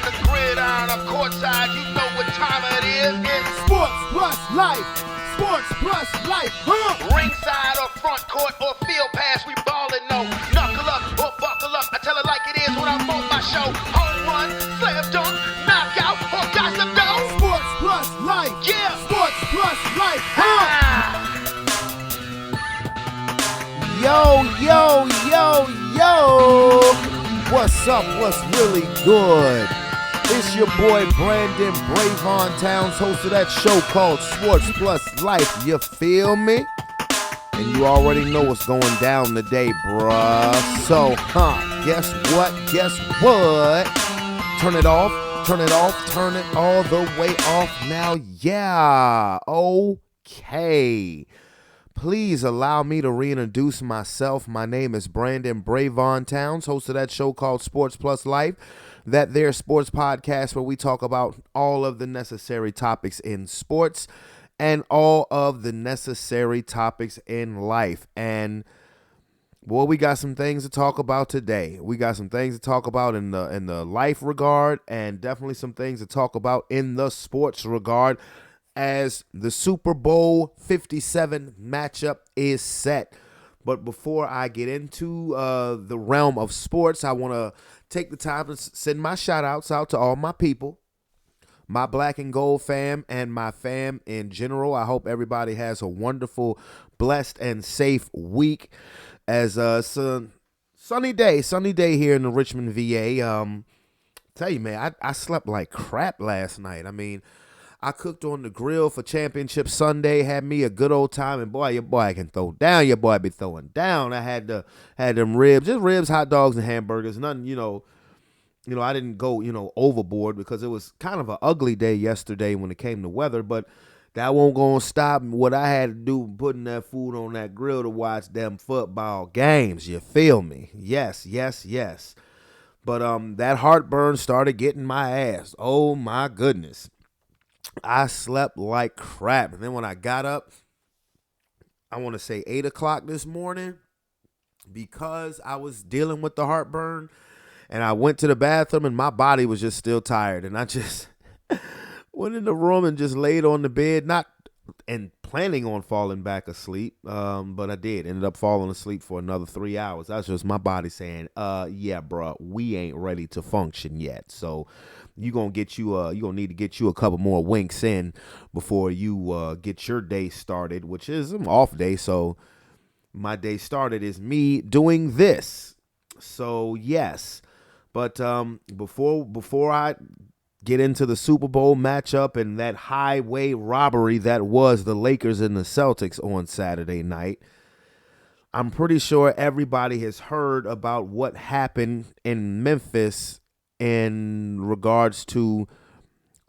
on the gridiron or courtside, you know what time it is. It's Sports plus life. Sports plus life. ringside or front court or field pass, we ballin', no. Knuckle up or buckle up, I tell it like it is when I'm on my show. Home run, slam dunk, knockout, or got some dough. Sports plus life. Yeah. Sports plus life. Ah. Yo. What's up? What's really good? It's your boy Brandon Brevon Towns, host of that show called Sports Plus Life. You feel me? And you already know what's going down today, bruh. So, guess what? Turn it off, turn it all the way off now. Yeah, okay. Please allow me to reintroduce myself. My name is Brandon Brevon Towns, host of that show called Sports Plus Life, that there sports podcast where we talk about all of the necessary topics in sports and all of the necessary topics in life. And boy, we got some things to talk about today. We got some things to talk about in the life regard, and definitely some things to talk about in the sports regard, as the Super Bowl 57 matchup is set. But before I get into the realm of sports, I want to take the time to send my shout outs out to all my people, my black and gold fam, and my fam in general. I hope everybody has a wonderful, blessed, and safe week. As sunny day here in the Richmond, VA. Tell you, man, I slept like crap last night. I mean, I cooked on the grill for Championship Sunday, had me a good old time, and boy, your boy can throw down. Your boy be throwing down. I had them ribs, just ribs, hot dogs, and hamburgers. Nothing, I didn't go, overboard, because it was kind of an ugly day yesterday when it came to weather, but that won't gonna stop what I had to do putting that food on that grill to watch them football games. You feel me? Yes. But that heartburn started getting my ass. Oh my goodness. I slept like crap. And then when I got up, I want to say 8 o'clock this morning, because I was dealing with the heartburn, and I went to the bathroom and my body was just still tired. And I just went in the room and just laid on the bed, not and planning on falling back asleep. But I did. Ended up falling asleep for another 3 hours. That's just my body saying, yeah, bro, we ain't ready to function yet. So you're gonna need to get you a couple more winks in before you get your day started, which is an off day. So my day started is me doing this. So yes. But before I get into the Super Bowl matchup and that highway robbery that was the Lakers and the Celtics on Saturday night, I'm pretty sure everybody has heard about what happened in Memphis in regards to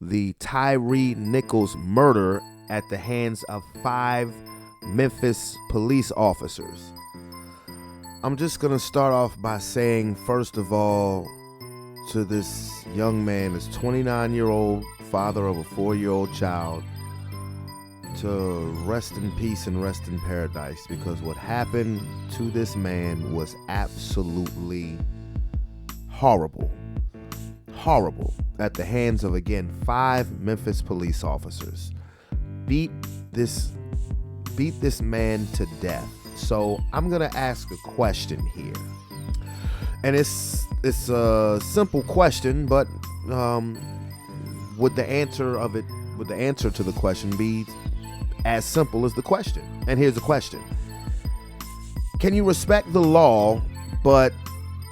the Tyree Nichols murder at the hands of 5 Memphis police officers. I'm just going to start off by saying, first of all, to this young man, this 29-year-old father of a 4-year-old child, to rest in peace and rest in paradise, because what happened to this man was absolutely horrible. Horrible, at the hands of, again, 5 Memphis police officers. Beat this man to death. So I'm gonna ask a question here, and it's a simple question, but would the answer to the question be as simple as the question? And here's the question: can you respect the law but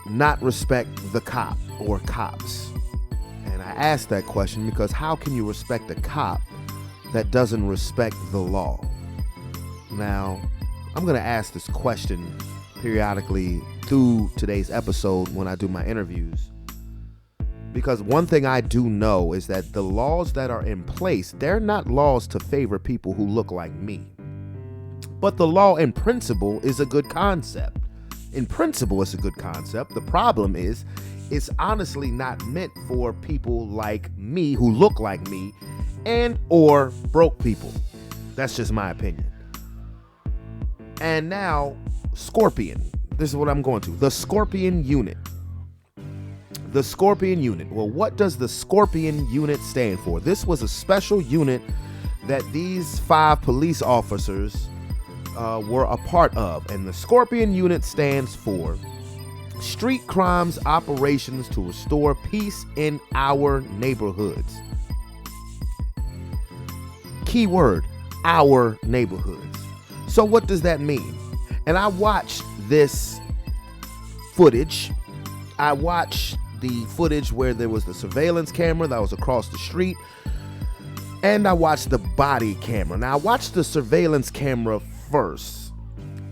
not respect the cop or cops? And I ask that question because how can you respect a cop that doesn't respect the law? Now, I'm going to ask this question periodically through today's episode when I do my interviews, because one thing I do know is that the laws that are in place, they're not laws to favor people who look like me. But the law in principle is a good concept. In principle, it's a good concept. The problem is, it's honestly not meant for people like me who look like me and or broke people. That's just my opinion. And now, Scorpion. This is what I'm going to. The Scorpion unit. The Scorpion Unit. Well, what does the Scorpion Unit stand for? This was a special unit that these 5 police officers were a part of. And the Scorpion Unit stands for Street Crimes Operations to Restore Peace in Our Neighborhoods. Keyword, our neighborhoods. So what does that mean? And I watched this footage. I watched the footage where there was the surveillance camera that was across the street. And I watched the body camera. Now I watched the surveillance camera first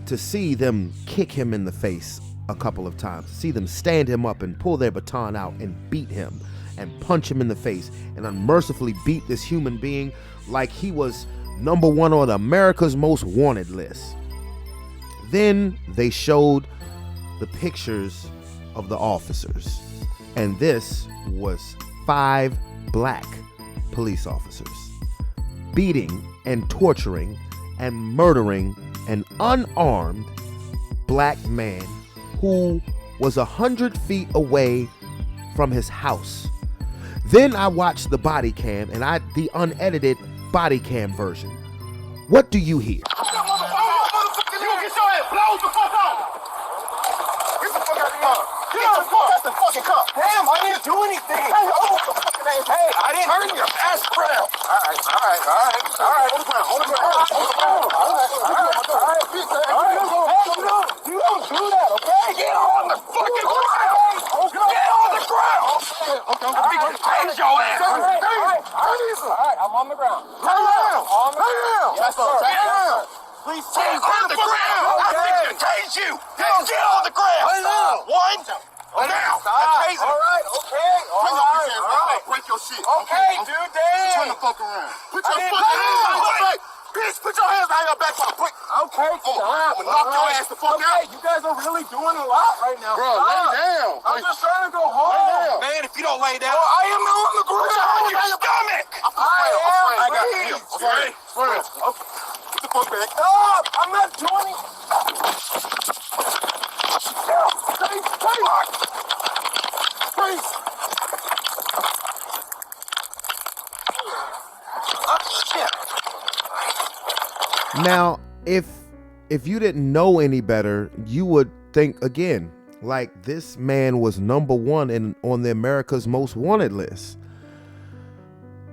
to see them kick him in the face a couple of times, to see them stand him up and pull their baton out and beat him and punch him in the face and unmercifully beat this human being like he was number 1 on America's Most Wanted list. Then they showed the pictures of the officers, and this was 5 black police officers beating and torturing and murdering an unarmed black man who was 100 feet away from his house. Then I watched the body cam, and the unedited body cam version. What do you hear? Damn, I didn't do anything. Hey, I didn't hurt you. Ass crap. All right. On the ground. Hey, you don't do that, okay? Get on the fucking ground. Get on the ground. Okay. Raise your ass. All right, I'm on the ground. Lay down. Yes, sir. Please stay on the ground. I think you tase you. Get on the ground. Lay down. 1. Now, I all right, okay, all right. Break your shit. Okay, dude, damn. Turn the fuck around. Put your fucking hands on your back. Bitch, put your hands behind your back while I break. Okay, stop. I'm gonna knock your ass the fuck out. You guys are really doing a lot right now. Bro, lay down. I'm just trying to go home. Man, if you don't lay down. I am on the ground. Put your hand on your stomach. I got you. Okay. Get the fuck back. Stop. I'm not doing it. Now, if you didn't know any better, you would think again, like this man was number 1 on the America's Most Wanted list.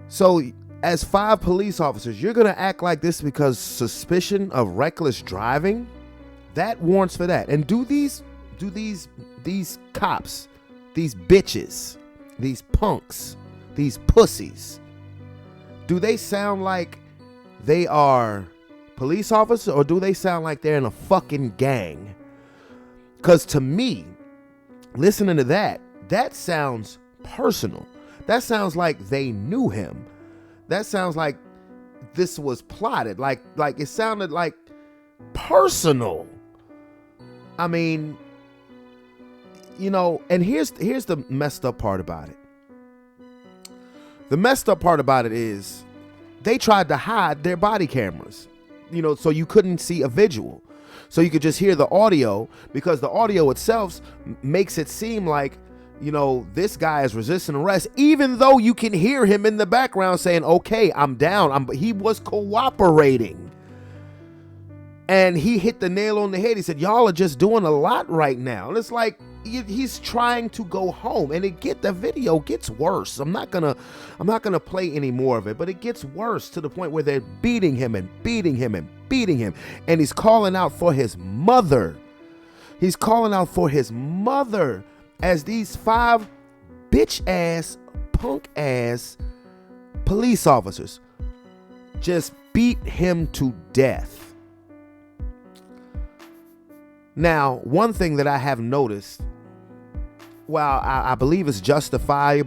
So as 5 police officers, you're going to act like this because suspicion of reckless driving? That warrants for that. And do these cops, these bitches, these punks, these pussies, do they sound like they are police officers, or do they sound like they're in a fucking gang? Because to me, listening to that sounds personal. That sounds like they knew him. That sounds like this was plotted. Like it sounded like personal. I mean, you know, and here's the messed up part about it. The messed up part about it is they tried to hide their body cameras, you know, so you couldn't see a visual. So you could just hear the audio, because the audio itself makes it seem like, you know, this guy is resisting arrest, even though you can hear him in the background saying, okay, I'm down. He was cooperating. And he hit the nail on the head. He said, y'all are just doing a lot right now. And it's like, he's trying to go home, and the video gets worse. I'm not gonna play any more of it, but it gets worse to the point where they're beating him and beating him and beating him. And he's calling out for his mother. He's calling out for his mother as these 5 bitch ass, punk ass police officers just beat him to death. Now, one thing that I have noticed, well, I believe it's justified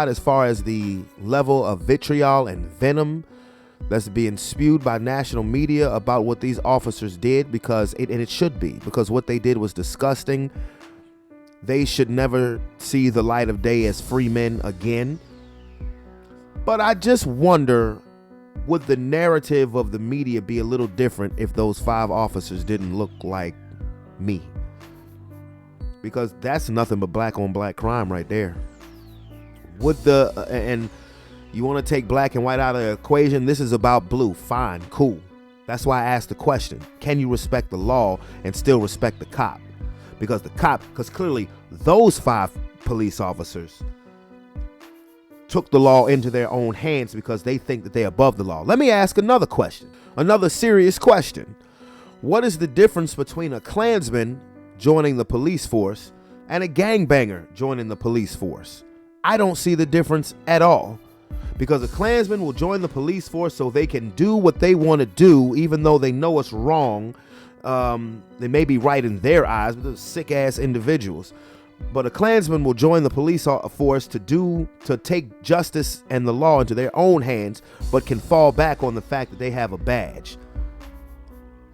as far as the level of vitriol and venom that's being spewed by national media about what these officers did, because it should be, because what they did was disgusting. They should never see the light of day as free men again. But I just wonder, would the narrative of the media be a little different if those 5 officers didn't look like me? because that's nothing but black on black crime right there. And you want to take black and white out of the equation, this is about blue. Fine, cool. That's why I asked the question, can you respect the law and still respect the cop? Because clearly those 5 police officers took the law into their own hands because they think that they're above the law. Let me ask another question, another serious question. What is the difference between a Klansman joining the police force and a gangbanger joining the police force? I don't see the difference at all, because a Klansman will join the police force so they can do what they want to do, even though they know it's wrong. They may be right in their eyes, but they're sick ass individuals. But a Klansman will join the police force to take justice and the law into their own hands, but can fall back on the fact that they have a badge.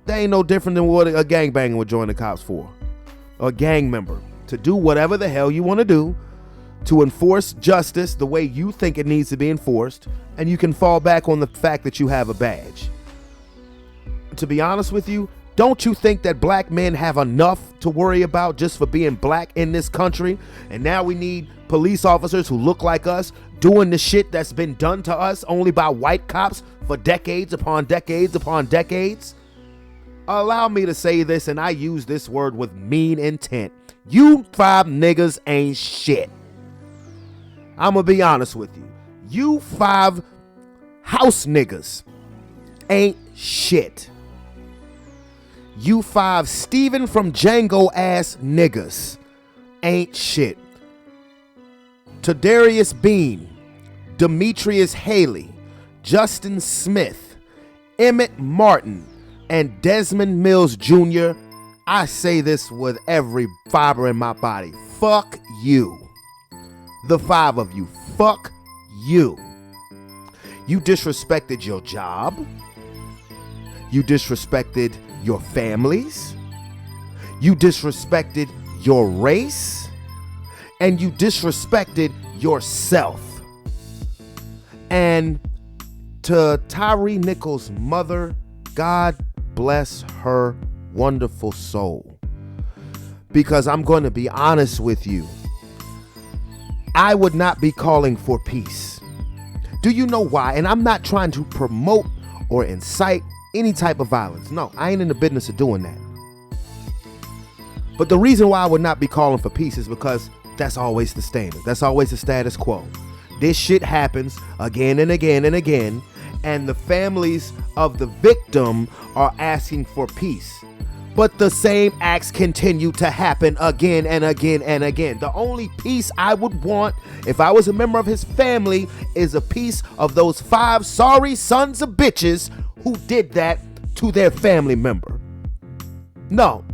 They ain't no different than what a gangbanger would join the cops for. A gang member, to do whatever the hell you want to do, to enforce justice the way you think it needs to be enforced, and you can fall back on the fact that you have a badge. To be honest with you, don't you think that black men have enough to worry about just for being black in this country? And now we need police officers who look like us doing the shit that's been done to us only by white cops for decades upon decades upon decades? Allow me to say this, and I use this word with mean intent. You 5 niggas ain't shit. I'm gonna be honest with you. You 5 house niggas ain't shit. You 5 Steven from Django ass niggas ain't shit. Tadarius Bean, Demetrius Haley, Justin Smith, Emmett Martin, and Desmond Mills Jr. I say this with every fiber in my body. Fuck you. The 5 of you. Fuck you. You disrespected your job. You disrespected your families. You disrespected your race. And you disrespected yourself. And to Tyree Nichols' mother, God bless her wonderful soul. Because I'm going to be honest with you, I would not be calling for peace. Do you know why? And I'm not trying to promote or incite any type of violence. No, I ain't in the business of doing that. But the reason why I would not be calling for peace is because that's always the standard. That's always the status quo. This shit happens again and again and again, and the families of the victim are asking for peace. But the same acts continue to happen again and again and again. The only peace I would want if I was a member of his family is a piece of those 5 sorry sons of bitches who did that to their family member. No,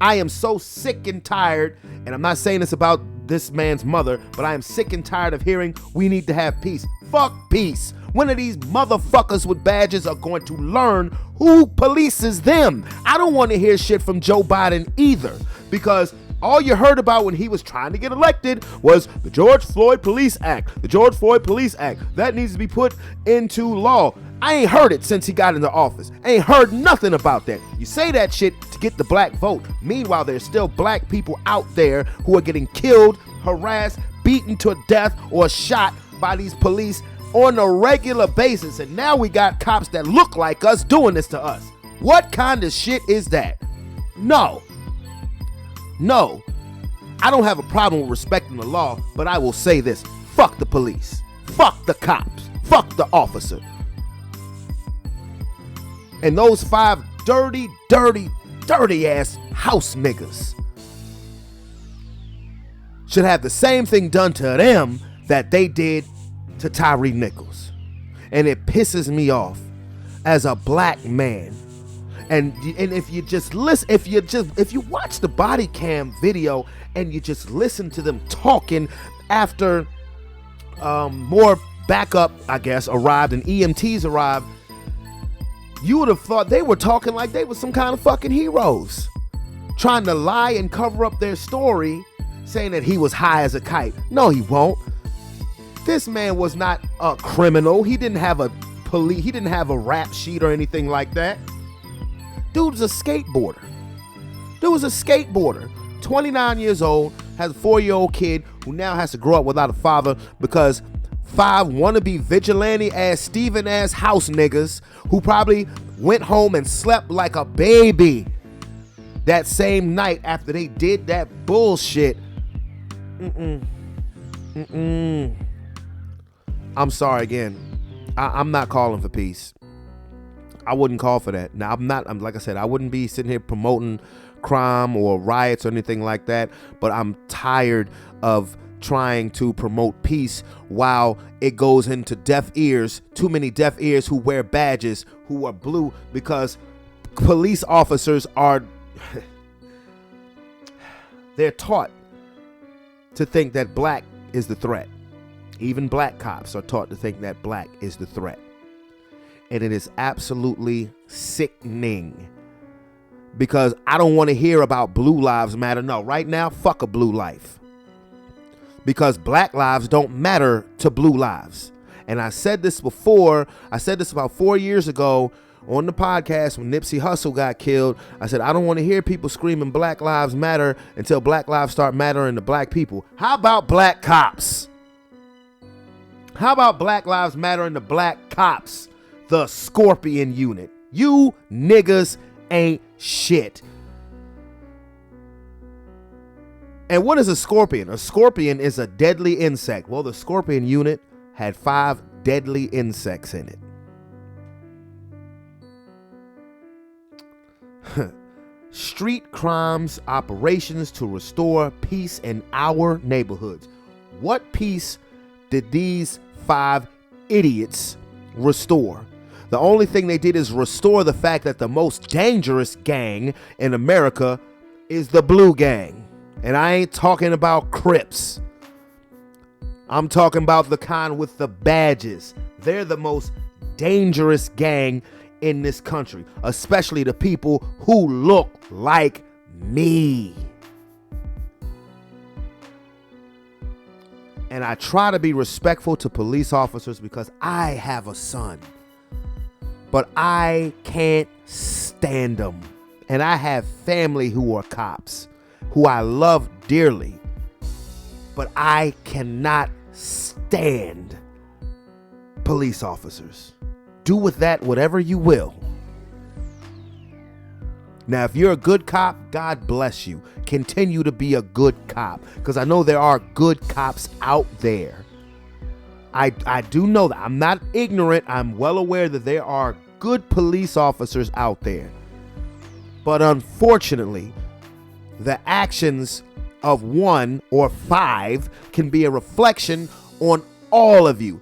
I am so sick and tired, and I'm not saying this about this man's mother, but I am sick and tired of hearing we need to have peace. Fuck peace. When are these motherfuckers with badges are going to learn who polices them? I don't want to hear shit from Joe Biden either, because all you heard about when he was trying to get elected was the George Floyd Police Act. The George Floyd Police Act. That needs to be put into law. I ain't heard it since he got into office. I ain't heard nothing about that. You say that shit to get the black vote. Meanwhile, there's still black people out there who are getting killed, harassed, beaten to death, or shot by these police on a regular basis. And now we got cops that look like us doing this to us. What kind of shit is that? No, I don't have a problem with respecting the law, but I will say this: fuck the police, fuck the cops, fuck the officer. And those 5 dirty ass house niggas should have the same thing done to them that they did to Tyree Nichols. And it pisses me off as a black man. And if you just listen, if you watch the body cam video and you just listen to them talking after more backup, I guess, arrived and EMTs arrived, you would have thought they were talking like they were some kind of fucking heroes, trying to lie and cover up their story, saying that he was high as a kite. No, he won't. This man was not a criminal. He didn't have a rap sheet or anything like that. Dude was a skateboarder. 29 years old, has a 4-year-old kid who now has to grow up without a father because 5 wannabe vigilante-ass, Steven-ass house niggas who probably went home and slept like a baby that same night after they did that bullshit. I'm sorry again. I'm not calling for peace. I wouldn't call for that. Now, I'm like I said, I wouldn't be sitting here promoting crime or riots or anything like that, but I'm tired of trying to promote peace while it goes into deaf ears, too many deaf ears who wear badges, who are blue, because police officers are, they're taught to think that black is the threat. Even black cops are taught to think that black is the threat. And it is absolutely sickening because I don't want to hear about blue lives matter. No, right now, fuck a blue life. Because black lives don't matter to blue lives. And I said this before. I said this about 4 years ago on the podcast when Nipsey Hussle got killed. I said, I don't want to hear people screaming Black Lives Matter until black lives start mattering to black people. How about black cops? How about Black Lives Matter and the black cops? The Scorpion Unit. You niggas ain't shit. And what is a scorpion? A scorpion is a deadly insect. Well, the Scorpion Unit had 5 deadly insects in it. Street crimes operations to restore peace in our neighborhoods. What peace did these 5 idiots restore? The only thing they did is restore the fact that the most dangerous gang in America is the Blue Gang. And I ain't talking about Crips. I'm talking about the kind with the badges. They're the most dangerous gang in this country, especially the people who look like me. And I try to be respectful to police officers because I have a son. But I can't stand them. And I have family who are cops, who I love dearly. But I cannot stand police officers. Do with that whatever you will. Now, if you're a good cop, God bless you. Continue to be a good cop, because I know there are good cops out there. I do know that. I'm not ignorant. I'm well aware that there are good police officers out there. But unfortunately, the actions of 1 or 5 can be a reflection on all of you.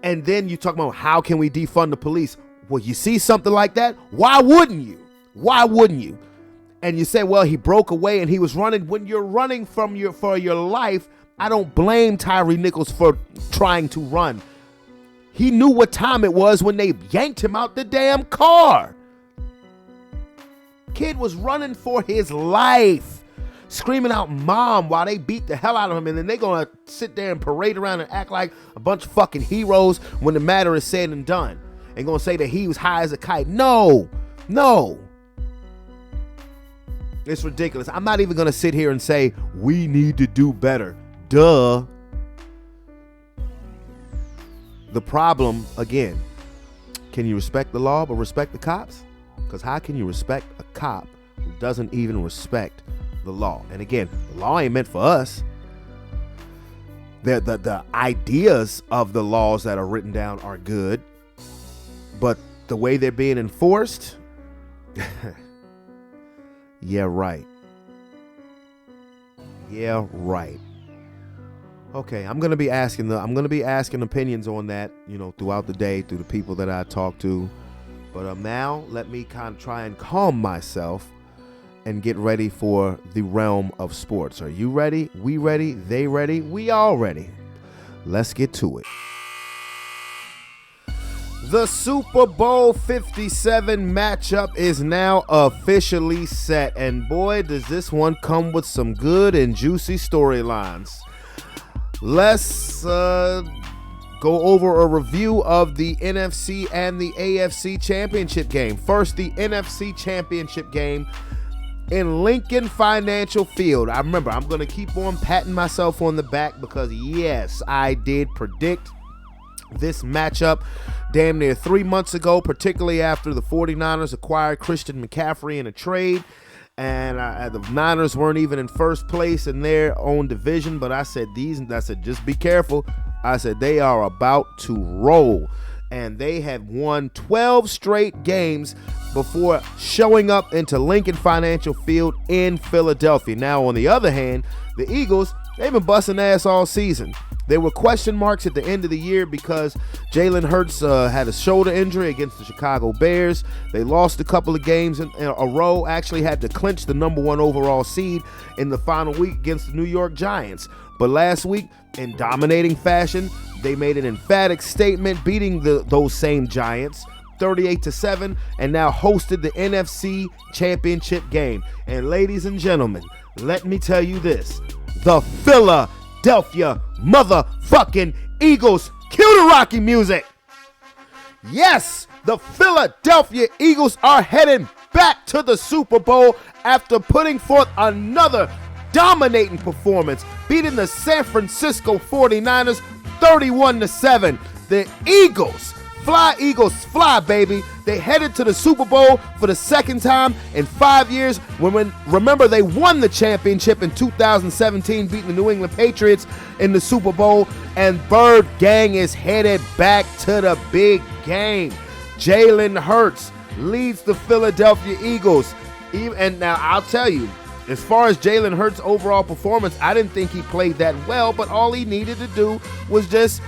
And then you talk about how can we defund the police? Well, you see something like that? Why wouldn't you? Why wouldn't you? And you say, well, he broke away and he was running. When you're running for your life, I don't blame Tyree Nichols for trying to run. He knew what time it was when they yanked him out the damn car. Kid was running for his life, screaming out mom while they beat the hell out of him. And then they're going to sit there and parade around and act like a bunch of fucking heroes when the matter is said and done. And going to say that he was high as a kite. No. It's ridiculous. I'm not even going to sit here and say we need to do better. Duh. The problem, again, can you respect the law but respect the cops? Because how can you respect a cop who doesn't even respect the law? And again, the law ain't meant for us. The ideas of the laws that are written down are good, but the way they're being enforced, yeah, right. Yeah, right. Okay, I'm gonna be asking opinions on that, throughout the day through the people that I talk to. But now let me kind of try and calm myself and get ready for the realm of sports. Are you ready? We ready? They ready? We all ready. Let's get to it. The Super Bowl 57 matchup is now officially set. And boy, does this one come with some good and juicy storylines. Let's go over a review of the NFC and the AFC championship game. First, the NFC championship game. in Lincoln Financial Field. I remember, I'm going to keep on patting myself on the back because, yes, I did predict this matchup damn near 3 months ago, particularly after the 49ers acquired Christian McCaffrey in a trade. And the Niners weren't even in first place in their own division. But I said, just be careful. I said, they are about to roll. And they have won 12 straight games before showing up into Lincoln Financial Field in Philadelphia. Now, on the other hand, the Eagles, they've been busting ass all season. There were question marks at the end of the year because Jalen Hurts had a shoulder injury against the Chicago Bears. They lost a couple of games in a row, actually had to clinch the number 1 overall seed in the final week against the New York Giants. But last week, in dominating fashion, they made an emphatic statement, beating those same Giants 38-7, and now hosted the NFC Championship game. And ladies and gentlemen, let me tell you this. The Philadelphia motherfucking Eagles. Cue the Rocky music. Yes, the Philadelphia Eagles are heading back to the Super Bowl after putting forth another dominating performance, beating the San Francisco 49ers 31-7. The Eagles fly, baby. They headed to the Super Bowl for the second time in 5 years. Remember, they won the championship in 2017, beating the New England Patriots in the Super Bowl. And Bird Gang is headed back to the big game. Jalen Hurts leads the Philadelphia Eagles. And now I'll tell you, as far as Jalen Hurts' overall performance, I didn't think he played that well, but all he needed to do was just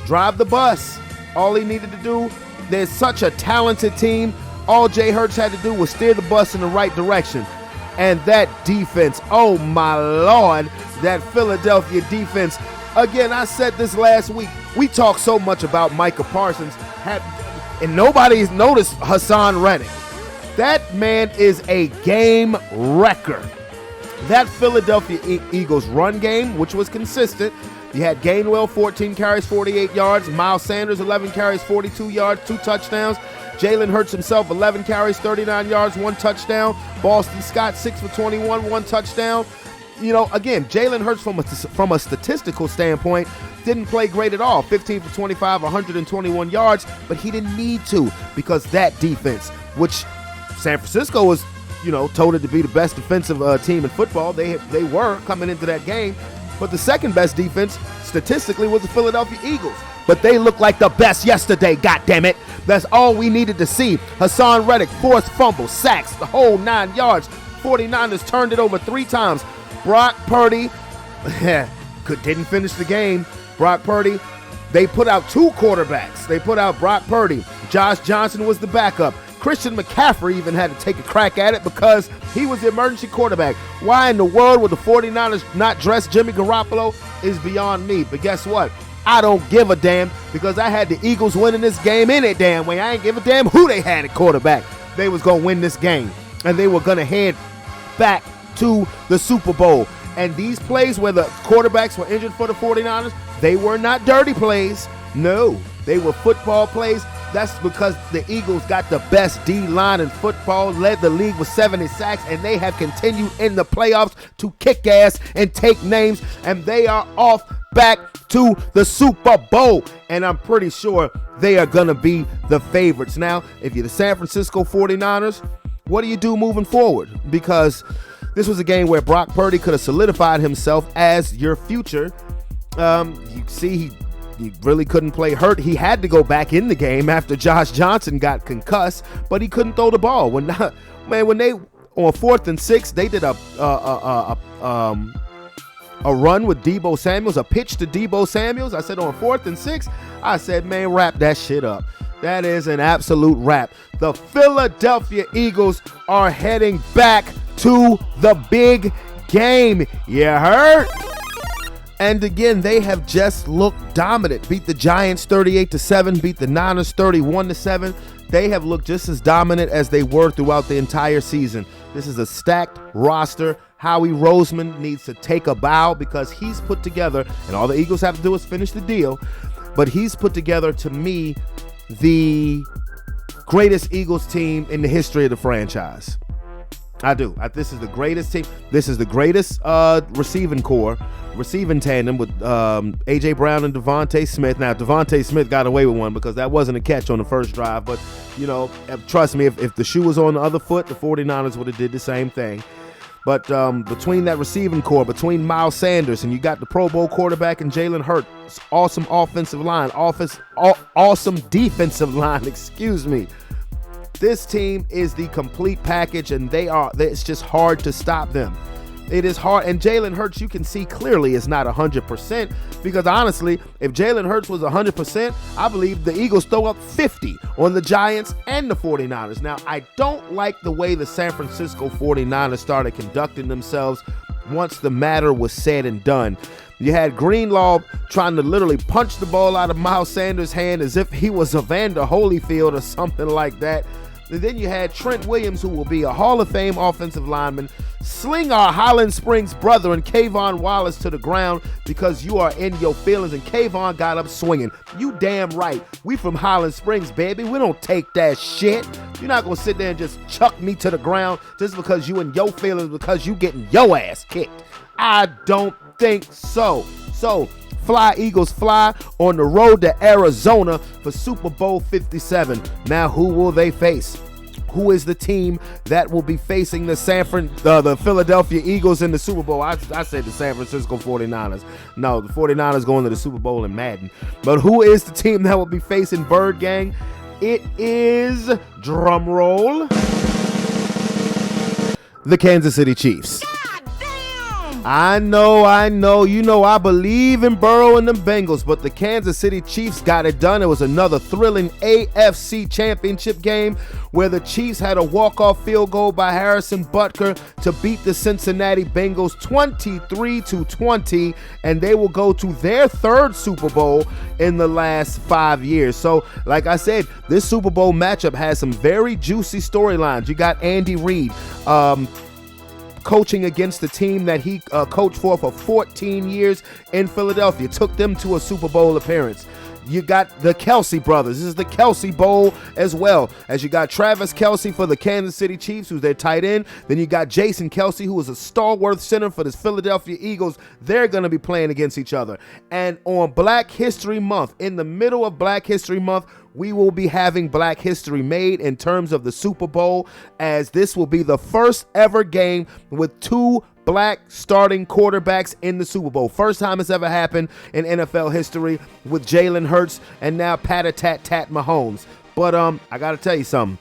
drive the bus. All he needed to do, there's such a talented team. All Jay Hurts had to do was steer the bus in the right direction. And that defense, oh my Lord, that Philadelphia defense. Again, I said this last week. We talked so much about Micah Parsons, and nobody's noticed Hassan Reddick. That man is a game wrecker. That Philadelphia Eagles run game, which was consistent. You had Gainwell, 14 carries, 48 yards. Miles Sanders, 11 carries, 42 yards, 2 touchdowns. Jalen Hurts himself, 11 carries, 39 yards, 1 touchdown. Boston Scott, 6 for 21, 1 touchdown. You know, again, Jalen Hurts from a statistical standpoint didn't play great at all. 15 for 25, 121 yards, but he didn't need to because that defense, which San Francisco was, touted to be the best defensive team in football. They were coming into that game. But the second best defense, statistically, was the Philadelphia Eagles. But they looked like the best yesterday, goddammit. That's all we needed to see. Hassan Reddick, forced fumble, sacks, the whole 9 yards. 49ers turned it over 3 times. Brock Purdy didn't finish the game. Brock Purdy, they put out 2 quarterbacks. They put out Brock Purdy. Josh Johnson was the backup. Christian McCaffrey even had to take a crack at it because he was the emergency quarterback. Why in the world would the 49ers not dress Jimmy Garoppolo is beyond me. But guess what? I don't give a damn because I had the Eagles winning this game any damn way. I ain't give a damn who they had at quarterback. They was going to win this game, and they were going to head back to the Super Bowl. And these plays where the quarterbacks were injured for the 49ers, they were not dirty plays. No, they were football plays. That's because the Eagles got the best D-line in football, led the league with 70 sacks, and they have continued in the playoffs to kick ass and take names, and they are off back to the Super Bowl, and I'm pretty sure they are going to be the favorites. Now, if you're the San Francisco 49ers, what do you do moving forward? Because this was a game where Brock Purdy could have solidified himself as your future. You see, he really couldn't play hurt. He had to go back in the game after Josh Johnson got concussed, but he couldn't throw the ball. When they on 4th and 6, they did a run with Deebo Samuels, a pitch to Deebo Samuels. I said on 4th and 6, I said, man, wrap that shit up. That is an absolute wrap. The Philadelphia Eagles are heading back to the big game. You heard? And again, they have just looked dominant. Beat the Giants 38-7, beat the Niners 31-7. They have looked just as dominant as they were throughout the entire season. This is a stacked roster. Howie Roseman needs to take a bow because he's put together, and all the Eagles have to do is finish the deal, but he's put together, to me, the greatest Eagles team in the history of the franchise. I do. This is the greatest team. This is the greatest receiving tandem with A.J. Brown and Devontae Smith. Now, Devontae Smith got away with one because that wasn't a catch on the first drive. But, trust me, if the shoe was on the other foot, the 49ers would have did the same thing. But between that receiving core, between Miles Sanders, and you got the Pro Bowl quarterback and Jalen Hurts, awesome offensive line, awesome defensive line, excuse me. This team is the complete package, and it's just hard to stop them. It is hard, and Jalen Hurts, you can see clearly, is not 100%, because honestly, if Jalen Hurts was 100%, I believe the Eagles throw up 50 on the Giants and the 49ers. Now, I don't like the way the San Francisco 49ers started conducting themselves once the matter was said and done. You had Greenlaw trying to literally punch the ball out of Miles Sanders' hand as if he was Evander Holyfield or something like that. And then you had Trent Williams, who will be a Hall of Fame offensive lineman, sling our Highland Springs brother and Kayvon Wallace to the ground because you are in your feelings, and Kayvon got up swinging. You damn right. We from Highland Springs, baby. We don't take that shit. You're not going to sit there and just chuck me to the ground just because you in your feelings because you getting your ass kicked. I don't think so. So, fly, Eagles, fly on the road to Arizona for Super Bowl 57. Now, who will they face? Who is the team that will be facing the Philadelphia Eagles in the Super Bowl? I said the San Francisco 49ers. No, the 49ers going to the Super Bowl in Madden. But who is the team that will be facing Bird Gang? It is, drum roll, the Kansas City Chiefs. I know. I believe in Burrow and the Bengals, but the Kansas City Chiefs got it done. It was another thrilling AFC championship game where the Chiefs had a walk-off field goal by Harrison Butker to beat the Cincinnati Bengals 23-20, and they will go to their third Super Bowl in the last 5 years. So, like I said, this Super Bowl matchup has some very juicy storylines. You got Andy Reid, coaching against the team that he coached for 14 years in Philadelphia, took them to a Super Bowl appearance. You got the Kelsey brothers. This is the Kelsey Bowl as well, as you got Travis Kelsey for the Kansas City Chiefs, who's their tight end. Then you got Jason Kelsey, who is a stalwart center for the Philadelphia Eagles. They're going to be playing against each other. And on Black History Month, in the middle of Black History Month, we will be having Black History made in terms of the Super Bowl, as this will be the first ever game with two black starting quarterbacks in the Super Bowl. First time it's ever happened in NFL history with Jalen Hurts and now Pat-a-tat-tat Mahomes. But I got to tell you something.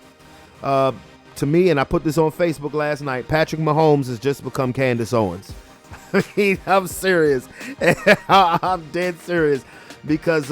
To me, and I put this on Facebook last night, Patrick Mahomes has just become Candace Owens. I'm serious. I'm dead serious, because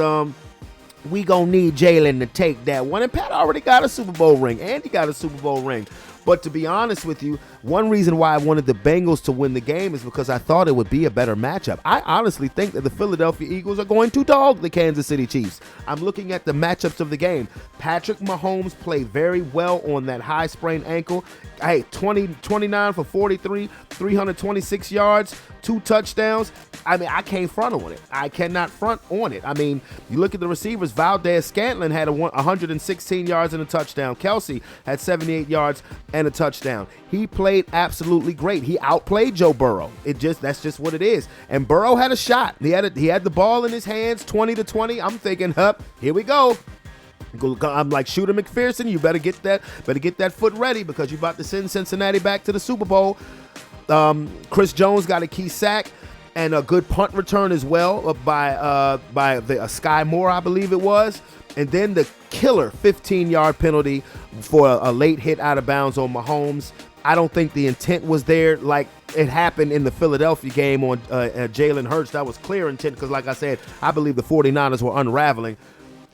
we gonna need Jalen to take that one. And Pat already got a Super Bowl ring. Andy got a Super Bowl ring. But to be honest with you, one reason why I wanted the Bengals to win the game is because I thought it would be a better matchup. I honestly think that the Philadelphia Eagles are going to dog the Kansas City Chiefs. I'm looking at the matchups of the game. Patrick Mahomes played very well on that high sprained ankle. Hey, 29 for 43, 326 yards, 2 touchdowns. I mean, I can't front on it. I cannot front on it. I mean, you look at the receivers. Valdez Scantling had 116 yards and a touchdown. Kelsey had 78 yards and a touchdown. He played absolutely great. He outplayed Joe Burrow. That's just what it is. And Burrow had a shot. He had the ball in his hands, 20-20. I'm thinking, here we go. I'm like Shooter McPherson. You better get that foot ready, because you're about to send Cincinnati back to the Super Bowl. Chris Jones got a key sack and a good punt return as well by Sky Moore, I believe it was. And then the killer 15-yard penalty for a late hit out of bounds on Mahomes. I don't think the intent was there like it happened in the Philadelphia game on Jalen Hurts. That was clear intent, because, like I said, I believe the 49ers were unraveling.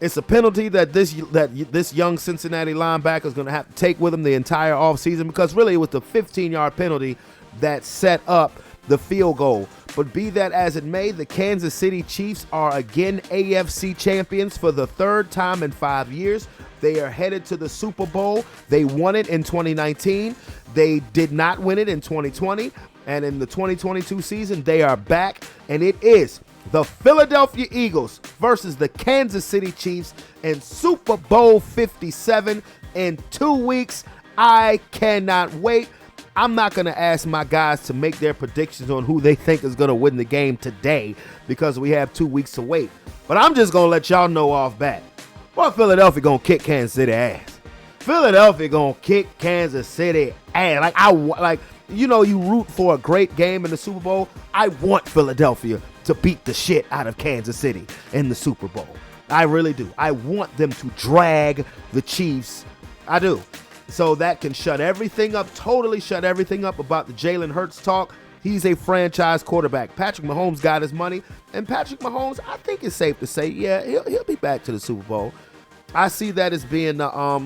It's a penalty that this young Cincinnati linebacker is going to have to take with him the entire offseason, because really it was the 15-yard penalty that set up the field goal. But be that as it may, the Kansas City Chiefs are again AFC champions for the third time in 5 years. They are headed to the Super Bowl. They won it in 2019. They did not win it in 2020. And in the 2022 season, they are back. And it is the Philadelphia Eagles versus the Kansas City Chiefs in Super Bowl 57 in 2 weeks. I cannot wait. I'm not going to ask my guys to make their predictions on who they think is going to win the game today because we have 2 weeks to wait. But I'm just going to let y'all know off bat. Well, Philadelphia going to kick Kansas City ass. Philadelphia going to kick Kansas City ass. You root for a great game in the Super Bowl. I want Philadelphia to beat the shit out of Kansas City in the Super Bowl. I really do. I want them to drag the Chiefs. I do. So that can shut everything up, totally shut everything up about the Jalen Hurts talk. He's a franchise quarterback. Patrick Mahomes got his money. And Patrick Mahomes, I think it's safe to say, yeah, he'll be back to the Super Bowl. I see that as being a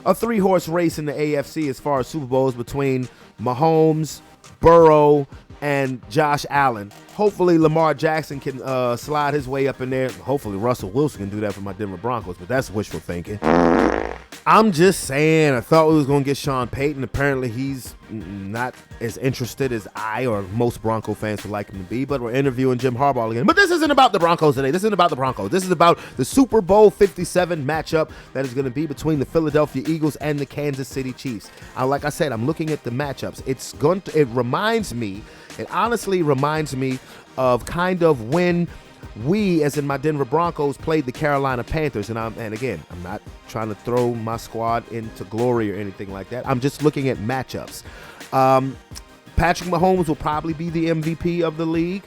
3-horse race in the AFC as far as Super Bowls between Mahomes, Burrow, and Josh Allen. Hopefully Lamar Jackson can slide his way up in there. Hopefully Russell Wilson can do that for my Denver Broncos, but that's wishful thinking. I'm just saying, I thought we was going to get Sean Payton. Apparently he's not as interested as I or most Bronco fans would like him to be, but we're interviewing Jim Harbaugh again. But this isn't about the Broncos today. This isn't about the Broncos. This is about the Super Bowl 57 matchup that is going to be between the Philadelphia Eagles and the Kansas City Chiefs. Like I said, I'm looking at the matchups. It honestly reminds me of kind of when we, as in my Denver Broncos, played the Carolina Panthers. And again, I'm not trying to throw my squad into glory or anything like that. I'm just looking at matchups. Patrick Mahomes will probably be the MVP of the league.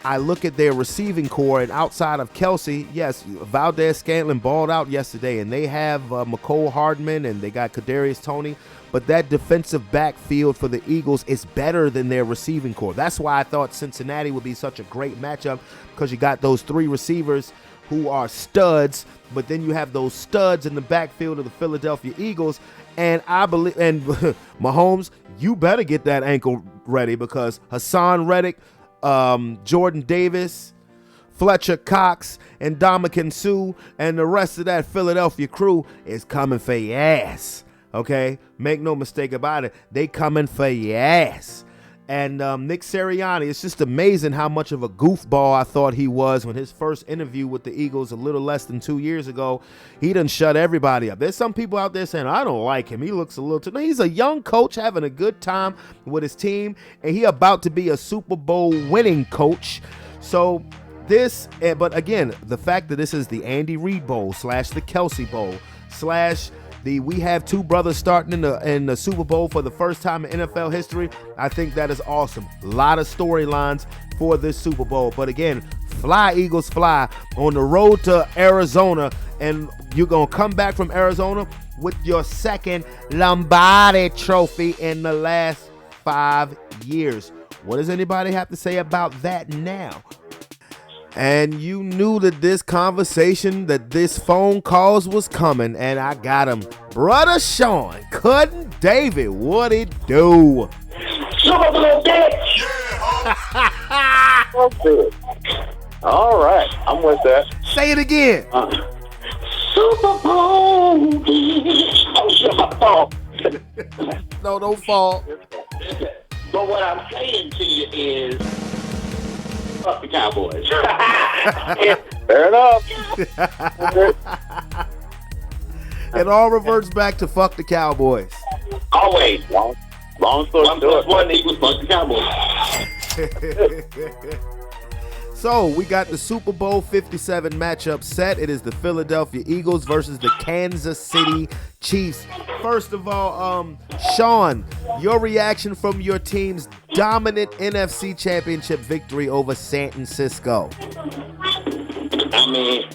I look at their receiving core, and outside of Kelsey, yes, Valdez-Scantling balled out yesterday, and they have McCole Hardman, and they got Kadarius Toney. But that defensive backfield for the Eagles is better than their receiving core. That's why I thought Cincinnati would be such a great matchup, because you got those 3 receivers who are studs, but then you have those studs in the backfield of the Philadelphia Eagles. And I believe, and Mahomes, you better get that ankle ready, because Hassan Reddick, Jordan Davis, Fletcher Cox, and Ndamukong Suh, and the rest of that Philadelphia crew is coming for your ass. Okay, make no mistake about it. They coming for your ass. And Nick Sirianni, it's just amazing how much of a goofball I thought he was when his first interview with the Eagles a little less than 2 years ago. He done shut everybody up. There's some people out there saying, I don't like him. He looks a little too... He's a young coach having a good time with his team, and he about to be a Super Bowl winning coach. So but again, the fact that this is the Andy Reid Bowl / the Kelsey Bowl / we have 2 brothers starting in the Super Bowl for the first time in NFL history. I think that is awesome. A lot of storylines for this Super Bowl. But again, fly, Eagles, fly on the road to Arizona. And you're going to come back from Arizona with your second Lombardi trophy in the last 5 years. What does anybody have to say about that now? And you knew that this phone calls was coming, and I got him. Brother Sean, Cutting David, what it do? Super Bowl, bitch! All right, I'm with that. Say it again. Super Bowl, bitch! Oh, shit, my fault. No, don't fall. But what I'm saying to you is, fuck the Cowboys. Fair enough. It all reverts back to fuck the Cowboys. Always. Long story short. 1 equals fuck the Cowboys. So we got the Super Bowl 57 matchup set. It is the Philadelphia Eagles versus the Kansas City Chiefs. First of all, Sean, your reaction from your team's dominant NFC Championship victory over San Francisco. I mean,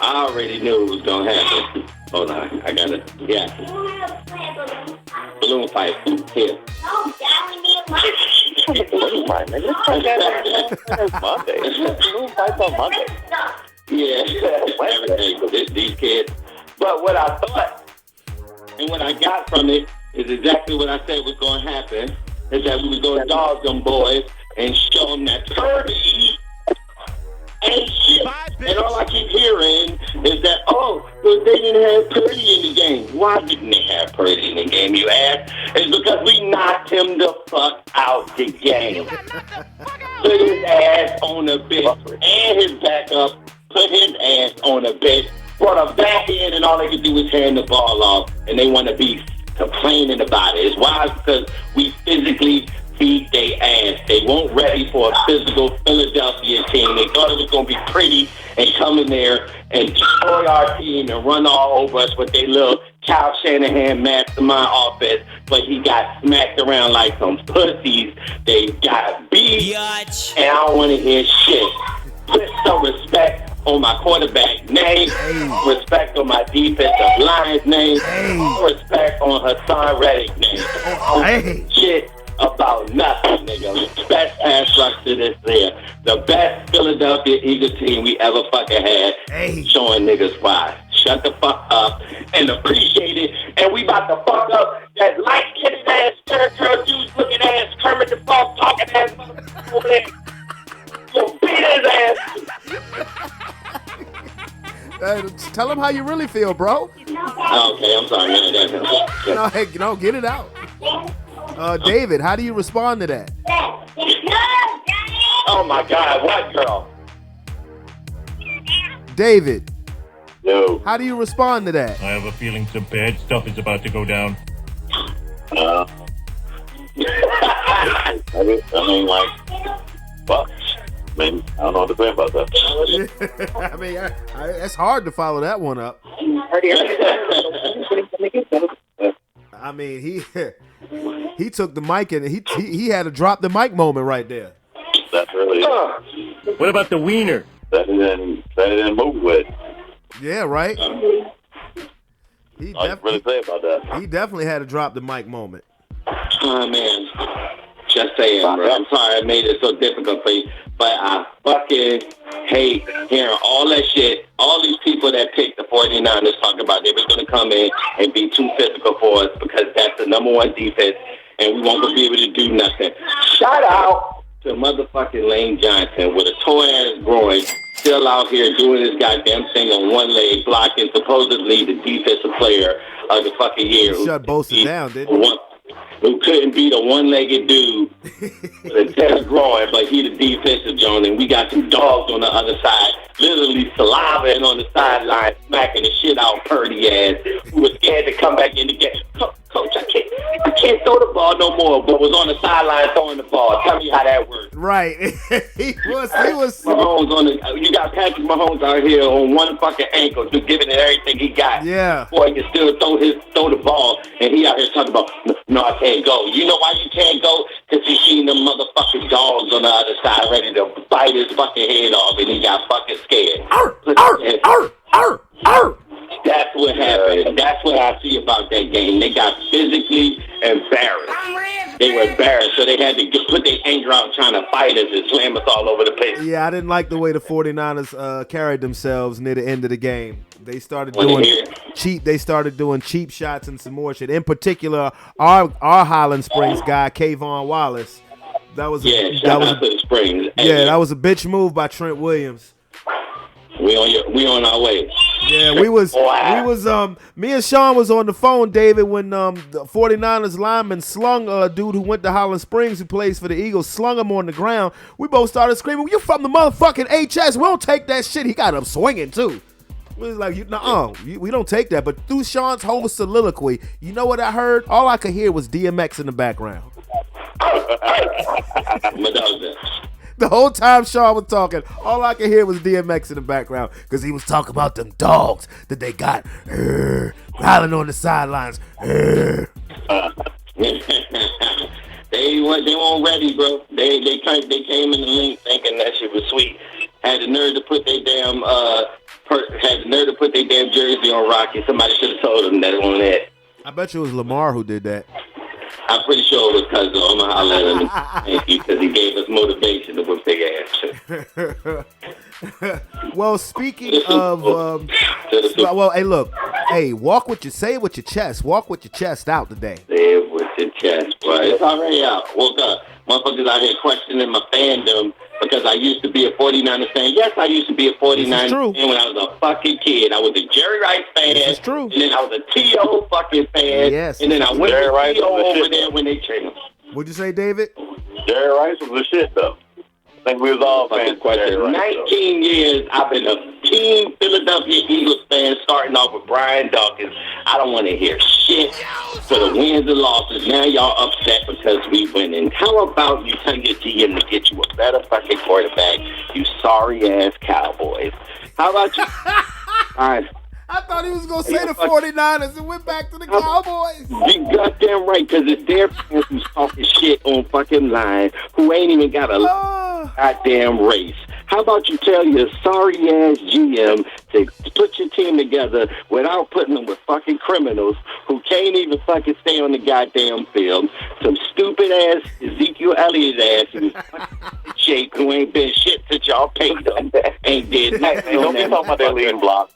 I already knew it was going to happen. Hold on, I got it. Yeah. Balloon fight. Here. Balloon fight, man. It's Monday. Balloon fight's on Monday. Yeah. Everything for these kids. But what I thought and what I got from it is exactly what I said was going to happen. Is that we would go dog them boys and show them that Purdy ain't shit. And all I keep hearing is that, but they didn't have Purdy in the game. Why didn't they have Purdy in the game, you ass? It's because we knocked him the fuck out the game. Put his ass on the bench and his backup. Put his ass on the bench. Brought him back in, and all they could do was hand the ball off. And they want to be complaining about it. It's why? Because we physically beat their ass. They weren't ready for a physical Philadelphia team. They thought it was going to be pretty and come in there and destroy our team and run all over us with their little Kyle Shanahan mastermind offense, but he got smacked around like some pussies. They got beat, and I don't want to hear shit. Put some respect on my quarterback name, respect on my defensive line's name, respect on Hassan Reddick's name. Shit about nothing, nigga. Best pass rush to this year. The best Philadelphia Eagles team we ever fucking had. Showing niggas why. Shut the fuck up and appreciate it. And we about to fuck up that light-skinned ass, turtle juice looking ass, Kermit the Frog talking ass motherfucker over there. Go beat his ass. Tell him how you really feel, bro. Okay, I'm sorry, man. No, get it out. David, how do you respond to that? Oh my God, what girl? David. No. How do you respond to that? I have a feeling some bad stuff is about to go down. I mean, like, fuck. I mean, I don't know what to say about that. I mean, it's hard to follow that one up. I mean, he took the mic and he had a drop the mic moment right there. That's really it. What about the wiener? That it didn't move with. Yeah, right. He really say about that. He definitely had a drop the mic moment. Oh man, just saying, bro. I'm sorry I made it so difficult for you, but I fucking hate hearing all that shit. All these people that picked the 49ers talk about they was going to come in and be too physical for us because that's the number one defense, and we won't be able to do nothing. Shout out to motherfucking Lane Johnson with a toy-ass groin, still out here doing his goddamn thing on one leg, blocking supposedly the defensive player of the fucking year. He shut Bosa down, didn't he? Who couldn't beat a one-legged dude with a dead groin, but he the defensive Jones, and we got some dogs on the other side, literally salivating on the sideline, smacking the shit out Purdy ass, who was scared to come back in the game. Coach, I can't throw the ball no more, but was on the sideline throwing the ball. Tell me how that works. Right. he was. Mahomes you got Patrick Mahomes out here on one fucking ankle, just giving it everything he got. Yeah. Boy, he can still throw the ball, and he out here talking about, no, I can't go. You know why you can't go? Because he's seen them motherfucking dogs on the other side ready to bite his fucking head off, and he got fucking scared. That's what happened. That's what I see about that game. They got physically embarrassed. They were embarrassed, so they had to put their anger out trying to fight us and slam us all over the place. Yeah, I didn't like the way the 49ers carried themselves near the end of the game. They started doing cheap. They started doing cheap shots and some more shit. In particular, our Highland Springs guy, Kayvon Wallace. That was the Springs. Yeah, that was a bitch move by Trent Williams. We on our way. Yeah, me and Sean was on the phone, David, when the 49ers lineman slung a dude who went to Highland Springs who plays for the Eagles, slung him on the ground. We both started screaming, "You from the motherfucking HS? We don't take that shit." He got up swinging too. We was like, we don't take that. But through Sean's whole soliloquy, you know what I heard? All I could hear was DMX in the background. The whole time Sean was talking, all I could hear was DMX in the background because he was talking about them dogs that they got growling on the sidelines. They weren't ready, bro. They came in the link thinking that shit was sweet. Had the nerve to put their damn jersey on Rocky. Somebody should have told them that it wasn't it. I bet you it was Lamar who did that. I'm pretty sure it was because I'm going to holler at him. Thank you, because he gave us motivation to whip their ass. Well, speaking of, hey, look, walk with say it with your chest. Walk with your chest out today. Say it with your chest, boy. It's already out. Woke up. Motherfuckers out here questioning my fandom because I used to be a 49ers fan. Yes, I used to be a 49ers fan when I was a fucking kid. I was a Jerry Rice fan. This is true. And then I was a T.O. fucking fan. Yes. And then I went to T.O. over there when they traded him. What'd you say, David? Jerry Rice was the shit, though. think we was all fans. Question. Right, 19 years I've been a team Philadelphia Eagles fan, starting off with Brian Dawkins. I don't want to hear shit for the wins and losses. Now y'all upset because we winning. How about you tell your GM to get you a better fucking quarterback, you sorry-ass Cowboys? How about you? All right. I thought he was going to say the 49ers and went back to the Cowboys. You goddamn right, because it's their fans who's talking shit on fucking line who ain't even got a goddamn race. How about you tell your sorry-ass GM to put your team together without putting them with fucking criminals who can't even fucking stay on the goddamn field. Some stupid-ass Ezekiel Elliott ass who's fucking shape who ain't been shit since y'all paid them. Ain't did nothing. Don't be talking about their leading block.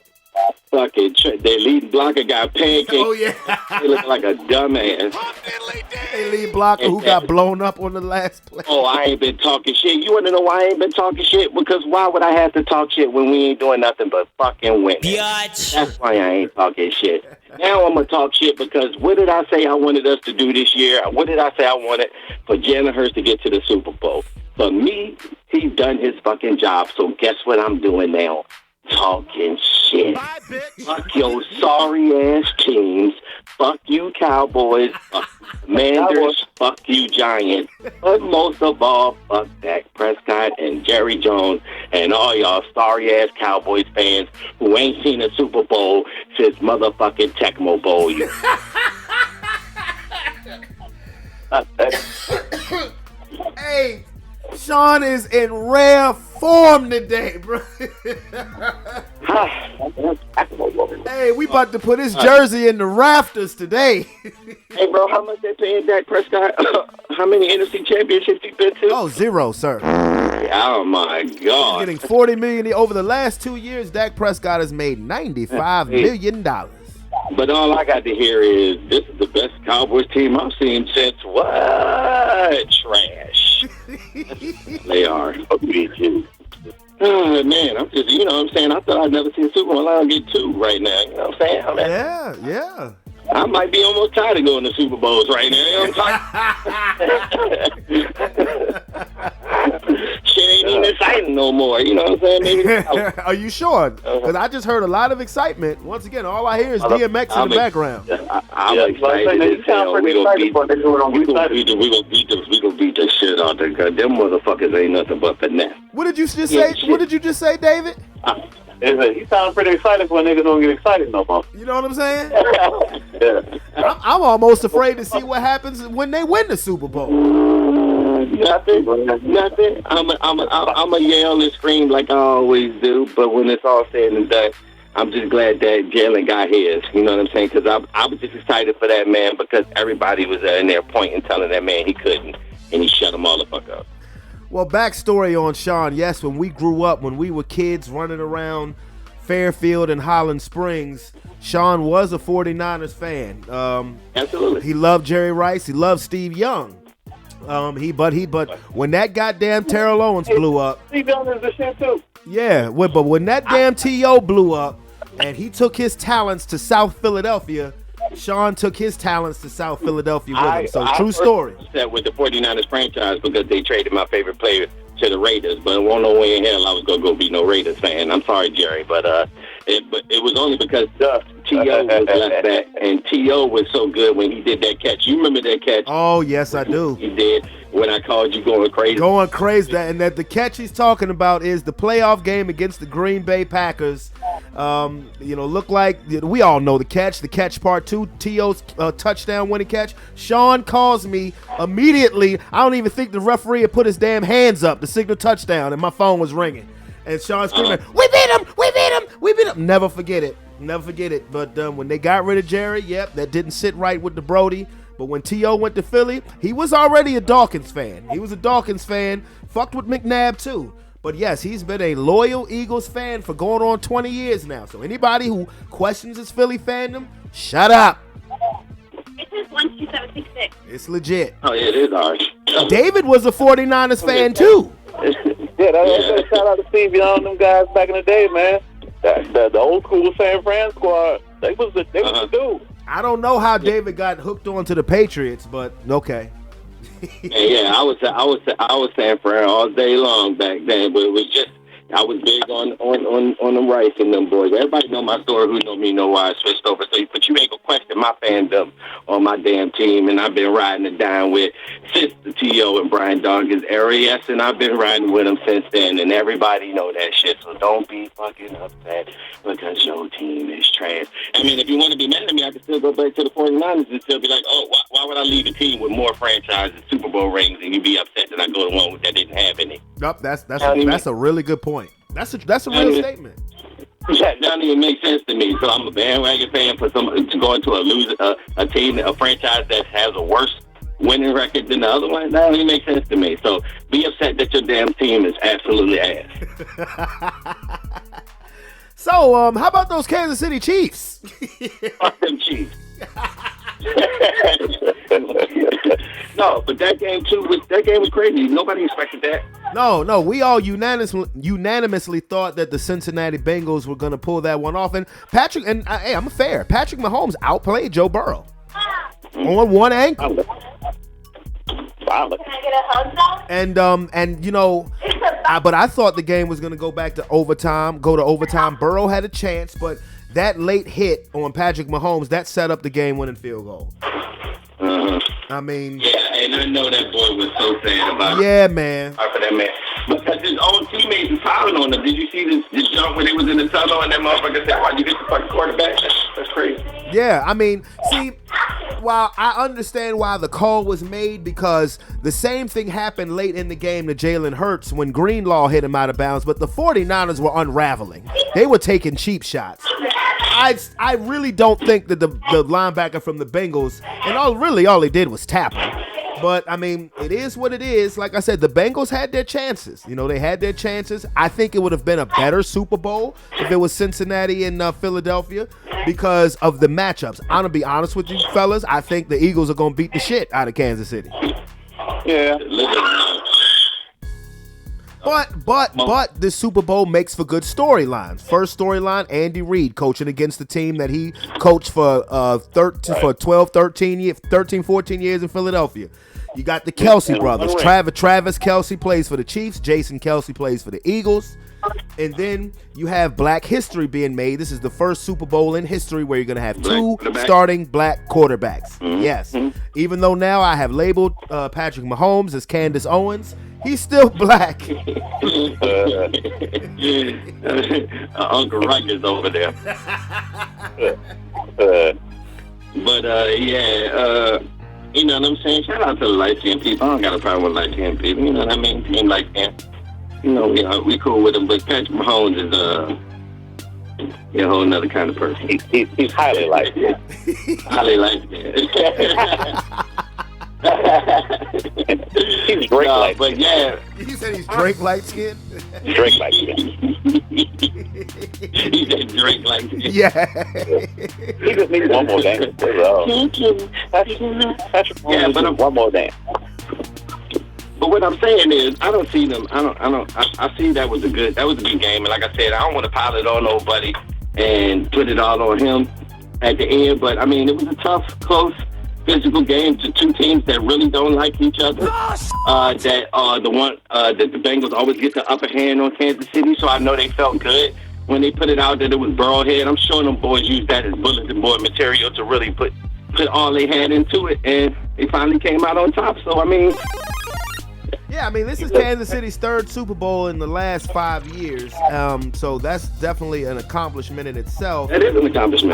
Fucking their lead blocker got pancaked. Oh, yeah. He looked like a dumbass. Hey, lead blocker who got blown up on the last play. Oh, I ain't been talking shit. You want to know why I ain't been talking shit? Because why would I have to talk shit when we ain't doing nothing but fucking winning? Biatch. That's why I ain't talking shit. Now I'm going to talk shit because what did I say I wanted us to do this year? What did I say I wanted for Jalen Hurts to get to the Super Bowl? For me, he's done his fucking job. So guess what I'm doing now? Talking shit. Fuck your sorry-ass teams. Fuck you, Cowboys. Fuck you, Commanders. Fuck you, Giants. But most of all, fuck Dak Prescott and Jerry Jones and all y'all sorry-ass Cowboys fans who ain't seen a Super Bowl since motherfucking Tecmo Bowl. Hey, Sean is in rare form today, bro. Hey, we about to put his jersey in the rafters today. Hey, bro, how much they paying Dak Prescott? How many NFC championships he been to? Oh, 0, sir. Oh, my God. He's getting $40 million. Over the last 2 years, Dak Prescott has made $95 million. But all I got to hear is this is the best Cowboys team I've seen since what? Trash. They are. Oh, man, I'm just, you know what I'm saying? I thought I'd never seen Super Bowl. I'll get 2 right now. You know what I'm saying? Yeah. I might be almost tired of going to Super Bowls right now. You know what I'm saying? Shit ain't even exciting no more. You know what I'm saying? Maybe. Are you sure? Because I just heard a lot of excitement. Once again, all I hear is DMX in the background. I'm excited as hell. We gonna beat the shit out there. Cause them motherfuckers ain't nothing but finesse. What did you just say? What did you just say, David? He sounds pretty excited when niggas don't get excited no more. You know what I'm saying? I'm almost afraid to see what happens when they win the Super Bowl. Nothing. I'm a yell and scream like I always do, but when it's all said and done, I'm just glad that Jalen got his. You know what I'm saying? Because I was just excited for that man because everybody was in there pointing, telling that man he couldn't, and he shut them all the fuck up. Well, backstory on Sean. Yes, when we grew up, when we were kids running around Fairfield and Holland Springs, Sean was a 49ers fan. Absolutely. He loved Jerry Rice. He loved Steve Young. But when that goddamn Terrell Owens blew up, Steve Young is the shit too. yeah. But when that damn T.O. blew up, and he took his talents to South Philadelphia, Sean took his talents to South Philadelphia with him. So true story. Upset with the 49ers franchise because they traded my favorite player to the Raiders, but it won't no way in hell I was gonna go be no Raiders fan. I'm sorry, Jerry, but it was only because T.O. was left back, and T.O. was so good when he did that catch. You remember that catch? Oh yes, I do. He did when I called you going crazy. Going crazy. That the catch he's talking about is the playoff game against the Green Bay Packers. Look like we all know the catch part 2, T.O.'s touchdown winning catch. Sean calls me immediately. I don't even think the referee had put his damn hands up to signal touchdown, and my phone was ringing. And Sean screaming, "We beat him! We beat him! We beat him!" Never forget it. But when they got rid of Jerry, that didn't sit right with the Brody. But when T.O. went to Philly, he was already a Dawkins fan. Fucked with McNabb too. But yes, he's been a loyal Eagles fan for going on 20 years now. So anybody who questions his Philly fandom, shut up. It says 12766. It's legit. Oh yeah, it is ours. David was a 49ers fan too. Yeah, shout out to Steve Young and them guys back in the day, man. The old school San Fran squad, they was the dude. I don't know how David got hooked on to the Patriots, but okay. Yeah, I was San Fran all day long back then, but it was just I was big on them Rice and them boys. Everybody know my story. Who know me know why I switched over. So, but you ain't gonna question my fandom on my damn team, and I've been riding it down with since the T.O. and Brian Dongan's era. Yes, and I've been riding with them since then, and everybody know that shit. So don't be fucking upset because your team is trash. I mean, if you want to be mad at me, I can still go back to the 49ers and still be like, oh, why would I leave a team with more franchises, Super Bowl rings, and you be upset that I go to one that didn't have any? Nope, that's a really good point. That's a real statement. That doesn't even make sense to me. So I'm a bandwagon fan for someone to go into a team, a franchise that has a worse winning record than the other one. That don't even make sense to me. So be upset that your damn team is absolutely ass. So, how about those Kansas City Chiefs? Fuck them Chiefs. No, but that game was crazy. Nobody expected that. No, we all unanimously thought that the Cincinnati Bengals were going to pull that one off. And Patrick, and hey, I'm fair. Patrick Mahomes outplayed Joe Burrow on one ankle. Wow. Can I get a hug now? And you know, but I thought the game was going to go to overtime. Burrow had a chance, but that late hit on Patrick Mahomes, that set up the game-winning field goal. I mean, yeah, and I know that boy was so sad about it. Yeah, man. For that man. Because his own teammates was piling on him. Did you see this jump when they was in the tunnel and that motherfucker said, why you hit the fucking quarterback? That's crazy. Yeah, I mean, see, while I understand why the call was made, because the same thing happened late in the game to Jalen Hurts when Greenlaw hit him out of bounds, but the 49ers were unraveling. They were taking cheap shots. I really don't think that the linebacker from the Bengals, and all they did was tap him. But, I mean, it is what it is. Like I said, the Bengals had their chances. You know, they had their chances. I think it would have been a better Super Bowl if it was Cincinnati and Philadelphia because of the matchups. I'm going to be honest with you, fellas. I think the Eagles are going to beat the shit out of Kansas City. Yeah. But this Super Bowl makes for good storylines. First storyline, Andy Reid coaching against the team that he coached for 14 years in Philadelphia. You got the Kelsey brothers. Travis Kelsey plays for the Chiefs. Jason Kelsey plays for the Eagles. And then you have Black history being made. This is the first Super Bowl in history where you're going to have two starting black quarterbacks. Yes. Even though now I have labeled Patrick Mahomes as Candace Owens, he's still black. Uncle Rikers over there. You know what I'm saying? Shout out to the light-skinned people. I don't got a problem with light-skinned people. You know what I mean? Team light-skinned. You know, we cool with him, but Patrick Mahomes is a whole nother kind of person. He's highly light-skinned. Highly light-skinned. He's Drake light-skinned. But yeah. You said he's Drake light-skinned? Drake light-skinned. He said Drake light-skinned. Yeah. He just needs one more dance. Patrick Mahomes one more dance. But what I'm saying is, I don't see them. I see that was a good game. And like I said, I don't want to pile it on nobody and put it all on him at the end. But I mean, it was a tough, close, physical game to two teams that really don't like each other. That the Bengals always get the upper hand on Kansas City. So I know they felt good when they put it out that it was Burrowhead. I'm sure them boys used that as bulletin board material to really put all they had into it, and they finally came out on top. So I mean. Yeah, I mean, this is Kansas City's third Super Bowl in the last 5 years. So that's definitely an accomplishment in itself. It is an accomplishment.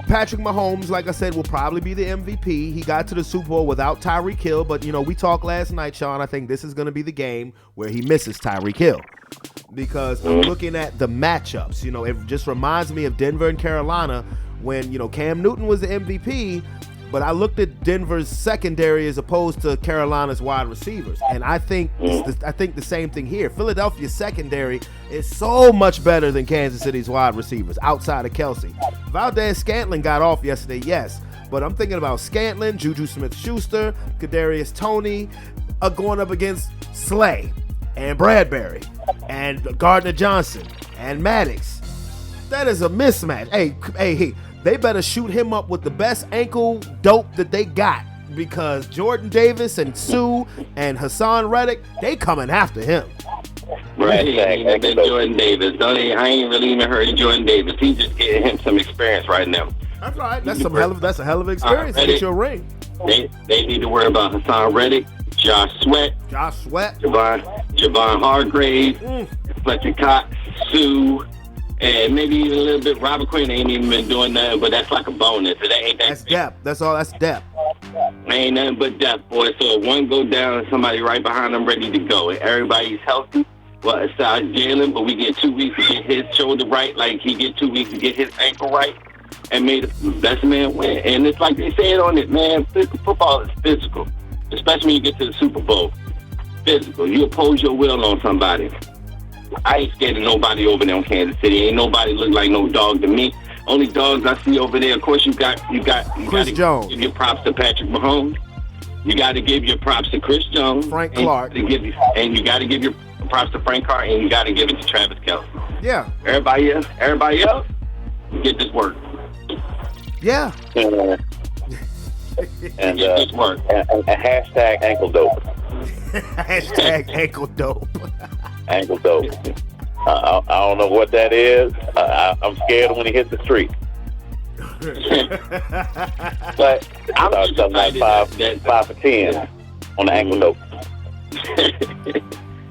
Patrick Mahomes, like I said, will probably be the MVP. He got to the Super Bowl without Tyreek Hill, but, we talked last night, Sean. I think this is going to be the game where he misses Tyreek Hill. Because I'm looking at the matchups. It just reminds me of Denver and Carolina when, Cam Newton was the MVP. But I looked at Denver's secondary as opposed to Carolina's wide receivers, and I think the same thing here. Philadelphia's secondary is so much better than Kansas City's wide receivers outside of Kelsey. Valdez-Scantling got off yesterday, yes, but I'm thinking about Scantling, Juju Smith-Schuster, Kadarius Toney, going up against Slay and Bradbury and Gardner Johnson and Maddox. That is a mismatch. Hey. they better shoot him up with the best ankle dope that they got, because Jordan Davis and Sue and Hassan Reddick, they coming after him. Right, ain't been Jordan Davis. I ain't really even heard of Jordan Davis. He's just getting him some experience right now. That's right. That's a hell of experience to get your ring. They need to worry about Hassan Reddick, Josh Sweat, Javon Hargrave, Fletcher Cox, Sue, and maybe even a little bit Robert Quinn. Ain't even been doing nothing, but that's like a bonus. That's depth. That's all. That's depth. Ain't nothing but depth, boy. So if one go down, somebody right behind them ready to go. And everybody's healthy. Well, aside Jalen, but we get 2 weeks to get his shoulder right, like he get 2 weeks to get his ankle right, and made the best man win. And it's like they said on it, man, football is physical, especially when you get to the Super Bowl. Physical. You oppose your will on somebody. I ain't scared of nobody over there in Kansas City. Ain't nobody look like no dog to me. Only dogs I see over there, of course, you got Chris Jones. Give your props to Patrick Mahomes. You got to give your props to Chris Jones. Frank Clark. And you got to give your props to Frank Clark, and you got to give it to Travis Kelce. Yeah. Everybody else, get this work. Yeah. And get this work. And hashtag ankle dope. Hashtag ankle dope. Ankle dope. I don't know what that is. I'm scared when he hits the street. But I'm just excited that 5 for 10 on the ankle dope.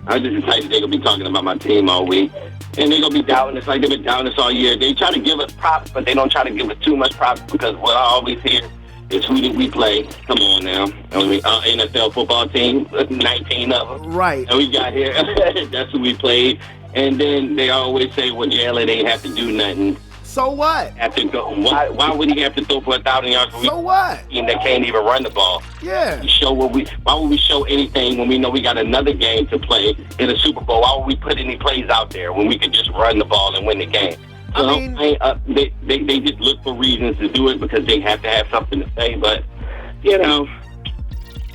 I'm just excited they're going to be talking about my team all week. And they're going to be doubting us like they've been doubting us all year. They try to give us props, but they don't try to give us too much props, because what I always hear is, who did we play? Come on now. I mean, NFL football team, 19 of them. Right. And we got here. That's who we played. And then they always say, well, Jalen ain't have to do nothing. So what? Have to go. Why would he have to throw for 1,000 yards? So what? Team that can't even run the ball. Yeah. Why would we show anything when we know we got another game to play in a Super Bowl? Why would we put any plays out there when we could just run the ball and win the game? So, I mean, they just look for reasons to do it because they have to have something to say. But you know,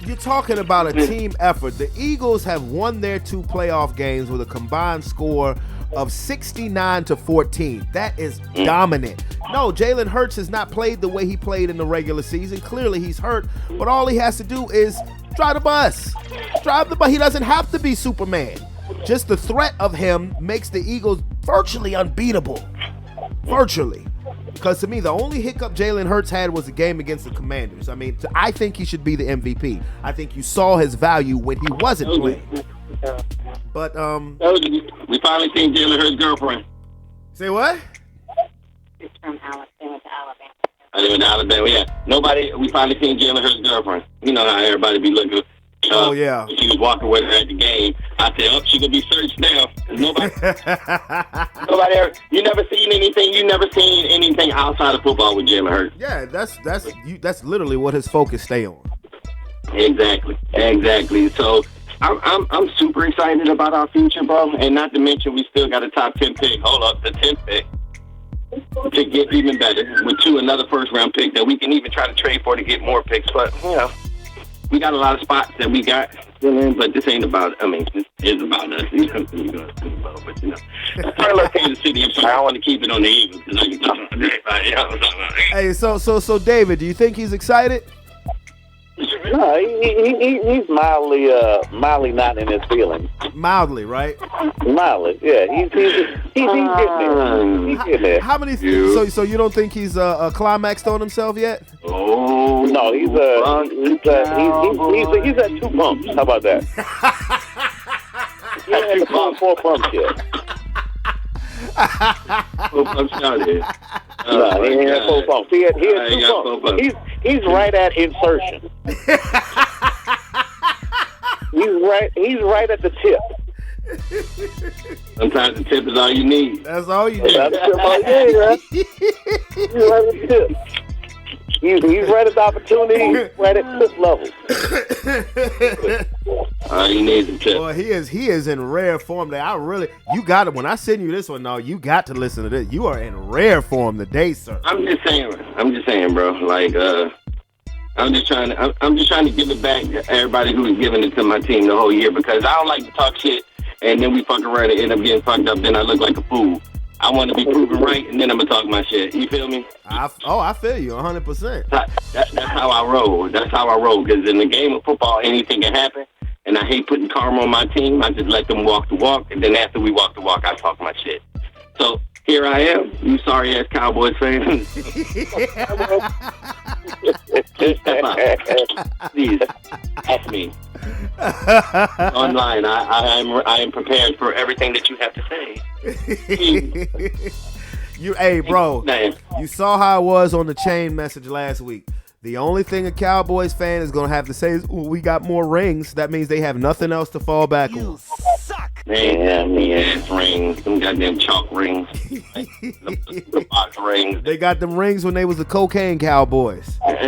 you're talking about a team effort. The Eagles have won their 2 playoff games with a combined score of 69-14. That is dominant. No, Jalen Hurts has not played the way he played in the regular season. Clearly he's hurt, but all he has to do is drive the bus. He doesn't have to be Superman. Just the threat of him makes the Eagles virtually unbeatable. Virtually. Because to me, the only hiccup Jalen Hurts had was the game against the Commanders. I mean, I think he should be the MVP. I think you saw his value when he wasn't playing. But we finally seen Jalen Hurts' girlfriend. Say what? It's from Alabama to Alabama. I live in Alabama. Yeah, we finally seen Jalen Hurts' girlfriend. You know how everybody be looking. Oh yeah. She was walking with her at the game. I said, "Oh, she gonna be searched now." Nobody ever. You never seen anything. You never seen anything outside of football with Jalen Hurts. Yeah, that's literally what his focus stay on. Exactly. So I'm super excited about our future, bro. And not to mention, we still got a top 10 pick. Hold up, the 10th pick to get even better with another first round pick that we can even try to trade for to get more picks. But you know, we got a lot of spots that we got still in, but this ain't about. I mean, this is about us. You know, but you know, I love Kansas City. I'm sorry, I want to keep it on the Eagles because I can talk about everybody. Hey, so David, do you think he's excited? No, he's mildly not in his feelings. Mildly, right? Mildly, yeah. He's getting there. He's getting there. How many? So you don't think he's climaxed on himself yet? Oh no, he's at 2 bumps. How about that? He's at 4 bumps yet. 4 bumps out here. No, he had 4 bumps. He had 2 bumps. He's right at insertion. He's right at the tip. Sometimes the tip is all you need. That's all you need. That's all you need, right? He's right at the tip. He's right at the opportunity. He's right at tip level. All you need is a tip. Boy, he is in rare form. You got it. When I send you this one, no, you got to listen to this. You are in rare form today, sir. I'm just saying, bro. Like, I'm just trying to give it back to everybody who was giving it to my team the whole year, because I don't like to talk shit and then we fuck around and end up getting fucked up. Then I look like a fool. I want to be proven right, and then I'm gonna talk my shit. You feel me? I feel you 100%. That's how I roll. That's how I roll. Because in the game of football, anything can happen. And I hate putting karma on my team. I just let them walk the walk. And then after we walk the walk, I talk my shit. So here I am, you sorry ass Cowboys fans. Step up. Please, help me. Online, I am prepared for everything that you have to say. Hey, bro, you saw how it was on the chain message last week. The only thing a Cowboys fan is going to have to say is, ooh, we got more rings. That means they have nothing else to fall back on. Suck. Man, ass rings. Some goddamn chalk rings. the box rings. They got them rings when they was the cocaine Cowboys. Yeah,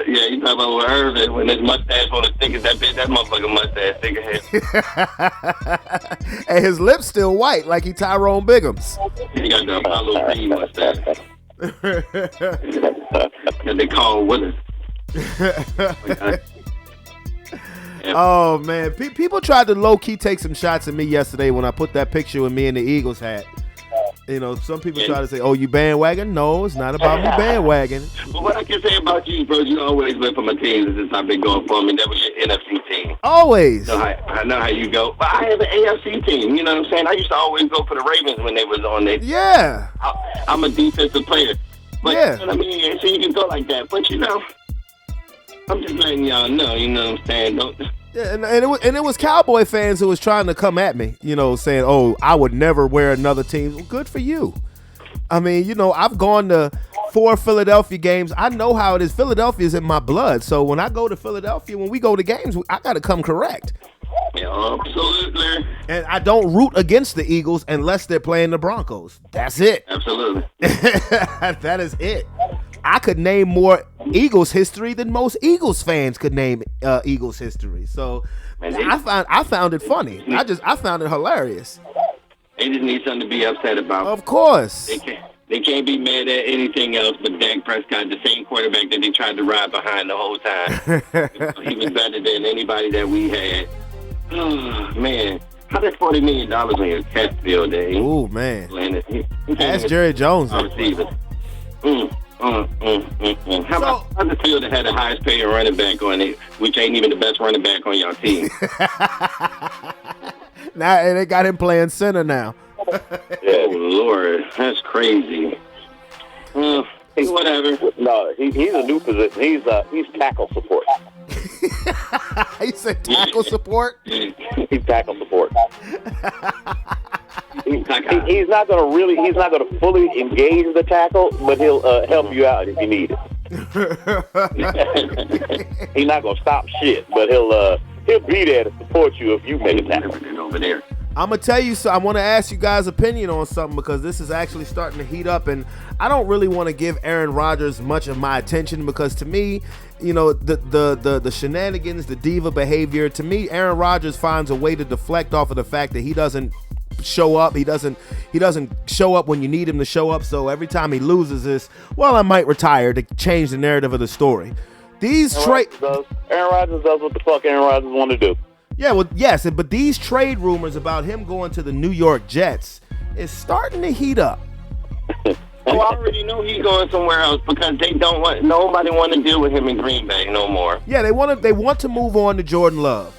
you talking about Irvin when his mustache on as thick as that bitch, that motherfucker mustache thick as hell. And his lips still white like he Tyrone Biggums. He got the Apollo Creed mustache. And they call Willis. Oh man, people tried to low key take some shots at me yesterday when I put that picture with me in the Eagles hat. You know, some people try to say, "Oh, you bandwagon?" No, it's not about me bandwagon. But what I can say about you, bro, you always went for my team since I've been going for me. That was your NFC team. Always. I know how you go, but I have an AFC team. You know what I'm saying? I used to always go for the Ravens when they was on there. Yeah. I'm a defensive player. But, yeah. You know what I mean? So you can go like that. But, you know, I'm just letting y'all know, you know what I'm saying? Yeah, and it was Cowboy fans who was trying to come at me, you know, saying, "Oh, I would never wear another team." Well, good for you. I mean, you know, I've gone to 4 Philadelphia games. I know how it is. Philadelphia is in my blood. So when I go to Philadelphia, when we go to games, I got to come correct. Yeah, absolutely. And I don't root against the Eagles unless they're playing the Broncos. That's it. Absolutely. That is it. I could name more Eagles history than most Eagles fans could name Eagles history. So I found it funny. I found it hilarious. They just need something to be upset about. Of course. They can't be mad at anything else but Dak Prescott, the same quarterback that they tried to ride behind the whole time. He was better than anybody that we had. Oh, man. How that $40 million on your cap bill, Dave? Oh, man. Ask Jerry Jones. How about the field that had the highest paying running back on it, which ain't even the best running back on your team? Now they got him playing center now. Oh Lord, that's crazy. Whatever. No, he's a new position. He's tackle support. You said tackle support? He's tackle support. He's not going to fully engage the tackle, but he'll help you out if you need it. He's not going to stop shit, but he'll be there to support you if you make a tackle. Over there. I'm going to tell you, so I want to ask you guys' opinion on something because this is actually starting to heat up, and I don't really want to give Aaron Rodgers much of my attention because to me, you know, the shenanigans, the diva behavior, to me, Aaron Rodgers finds a way to deflect off of the fact that he doesn't show up. He doesn't show up when you need him to show up. So every time he loses this, well, I might retire to change the narrative of the story. Aaron Rodgers does what the fuck Aaron Rodgers want to do. Yeah, well, yes, but these trade rumors about him going to the New York Jets is starting to heat up. Oh, I already know he's going somewhere else because nobody want to deal with him in Green Bay no more. Yeah, they want to move on to Jordan Love.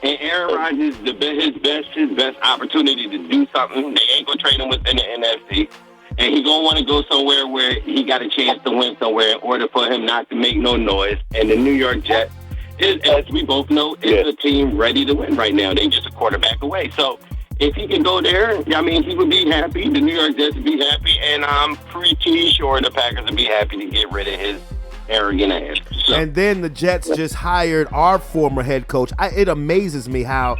And Aaron Rodgers, his best opportunity to do something. They ain't gonna trade him within the NFC, and he gonna want to go somewhere where he got a chance to win somewhere in order for him not to make no noise. And the New York Jets, as we both know, is a team ready to win right now. They just a quarterback away. So if he can go there, I mean, he would be happy. The New York Jets would be happy, and I'm pretty sure the Packers would be happy to get rid of his arrogant ass. So. And then the Jets just hired our former head coach. It amazes me how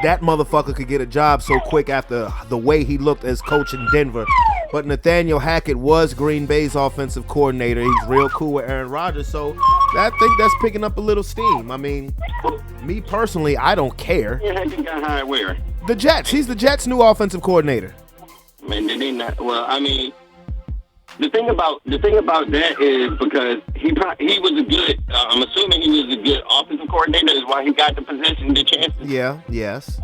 that motherfucker could get a job so quick after the way he looked as coach in Denver. But Nathaniel Hackett was Green Bay's offensive coordinator. He's real cool with Aaron Rodgers. So I think that's picking up a little steam. I mean, me personally, I don't care. Yeah, Hackett got hired where? The Jets. He's the Jets' new offensive coordinator. Man, did they not? Well, I mean, The thing about that is because he was a good. I'm assuming he was a good offensive coordinator. Is why he got the position, the chance. Yeah. Yes.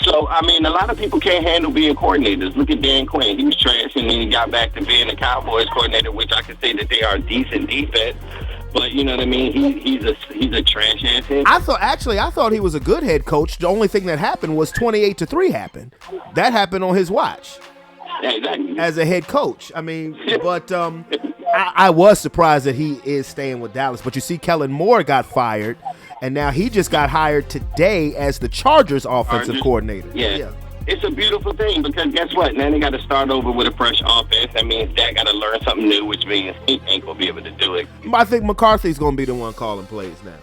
So I mean, a lot of people can't handle being coordinators. Look at Dan Quinn. He was trash, and then he got back to being a Cowboys coordinator, which I can say that they are a decent defense. But you know what I mean? He's a trash ass head. I thought he was a good head coach. The only thing that happened was 28-3 happened. That happened on his watch. Yeah, exactly. As a head coach. I mean, but I was surprised that he is staying with Dallas. But you see, Kellen Moore got fired, and now he just got hired today as the Chargers offensive coordinator. Yeah. It's a beautiful thing because guess what? Now they got to start over with a fresh offense. That means Dak got to learn something new, which means he ain't going to be able to do it. I think McCarthy's going to be the one calling plays now.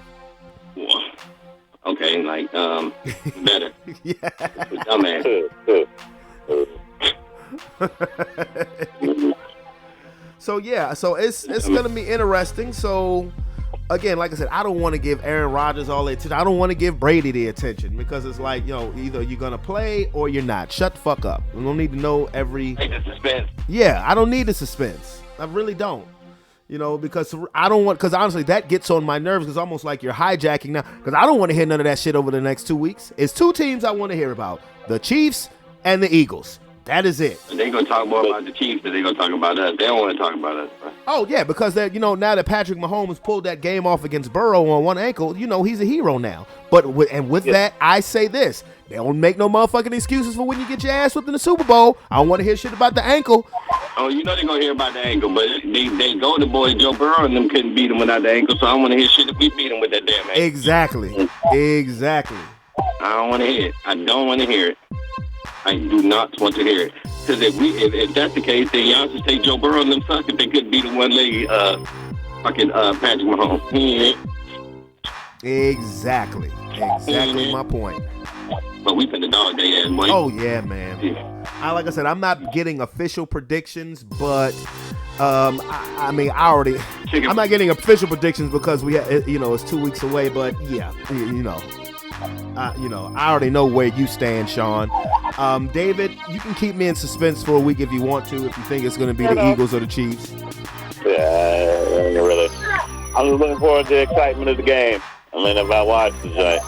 Okay, like, better. Yeah. Dumbass. So it's gonna be interesting. So again, like I said, I don't want to give Aaron Rodgers all the attention. I don't want to give Brady the attention because it's like, either you're gonna play or you're not. Shut the fuck up. We don't need to know every. Take the suspense. Yeah, I don't need the suspense. I really don't. Because I don't want, because honestly, that gets on my nerves. Because almost like you're hijacking now. Because I don't want to hear none of that shit over the next 2 weeks. It's two teams I want to hear about: the Chiefs and the Eagles. That is it. They're going to talk more about the Chiefs than they're going to talk about us. They don't want to talk about us, bro. Oh, yeah, because now that Patrick Mahomes pulled that game off against Burrow on one ankle, he's a hero now. But with that, I say this. They don't make no motherfucking excuses for when you get your ass whipped in the Super Bowl. I don't want to hear shit about the ankle. Oh, they're going to hear about the ankle, but they Golden Boy Joe Burrow and them couldn't beat him without the ankle, so I don't want to hear shit if we beat him with that damn ankle. Exactly. I don't want to hear it. I don't want to hear it. I do not want to hear it. Because if that's the case, then y'all should take Joe Burrow and them suck if they couldn't beat the one-legged fucking Patrick Mahomes. He ain't. Exactly my point. But we finna dog their ass, boy. Oh, yeah, man. Yeah. Like I said, I'm not getting official predictions, but I'm not getting official predictions because it's 2 weeks away, but yeah, I already know where you stand, Sean. David, you can keep me in suspense for a week if you want to, if you think it's going to be the Eagles or the Chiefs. Yeah, really. I'm just looking forward to the excitement of the game. If I watch the joint.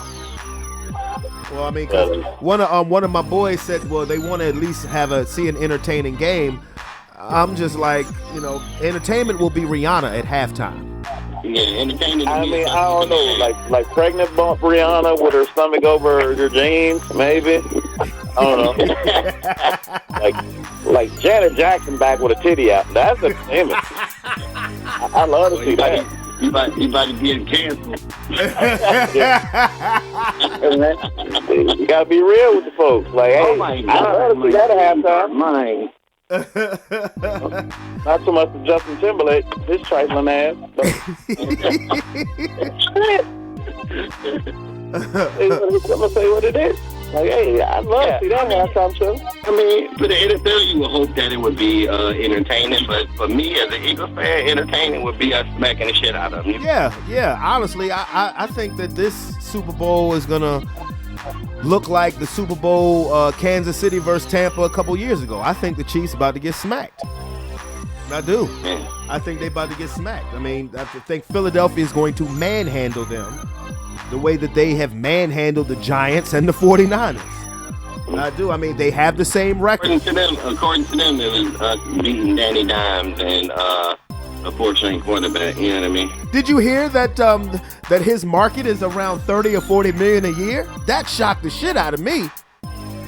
Well, because one of my boys said, well, they want to at least see an entertaining game. I'm just like, entertainment will be Rihanna at halftime. Yeah, entertainment. I don't know, like pregnant bump Rihanna with her stomach over her jeans, maybe. I don't know. like Janet Jackson back with a titty out. That's entertainment. I love to see that. You about to get canceled. You gotta be real with the folks. Like, hey, oh my God, I love to see that at halftime. Mine. Not so much for Justin Timberlake, his trifling ass. I'm gonna say what it is. Like, hey, I'd love to see that halftime show. For the NFL, you would hope that it would be entertaining, but for me as an Eagles fan, entertaining would be us smacking the shit out of them. Yeah. Honestly, I think that this Super Bowl is gonna look like the Super Bowl Kansas City versus Tampa a couple years ago. I think the Chiefs about to get smacked. I do. Yeah. I think they about to get smacked. I think Philadelphia is going to manhandle them the way that they have manhandled the Giants and the 49ers. I do. They have the same record. According to them, it was beating Danny Dimes and a four-string quarterback. You know what I mean? Did you hear that that his market is around 30 or 40 million a year? That shocked the shit out of me.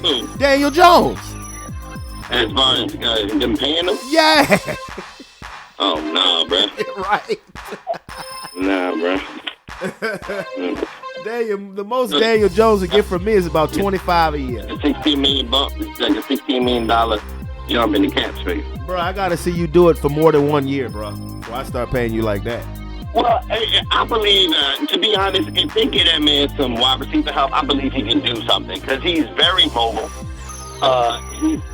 Who? Daniel Jones. As far as them paying him? Yeah. Oh, no, bro. Right. Nah, bro. The most Daniel Jones would get from me is about 25 a year. A $16 million bump. It's like a $16 million jump in the cap space. Bro, I gotta see you do it for more than 1 year, bro, before I start paying you like that. Well, I believe, to be honest, if they get that man some wide receiver help, I believe he can do something because he's very mobile.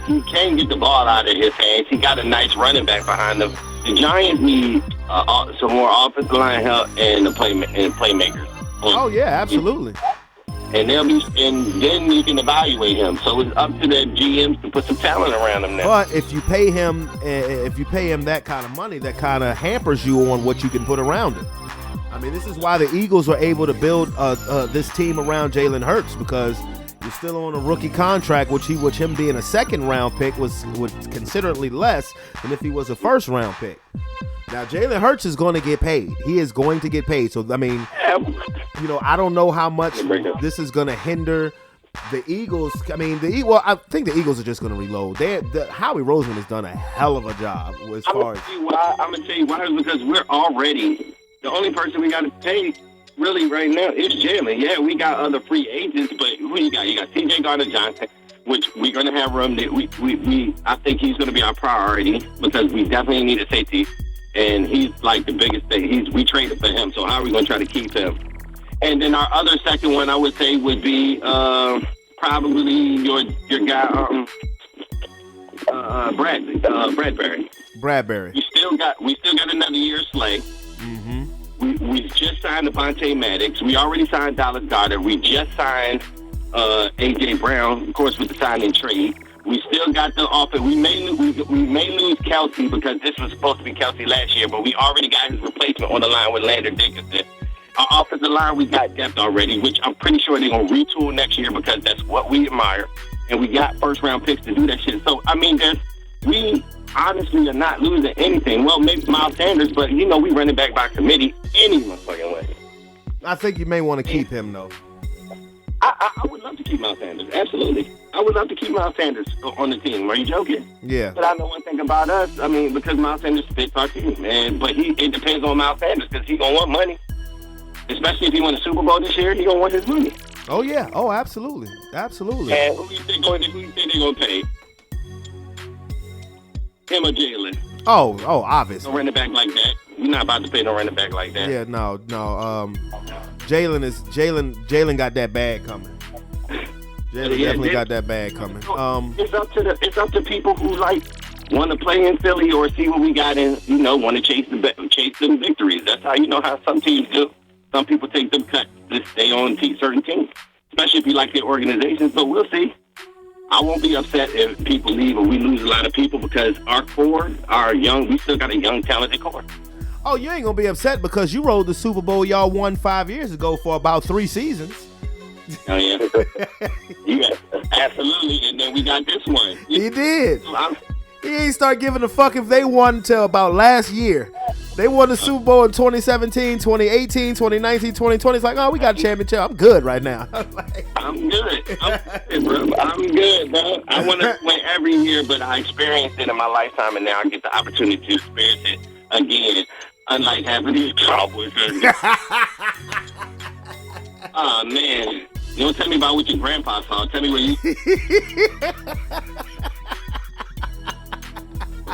He can get the ball out of his hands. He got a nice running back behind him. The Giants need some more offensive line help and playmakers. Oh yeah, absolutely. and then you can evaluate him. So it's up to the GMs to put some talent around him now. But if you pay him that kind of money, that kind of hampers you on what you can put around it. I mean, this is why the Eagles were able to build this team around Jalen Hurts, because you're still on a rookie contract, which him being a second round pick was considerably less than if he was a first round pick. Now, Jalen Hurts is going to get paid. He is going to get paid. So, I mean, I don't know how much this is going to hinder the Eagles. I mean, I think the Eagles are just going to reload. Howie Roseman has done a hell of a job as far as. I'm going to tell you why. Is because we're already the only person we got to pay really right now is Jalen. Yeah, we got other free agents, but who you got? You got C.J. Gardner-Johnson, which we're going to have room. I think he's going to be our priority because we definitely need a safety. And he's like the biggest thing. We traded for him, so how are we going to try to keep him? And then our other second one, I would say, would be probably your guy, Bradbury. Bradbury. We still got another year of Slay. Mm-hmm. We just signed Devontae Maddox. We already signed Dallas Goedert. We just signed A.J. Brown, of course, with the signing trade. We still got the offer. We may lose Kelsey because this was supposed to be Kelsey last year, but we already got his replacement on the line with Landon Dickinson. Our offensive line, we got depth already, which I'm pretty sure they're going to retool next year because that's what we admire. And we got first-round picks to do that shit. So, I mean, we honestly are not losing anything. Well, maybe Miles Sanders, but, we running back by committee any motherfucking way. I think you may want to keep him, though. I would love to keep Miles Sanders. Absolutely. I would love to keep Miles Sanders on the team. Are you joking? Yeah. But I know one thing about us. I mean, because Miles Sanders fits our team, man. But it depends on Miles Sanders because he's going to want money. Especially if he won the Super Bowl this year, he's going to want his money. Oh, yeah. Oh, absolutely. Absolutely. And who you think they're going to pay? Him or Jalen? Oh, obviously. No running back like that. We're not about to pay no running back like that. Yeah, no. Jalen got that bag coming. Jalen definitely got that bag coming. It's up to people who want to play in Philly or see what we got and want to chase them victories. That's how some teams do. Some people take them cuts to stay on certain teams, especially if you like their organization. So we'll see. I won't be upset if people leave or we lose a lot of people because our core, we still got a young, talented core. Oh, you ain't gonna be upset because you rolled the Super Bowl y'all won 5 years ago for about 3 seasons. Oh, yeah. Yeah, absolutely. And then we got this one. He did. He ain't start giving a fuck if they won until about last year. They won the Super Bowl in 2017, 2018, 2019, 2020. It's like, oh, we got a championship. I'm good right now. I'm good. I'm good, bro. I want to win every year, but I experienced it in my lifetime, and now I get the opportunity to experience it again, unlike half of these Cowboys. Oh, man. You don't tell me about what your grandpa saw. Tell me what you...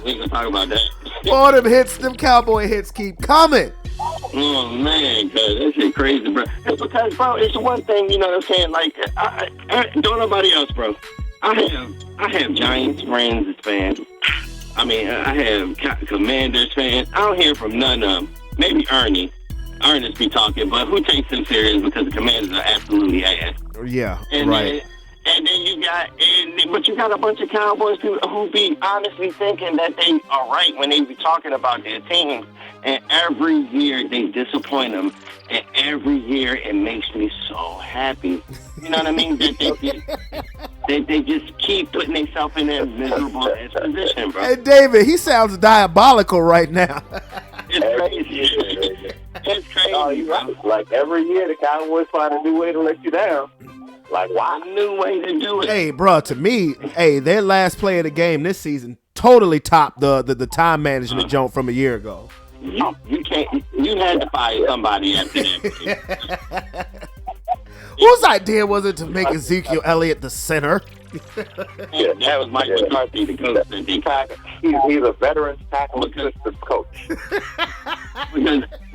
We ain't gonna talk about that. All them hits, them cowboy hits keep coming. Oh, man, cuz that shit crazy, bro. It's because, bro, it's one thing, you know what I'm saying? Like, I don't nobody else, bro. I have Giants friends as fans. I mean, I have Commanders fans. I don't hear from none of them. Maybe Ernest be talking, but who takes them serious because the Commanders are absolutely ass. Yeah, and right. Then you got a bunch of Cowboys who be honestly thinking that they are right when they be talking about their team. And every year they disappoint them. And every year it makes me so happy. You know what I mean? They just keep putting themselves in that miserable ass position, bro. Hey, David, he sounds diabolical right now. It's crazy. It's crazy. Oh, you're right. Like every year the Cowboys find a new way to let you down. Like, why? A new way to do it. Hey, bro, to me, their last play of the game this season totally topped the time management jump from a year ago. You can't. You had to fire somebody after that. Whose idea was it to make Ezekiel Elliott the center? Yeah, that was Mike McCarthy, the coach. He's a veteran tackle assistant coach.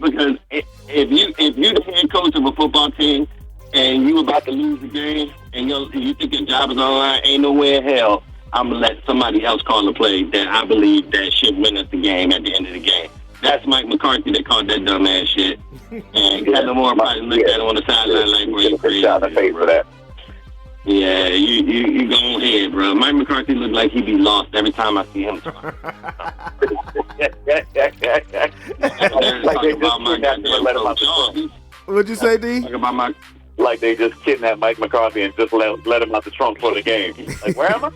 because if you the head coach of a football team and you about to lose the game and you think your job is on the line, ain't no way in hell I'm gonna let somebody else call the play that I believe that should win us the game at the end of the game. That's Mike McCarthy that called that dumbass shit. And Kevin Moore probably looked at him on the sideline like, bro, you crazy. Shot in the face for that. Yeah, you go ahead, bro. Mike McCarthy looked like he'd be lost every time I see him. Like they just kidnapped him and let him out the trunk. What'd you say, D? Talk about my. Like they just kidnapped Mike McCarthy and just let him out the trunk for the game. Like, where am I?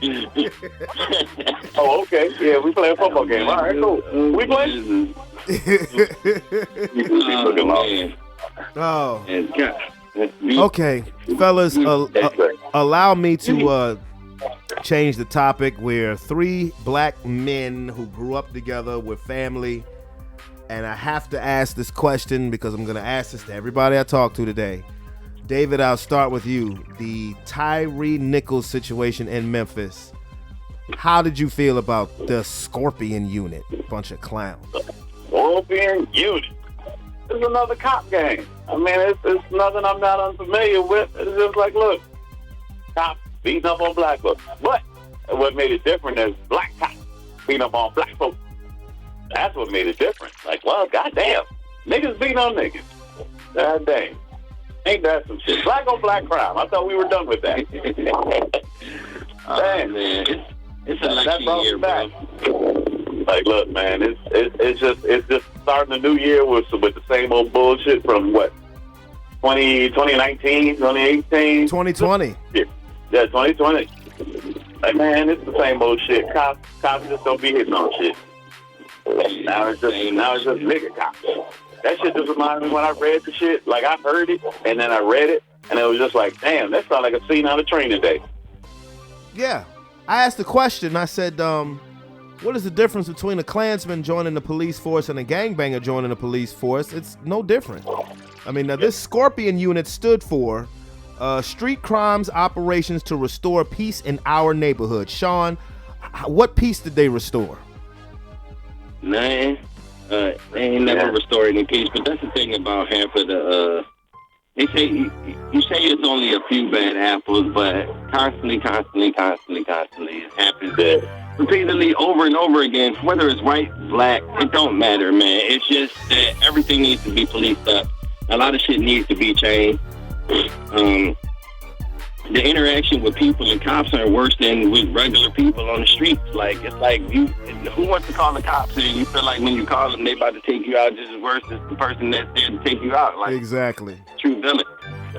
Oh, okay. Yeah, we playing a football game. All right, cool. We playing? Oh. Yeah. Okay, fellas, allow me to change the topic. We're 3 black men who grew up together with family, and I have to ask this question because I'm going to ask this to everybody I talk to today. David, I'll start with you. The Tyree Nichols situation in Memphis. How did you feel about the Scorpion unit? Bunch of clowns. Scorpion unit. It's another cop game. I mean, it's nothing I'm not unfamiliar with. It's just like, look, cops beating up on black folks. But what made it different is black cops beating up on black folks. That's what made it different. Like, well, goddamn, niggas beating on niggas. God dang. Ain't that some shit? Black on black crime. I thought we were done with that. Man, it's a lucky year, bro. Like, look, man, it's just starting a new year with the same old bullshit from what 2019, 2018, 2020. Yeah, 2020. Like, man, it's the same old shit. Cops just don't be hitting on shit. Now it's just nigga cops. That shit just reminded me when I read the shit. Like, I heard it, and then I read it, and it was just like, damn, that sounds like a scene on a Training Day. Yeah. I asked the question. I said, what is the difference between a Klansman joining the police force and a gangbanger joining the police force? It's no different. I mean, now this Scorpion unit stood for Street Crimes Operations to Restore Peace in Our Neighborhood. Sean, what peace did they restore? Nah. They ain't never restored any peace, but that's the thing about half of the, they say, you say it's only a few bad apples, but constantly, it happens repeatedly over and over again, whether it's white, black, it don't matter, man. It's just that everything needs to be policed up. A lot of shit needs to be changed. The interaction with people and cops are worse than with regular people on the streets. Like, it's like, who wants to call the cops and you feel like when you call them, they about to take you out just as worse as the person that's there to take you out. Like, exactly. True villain.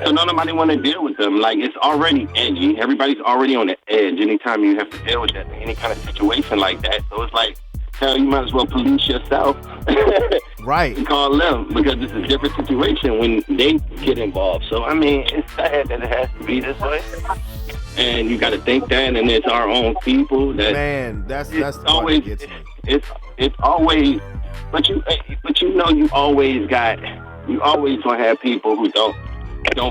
So nobody want to deal with them. Like, it's already edgy. Everybody's already on the edge anytime you have to deal with that, any kind of situation like that. So it's like, hell, you might as well police yourself. Right. And call them, because it's a different situation when they get involved. So, I mean, it's sad that it has to be this way. And you got to think that, and it's our own people. That that's always, gets me. It's always, but you know, you always gonna have people who don't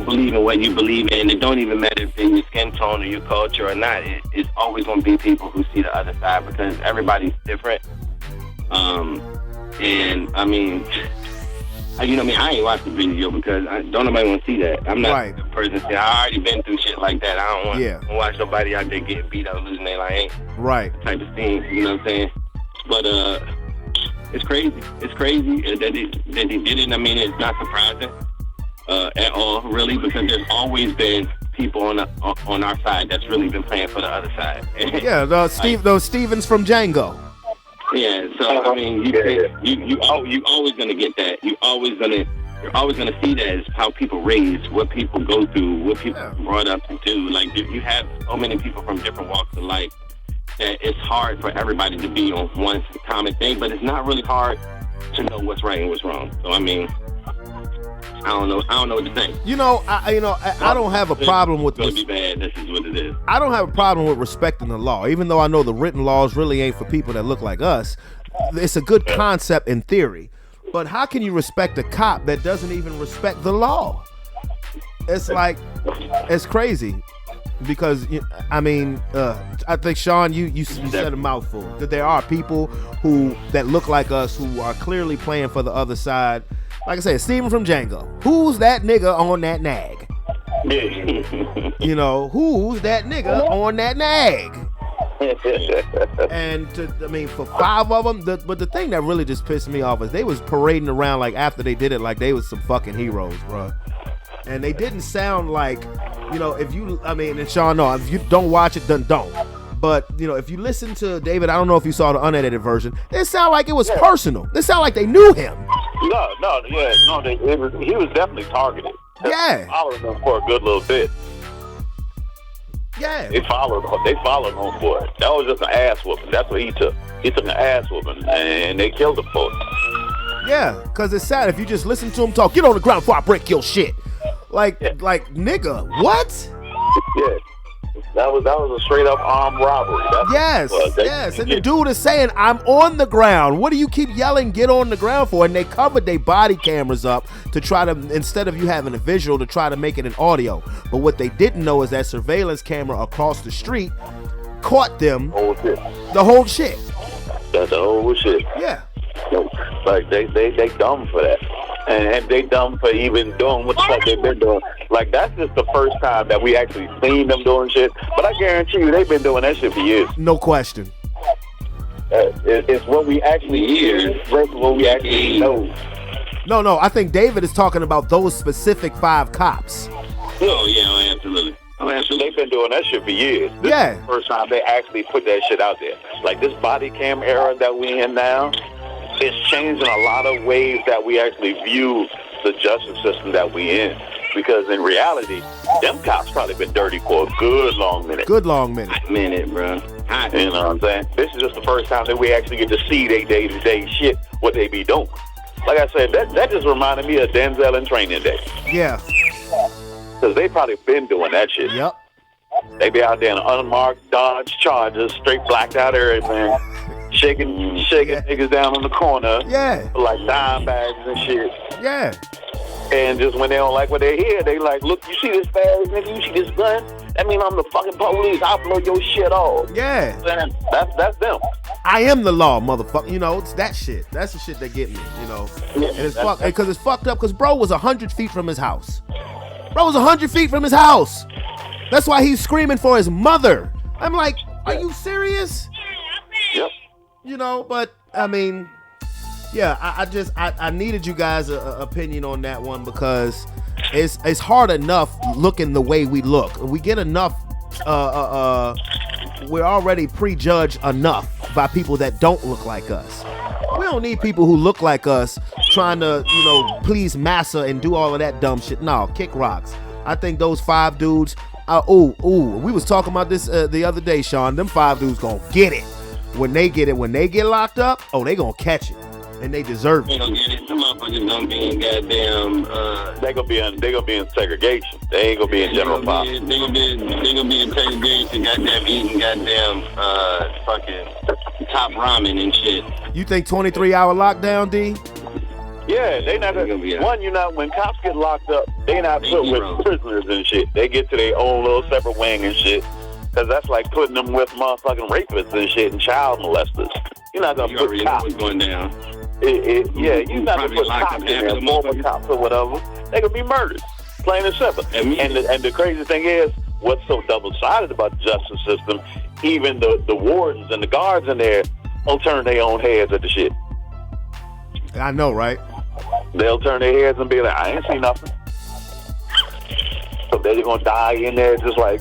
believe in what you believe in. It don't even matter if they're your skin tone or your culture or not. It's always going to be people who see the other side, because everybody's different. And I mean, I ain't watched the video because don't nobody want to see that. I'm not the person saying I already been through shit like that. I don't want to watch nobody out there getting beat up, losing their life. Right. Type of thing, you know what I'm saying? But it's crazy. It's crazy that they did it. I mean, it's not surprising at all, really, because there's always been people on our side that's really been playing for the other side. Yeah, those Stevens from Django. Yeah, so I mean, you always gonna get that. You're always gonna see that as how people raise, what people go through, what people are brought up to do. Like, you have so many people from different walks of life that it's hard for everybody to be on one common thing, but it's not really hard to know what's right and what's wrong. So I mean, I don't know what to say. I don't have a problem with this. It's gonna be bad. This is what it is. I don't have a problem with respecting the law, even though I know the written laws really ain't for people that look like us. It's a good concept in theory, but how can you respect a cop that doesn't even respect the law? It's like, it's crazy. Because I mean, I think Sean, you said a mouthful. That there are people that look like us who are clearly playing for the other side. Like I said, Steven from Django. Who's that nigga on that nag? Who's that nigga on that nag? And for 5 of them, but the thing that really just pissed me off is they was parading around like after they did it like they was some fucking heroes, bro. And they didn't sound like, and Sean, no, if you don't watch it, then don't. But, if you listen to David, I don't know if you saw the unedited version, it sounded like it was personal. It sounded like they knew him. He was definitely targeted. Yeah. Followed him for a good little bit. Yeah. They followed him for it. That was just an ass whooping. That's what he took. He took an ass whooping, and they killed him for it. Yeah, because it's sad if you just listen to him talk, get on the ground before I break your shit. Like, nigga, what? Yeah. That was a straight up armed robbery. Yes. And the dude is saying, I'm on the ground. What do you keep yelling, get on the ground for? And they covered their body cameras up to try to, instead of you having a visual, to try to make it an audio. But what they didn't know is that surveillance camera across the street caught them. The whole shit. That's the whole shit. Yeah. Like, they dumb for that. And they dumb for even doing what the fuck they've been doing. Like, that's just the first time that we actually seen them doing shit. But I guarantee you, they've been doing that shit for years. No question. It's what we actually hear versus what we actually know. No, I think David is talking about those specific 5 cops. Oh, yeah, absolutely. They've been doing that shit for years. This is the first time they actually put that shit out there. Like, this body cam era that we in now, it's changing a lot of ways that we actually view the justice system that we in. Because in reality, them cops probably been dirty for a good long minute. Minute, bro. You know what I'm saying? This is just the first time that we actually get to see they day-to-day shit, what they be doing. Like I said, that just reminded me of Denzel in Training Day. Yeah. Because they probably been doing that shit. Yep. They be out there in unmarked Dodge Chargers, straight blacked out everything, shaking niggas down on the corner. Yeah. Like dime bags and shit. Yeah. And just when they don't like what they hear, they like, look, you see this bag, nigga, you see this gun? That mean I'm the fucking police. I'll blow your shit off. Yeah. That's them. I am the law, motherfucker. It's that shit. That's the shit that get me, Yeah, and it's fucked because it's fucked up because bro was 100 feet from his house. Bro was 100 feet from his house. That's why he's screaming for his mother. I'm like, are you serious? Yep. But I mean, yeah, I needed you guys' opinion on that one because it's hard enough looking the way we look. We get enough. We're already prejudged enough by people that don't look like us. We don't need people who look like us trying to, please massa and do all of that dumb shit. No, kick rocks. I think those 5 dudes. We was talking about this the other day, Sean. Them 5 dudes gonna get it when they get locked up. Oh, they gonna catch it, and they deserve it. They gonna get it. Some motherfuckers gonna be in goddamn. They gonna be in segregation. They ain't gonna be in general pop. They gonna be in segregation. Goddamn eating goddamn fucking top ramen and shit. You think 23-hour lockdown, D? Yeah, they not when cops get locked up, they not put with prisoners and shit. They get to their own little separate wing and shit. Cause that's like putting them with motherfucking rapists and shit and child molesters. You're not gonna put cops. What's going down? You're not gonna put cops in there, former cops or whatever. They gonna be murdered, plain and simple. And the crazy thing is, what's so double-sided about the justice system? Even the wardens and the guards in there will turn their own heads at the shit. I know, right? They'll turn their heads and be like, I ain't see nothing. So they're gonna die in there just like,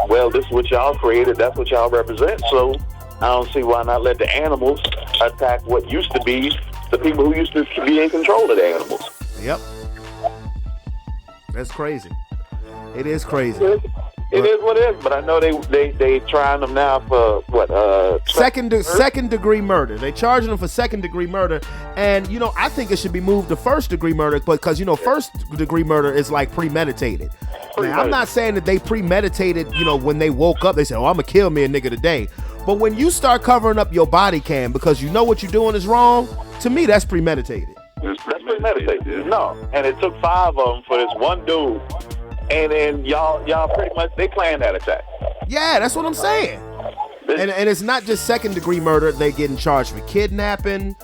well, this is what y'all created, that's what y'all represent, so I don't see why not let the animals attack what used to be the people who used to be in control of the animals. Yep. That's crazy. It is crazy. It is what it is, but I know they trying them now for what? Second degree murder. They charging them for second degree murder, and I think it should be moved to first degree murder because first degree murder is like premeditated. Now, I'm not saying that they premeditated. When they woke up, they said, "Oh, I'm gonna kill me a nigga today." But when you start covering up your body cam because you know what you're doing is wrong, to me that's premeditated. That's premeditated. Yeah. No, and it took 5 of them for this one dude. And then y'all pretty much, they planned that attack. Yeah, that's what I'm saying. And it's not just second degree murder. They getting charged for kidnapping,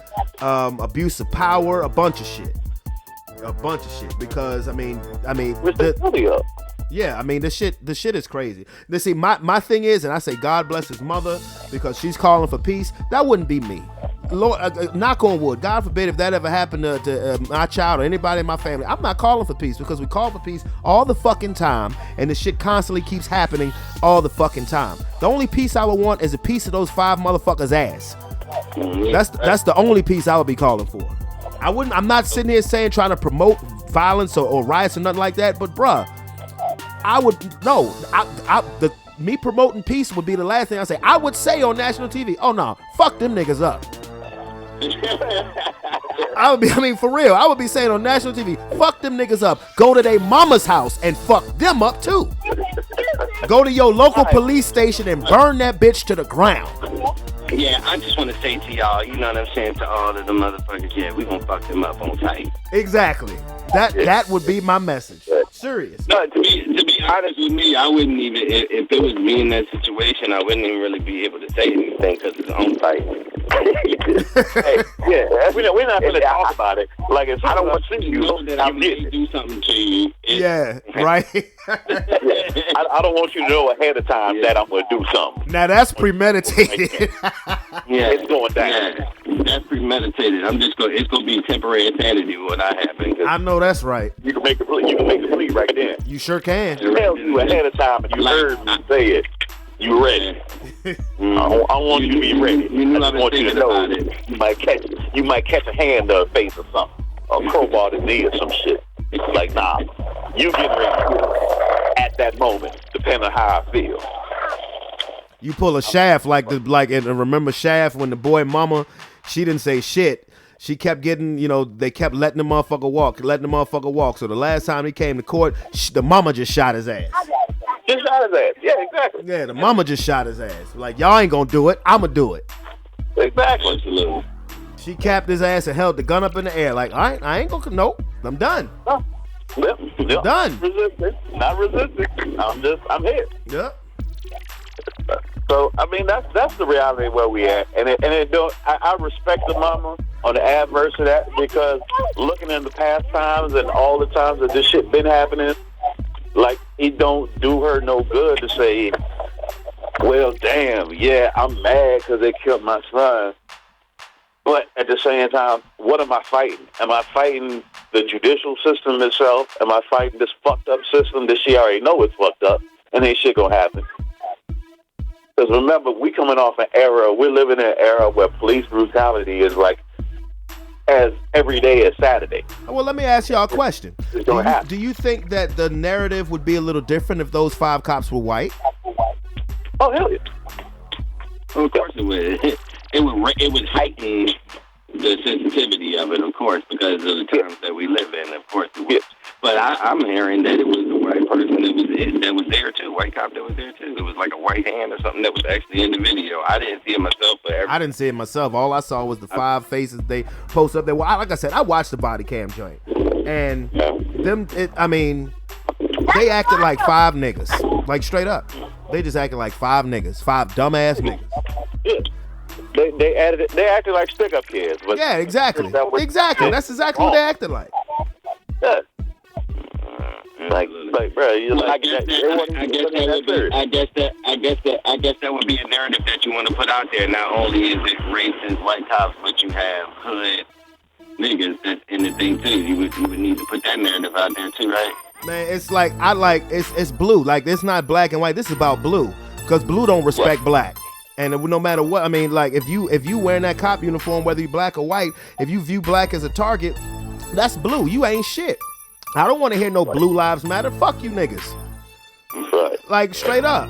abuse of power, a bunch of shit. Because I mean, Yeah, I mean the shit is crazy. See, my thing is, and I say God bless his mother because she's calling for peace. That wouldn't be me. Lord, knock on wood. God forbid if that ever happened to my child or anybody in my family. I'm not calling for peace because we call for peace all the fucking time, and this shit constantly keeps happening all the fucking time. The only peace I would want is a piece of those 5 motherfuckers' ass. That's the only peace I would be calling for. I'm not sitting here trying to promote violence or riots or nothing like that, but bruh, me promoting peace would be the last thing I say. I would say on national TV, oh no, fuck them niggas up. For real, I would be saying on national TV, fuck them niggas up. Go to their mama's house and fuck them up too. Go to your local police station and burn that bitch to the ground. Yeah, I just want to say to y'all, you know what I'm saying, to all of the motherfuckers, yeah, we gonna fuck them up on tight. Exactly. That would be my message. Serious. No, to be honest with me, I wouldn't even, if it was me in that situation, I wouldn't even really be able to say anything because it's on tight. We're not going to talk about it. Like, if I don't want to see you, I may do something to you. Yeah, right. I don't want you to know ahead of time that I'm going to do something. Now that's premeditated. Yeah, it's going down. Yeah, that's premeditated. It's going to be temporary insanity when I happen. I know that's right. You can make the plea right then. You sure can. Tell you ahead of time, and you heard me say it. You ready? I want you to be ready. I just want you to know you might catch a hand to the face or something, or crowbar to the knee or some shit. It's like, nah, you getting ready at that moment, depending on how I feel. You pull a Shaft and remember Shaft when the boy mama, she didn't say shit. She kept getting, they kept letting the motherfucker walk. So the last time he came to court, the mama just shot his ass. Just shot his ass. Yeah, exactly. Yeah, the mama just shot his ass. Like, y'all ain't gonna do it. I'ma do it. Exactly. She capped his ass and held the gun up in the air. Like, all right, I ain't gonna, nope, I'm done. Yep. Done. Not resisting. I'm here. Yep. So, I mean, that's the reality where we at. I respect the mama on the adverse of that, because looking in the past times and all the times that this shit been happening, like, it don't do her no good to say, well, damn, yeah, I'm mad because they killed my son. But at the same time, what am I fighting? Am I fighting the judicial system itself? Am I fighting this fucked up system that she already know is fucked up and ain't shit gonna happen? Because remember, we coming off we're living in an era where police brutality is like as every day as Saturday. Well, let me ask y'all a question. Do you think that the narrative would be a little different if those 5 cops were white? Oh, hell yeah. Of course it would. It would heighten the sensitivity of it, of course, because of the times that we live in. Of course it would. Yeah. But I'm hearing that it was a white person that was there too, white cop that was there too. It was like a white hand or something that was actually in the video. I didn't see it myself. I didn't see it myself. All I saw was the 5 faces they post up there. Well, like I said, I watched the body cam joint, and they acted like 5 niggas, like straight up. They just acted like 5 niggas, 5 dumbass niggas. Yeah. They acted like stick-up kids. But yeah, exactly. That's exactly what they acted like. Yeah. Like, bro, you like. I guess that would be a narrative that you want to put out there. Not only is it racist white cops, but you have hood niggas that's in the thing too. You would need to put that narrative out there too, right? Man, it's like it's blue. Like, it's not black and white. This is about blue, because blue don't respect black. And no matter what, I mean, like, if you wearing that cop uniform, whether you black or white, if you view black as a target, that's blue. You ain't shit. I don't want to hear no blue lives matter. Fuck you niggas. Right. Like, straight up.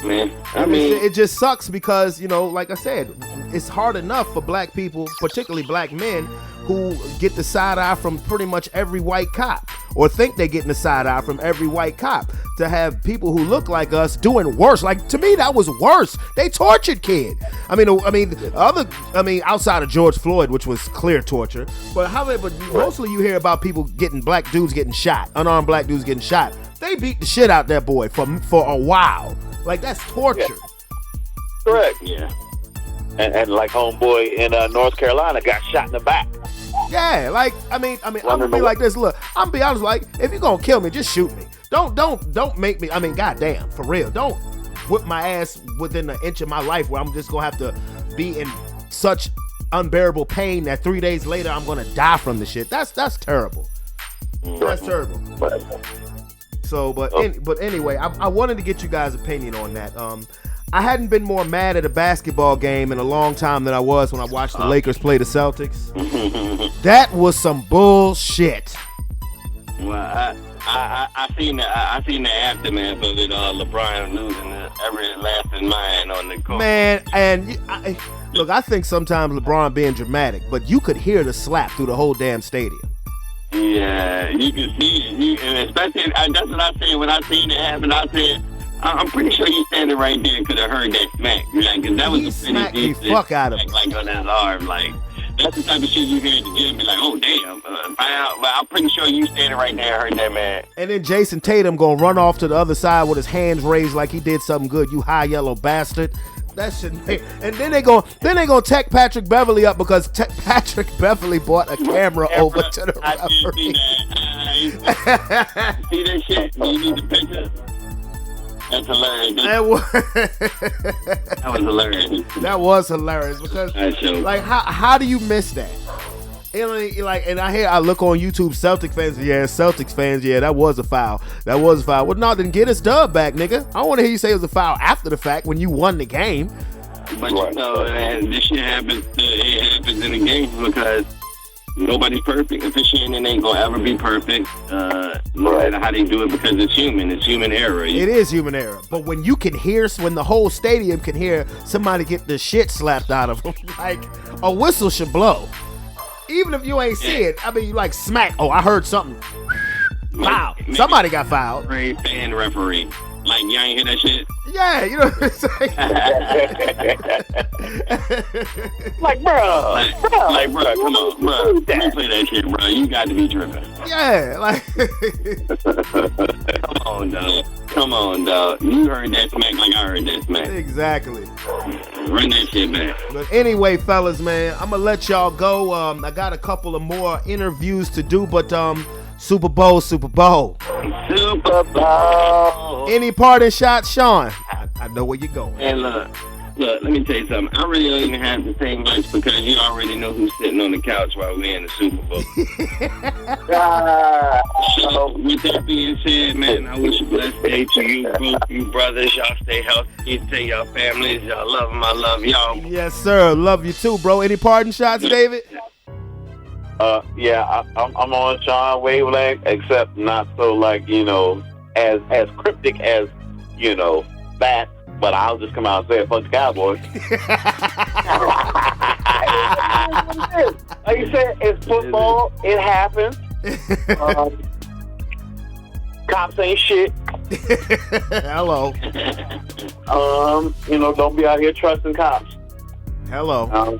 Man, it just sucks because, like I said, it's hard enough for black people, particularly black men, who get the side eye from pretty much every white cop, or think they're getting the side eye from every white cop, to have people who look like us doing worse. Like, to me, that was worse. They tortured kid. Outside of George Floyd, which was clear torture, but mostly you hear about people black dudes getting shot, unarmed black dudes getting shot. They beat the shit out that boy for a while. Like, that's torture. Yeah. Correct. Yeah. And like homeboy in North Carolina got shot in the back. Yeah, like, I'm gonna be like this. Look, I'm gonna be honest, like, if you're gonna kill me, just shoot me. Don't make me. I mean, goddamn, for real. Don't whip my ass within an inch of my life where I'm just gonna have to be in such unbearable pain that 3 days later I'm gonna die from the shit. That's terrible. That's terrible. So, but anyway, I wanted to get you guys' opinion on that. I hadn't been more mad at a basketball game in a long time than I was when I watched the Lakers play the Celtics. That was some bullshit. Well, I seen the aftermath of it. LeBron losing every lasting mind on the court. Man, and look, I think sometimes LeBron being dramatic, but you could hear the slap through the whole damn stadium. Yeah, you can see it. And especially, that's what I said when I seen it happen. I said, I'm pretty sure you standing right there could have heard that smack. Like, 'cause that was He smacked the fuck out of him. Like on his arm, like. That's the type of shit you hear at the gym. Be like, oh damn! But I'm pretty sure you standing right there heard that, man. And then Jason Tatum gonna run off to the other side with his hands raised like he did something good. You high yellow bastard. That shit. And then they gonna tech Patrick Beverly up because Patrick Beverly bought a camera over to the referee. See that shit? You need the picture. That's hilarious. That was hilarious. That was hilarious because, like, how do you miss that? And I look on YouTube, Celtics fans, yeah, that was a foul. Well, no, then get his dub back, nigga. I don't want to hear you say it was a foul after the fact when you won the game. But you know, man, this shit happens. It happens in the games because nobody's perfect. Officiating ain't gonna ever be perfect. No matter how they do it, because it's human error. It is human error. But when you can hear, when the whole stadium can hear somebody get the shit slapped out of them, like a whistle should blow. Even if you ain't see it, I mean, you like smack. Oh, I heard something. Foul. Somebody got fouled. Fan referee. Like, you ain't hear that shit? Yeah, you know what I'm saying? Like, bro, come on, bro. Let me play that shit, bro. You got to be tripping. Yeah, like. Come on, dog. You heard that smack like I heard that smack. Exactly. Run that shit back. But anyway, fellas, man, I'm going to let y'all go. I got a couple of more interviews to do, but Super Bowl. Any parting shots, Sean? I know where you're going. And look, let me tell you something. I really don't even have to say much because you already know who's sitting on the couch while we're in the Super Bowl. So, with that being said, man, I wish a blessed day to you, both you brothers. Y'all stay healthy. Tell y'all families. Y'all love them. I love y'all. Yes, sir. Love you too, bro. Any parting shots, David? Yeah, I'm on Sean wavelength, except not so, like, you know, as cryptic as, you know, that. But I'll just come out and say it, fuck the Cowboys. Like you said, it's football. It happens. Cops ain't shit. Hello. You know, don't be out here trusting cops. Hello.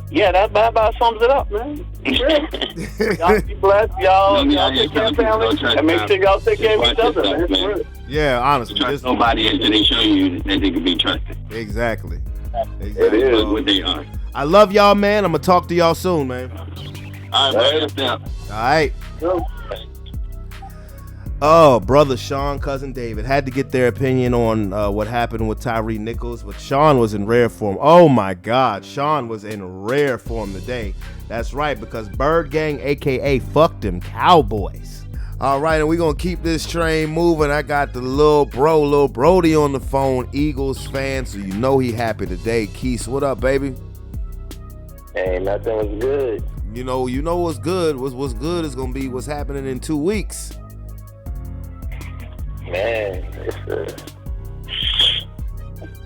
Yeah, that about sums it up, man. Y'all be blessed, y'all take care of family, and make sure y'all take care of each other, man. Yeah, honestly. Trust nobody until they show you that they can be trusted. Exactly. It is. What they are. I love y'all, man. I'm going to talk to y'all soon, man. All right, bro. All right. Oh, brother Sean, cousin David. Had to get their opinion on what happened with Tyree Nichols, but Sean was in rare form. Oh, my God. Sean was in rare form today. That's right, because Bird Gang, a.k.a. Fuck Them Cowboys. All right, and we're going to keep this train moving. I got the little Brody on the phone, Eagles fan, so you know he happy today. Keith, what up, baby? Hey, nothing was good. You know what's good. What's good is going to be what's happening in 2 weeks. Man,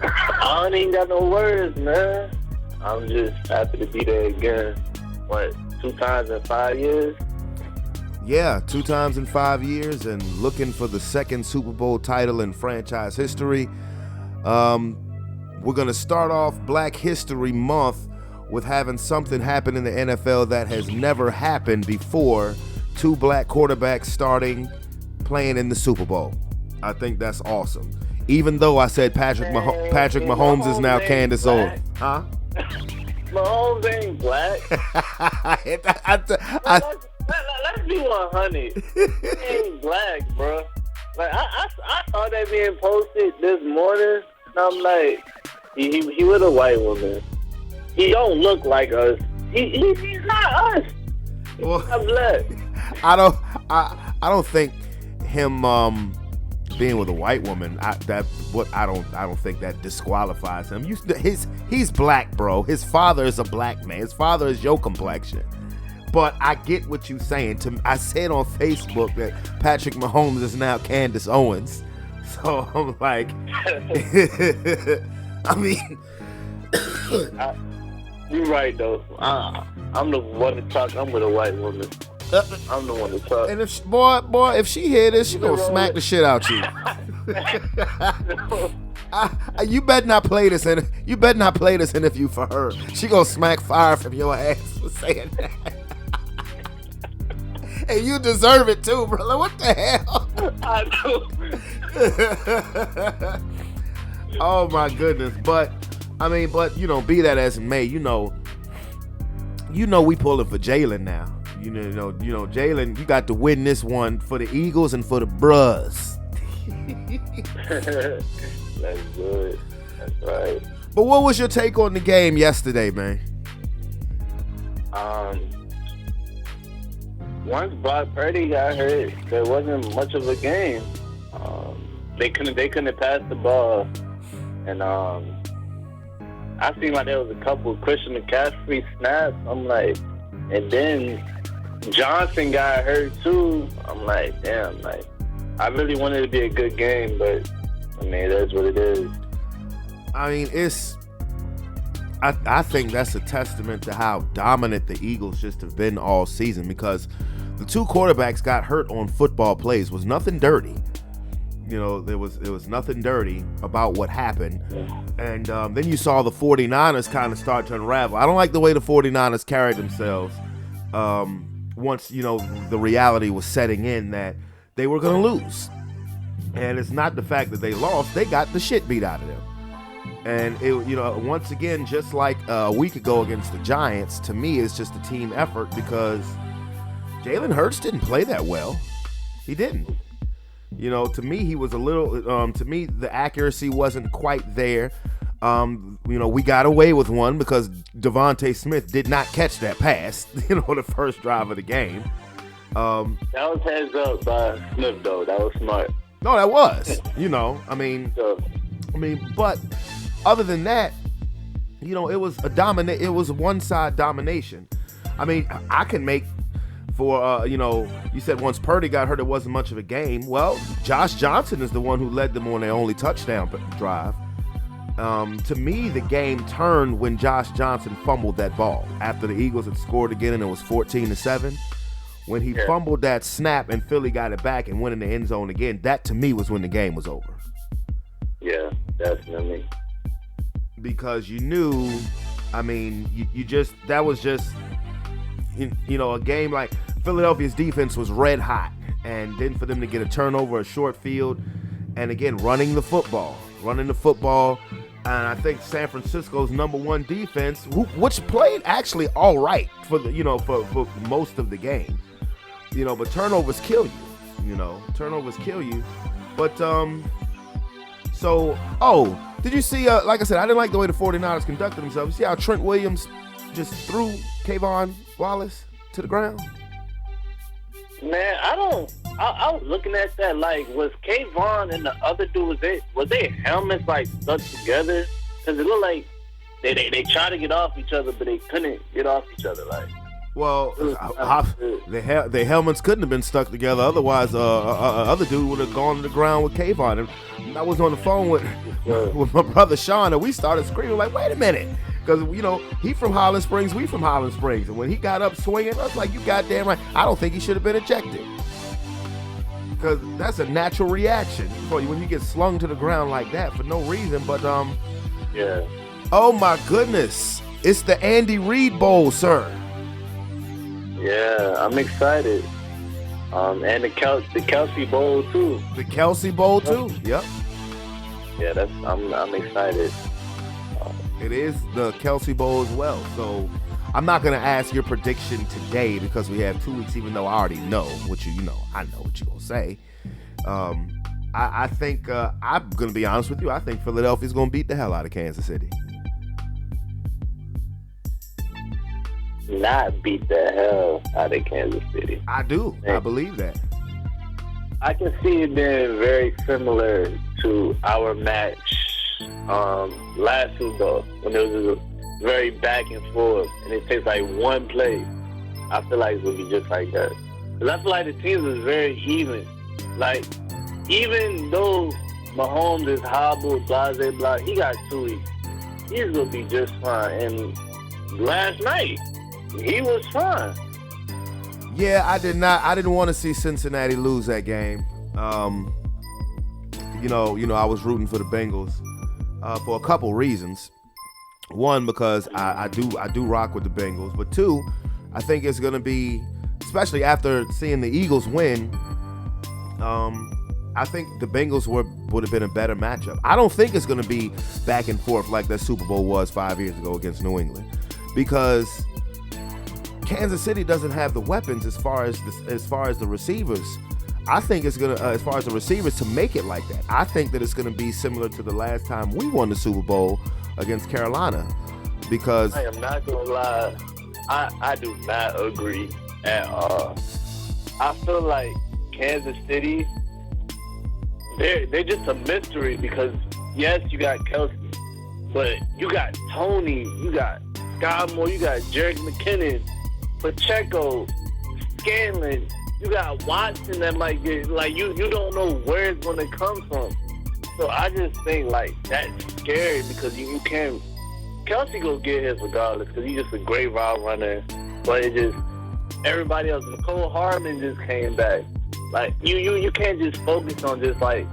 I don't even got no words, man. I'm just happy to be there again. 2 times in 5 years? Yeah, 2 times in 5 years and looking for the second Super Bowl title in franchise history. We're going to start off Black History Month with having something happen in the NFL that has never happened before. 2 black quarterbacks playing in the Super Bowl. I think that's awesome. Even though I said Patrick Mahomes is now Candace Owens. Huh? Mahomes ain't black. Let's be be 100. He ain't black, bro. Like I saw that being posted this morning, and I'm like, he with a white woman. He don't look like us. He's not us. He's not black. I don't think him being with a white woman. I don't think that disqualifies him. He's black, bro. His father is a black man. His father is your complexion. But I get what you're saying. I said on Facebook that Patrick Mahomes is now Candace Owens. So I'm like, I mean, you're right though. I'm the one to talk. I'm with a white woman. I'm the one to talk. And if if she hear this, she gonna smack the shit out you. You better not play this interview for her. She gonna smack fire from your ass for saying that. And you deserve it too, brother. What the hell? I do. Oh my goodness. But be that as it may, we pulling for Jalen now. You know, Jalen, you got to win this one for the Eagles and for the Bruz. That's good. That's right. But what was your take on the game yesterday, man? Once Brock Purdy got hurt, there wasn't much of a game. They couldn't pass the ball, and I seen like there was a couple of Christian McCaffrey snaps. I'm like, and then Johnson got hurt too. I'm like, damn, like I really wanted it to be a good game, but I mean, that's what it is. I mean, I think that's a testament to how dominant the Eagles just have been all season, because the two quarterbacks got hurt on football plays. Was nothing dirty. There was nothing dirty about what happened. And then you saw the 49ers kind of start to unravel. I don't like the way the 49ers carried themselves once, the reality was setting in that they were going to lose. And it's not the fact that they lost. They got the shit beat out of them. And, once again, just like a week ago against the Giants, to me, it's just a team effort because Jalen Hurts didn't play that well. He didn't. To me, he was a little, to me, the accuracy wasn't quite there. We got away with one because Devontae Smith did not catch that pass, the first drive of the game. That was heads up by Smith, though. That was smart. No, that was, but other than that, it was it was a one-side domination. I mean, I can make for, you said once Purdy got hurt, it wasn't much of a game. Well, Josh Johnson is the one who led them on their only touchdown drive. To me, the game turned when Josh Johnson fumbled that ball after the Eagles had scored again and it was 14-7. When he fumbled that snap and Philly got it back and went in the end zone again, that to me was when the game was over. Yeah, definitely. Because you knew, I mean, that was just, a game like Philadelphia's defense was red hot. And then for them to get a turnover, a short field, and again, running the football. And I think San Francisco's number one defense, which played actually all right for the, for most of the game. But turnovers kill you. But, did you see, like I said, I didn't like the way the 49ers conducted themselves. You see how Trent Williams just threw Kayvon Wallace to the ground? Man, I was looking at that, like, was Kayvon and the other dude, was they helmets, like, stuck together? Because it looked like they tried to get off each other, but they couldn't get off each other, like. Well, the helmets couldn't have been stuck together. Otherwise, other dude would have gone to the ground with Kayvon. And I was on the phone with my brother Sean, and we started screaming like, "Wait a minute!" Because he from Holland Springs, we from Holland Springs, and when he got up swinging, I was like, "You goddamn right! I don't think he should have been ejected." Because that's a natural reaction when you get slung to the ground like that for no reason. But yeah. Oh my goodness! It's the Andy Reid Bowl, sir. Yeah, I'm excited. And the Kelsey Bowl too. The Kelsey Bowl too. Yep. Yeah, I'm excited. It is the Kelsey Bowl as well. So I'm not going to ask your prediction today because we have 2 weeks, even though I already know what I know what you're going to say. I think, I'm going to be honest with you, I think Philadelphia's going to beat the hell out of Kansas City. Not beat the hell out of Kansas City. I do. I believe that. I can see it being very similar to our match last Super Bowl when it was very back and forth, and it takes like one play. I feel like it's going to be just like that. Because I feel like the teams is very even. Like, even though Mahomes is hobbled, blah, he got 2 weeks. He's going to be just fine. And last night, he was fine. Yeah, I didn't want to see Cincinnati lose that game. You know, I was rooting for the Bengals for a couple reasons. One, because I do rock with the Bengals, but two, I think it's gonna be, especially after seeing the Eagles win. I think the Bengals would have been a better matchup. I don't think it's gonna be back and forth like that Super Bowl was 5 years ago against New England, because Kansas City doesn't have the weapons as far as the receivers. I think it's gonna as far as the receivers to make it like that. I think that it's gonna be similar to the last time we won the Super Bowl against Carolina, because I am not gonna lie, I do not agree at all. I feel like Kansas City, they're just a mystery because yes, you got Kelsey, but you got Tony, you got Scott Moore, you got Jerick McKinnon, Pacheco, Scanlon, you got Watson that might get, like, you don't know where it's going to come from. So I just think, like, that's scary because you can't, Kelsey go get his regardless because he's just a great route runner. But it just, everybody else, Nicole Hardman just came back. Like, you can't just focus on just, like,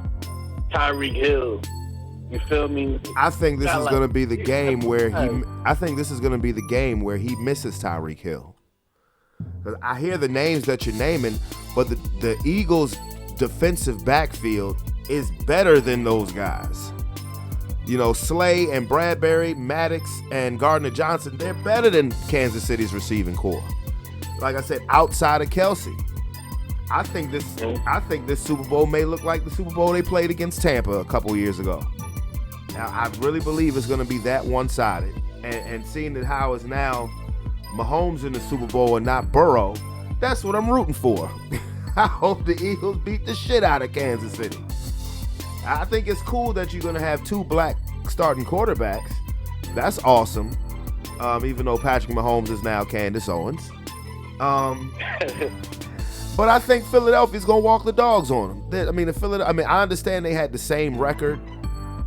Tyreek Hill. You feel me? I think this is going to be the game where he misses Tyreek Hill. I hear the names that you're naming, but the Eagles' defensive backfield is better than those guys. You know, Slay and Bradbury, Maddox and Gardner Johnson, they're better than Kansas City's receiving core. Like I said, outside of Kelsey. I think this Super Bowl may look like the Super Bowl they played against Tampa a couple years ago. Now, I really believe it's going to be that one-sided. And seeing that how is now Mahomes in the Super Bowl and not Burrow, that's what I'm rooting for. I hope the Eagles beat the shit out of Kansas City. I think it's cool that you're going to have 2 black starting quarterbacks. That's awesome. Even though Patrick Mahomes is now Candace Owens. But I think Philadelphia's going to walk the dogs on them. I understand they had the same record,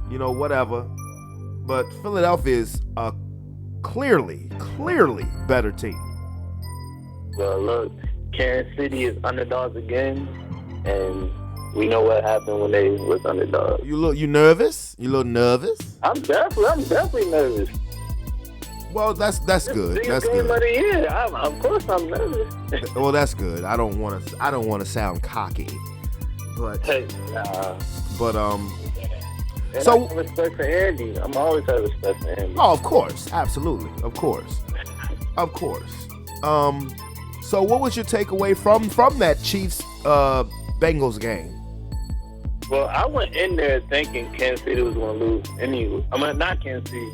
you know, whatever. But Philadelphia is a clearly better team. Well, look, Kansas City is underdogs again, and we know what happened when they was underdogs. You nervous? You a little nervous? I'm definitely nervous. Well, that's good. That's game good. Of the year. Of course, I'm nervous. Well, that's good. I don't want to sound cocky, but nah. But And so I have respect for Andy. I'm always have respect for Andy. Oh, of course, absolutely, of course. So what was your takeaway from that Chiefs Bengals game? Well, I went in there thinking Kansas City was going to lose anyway. I mean, not Kansas City.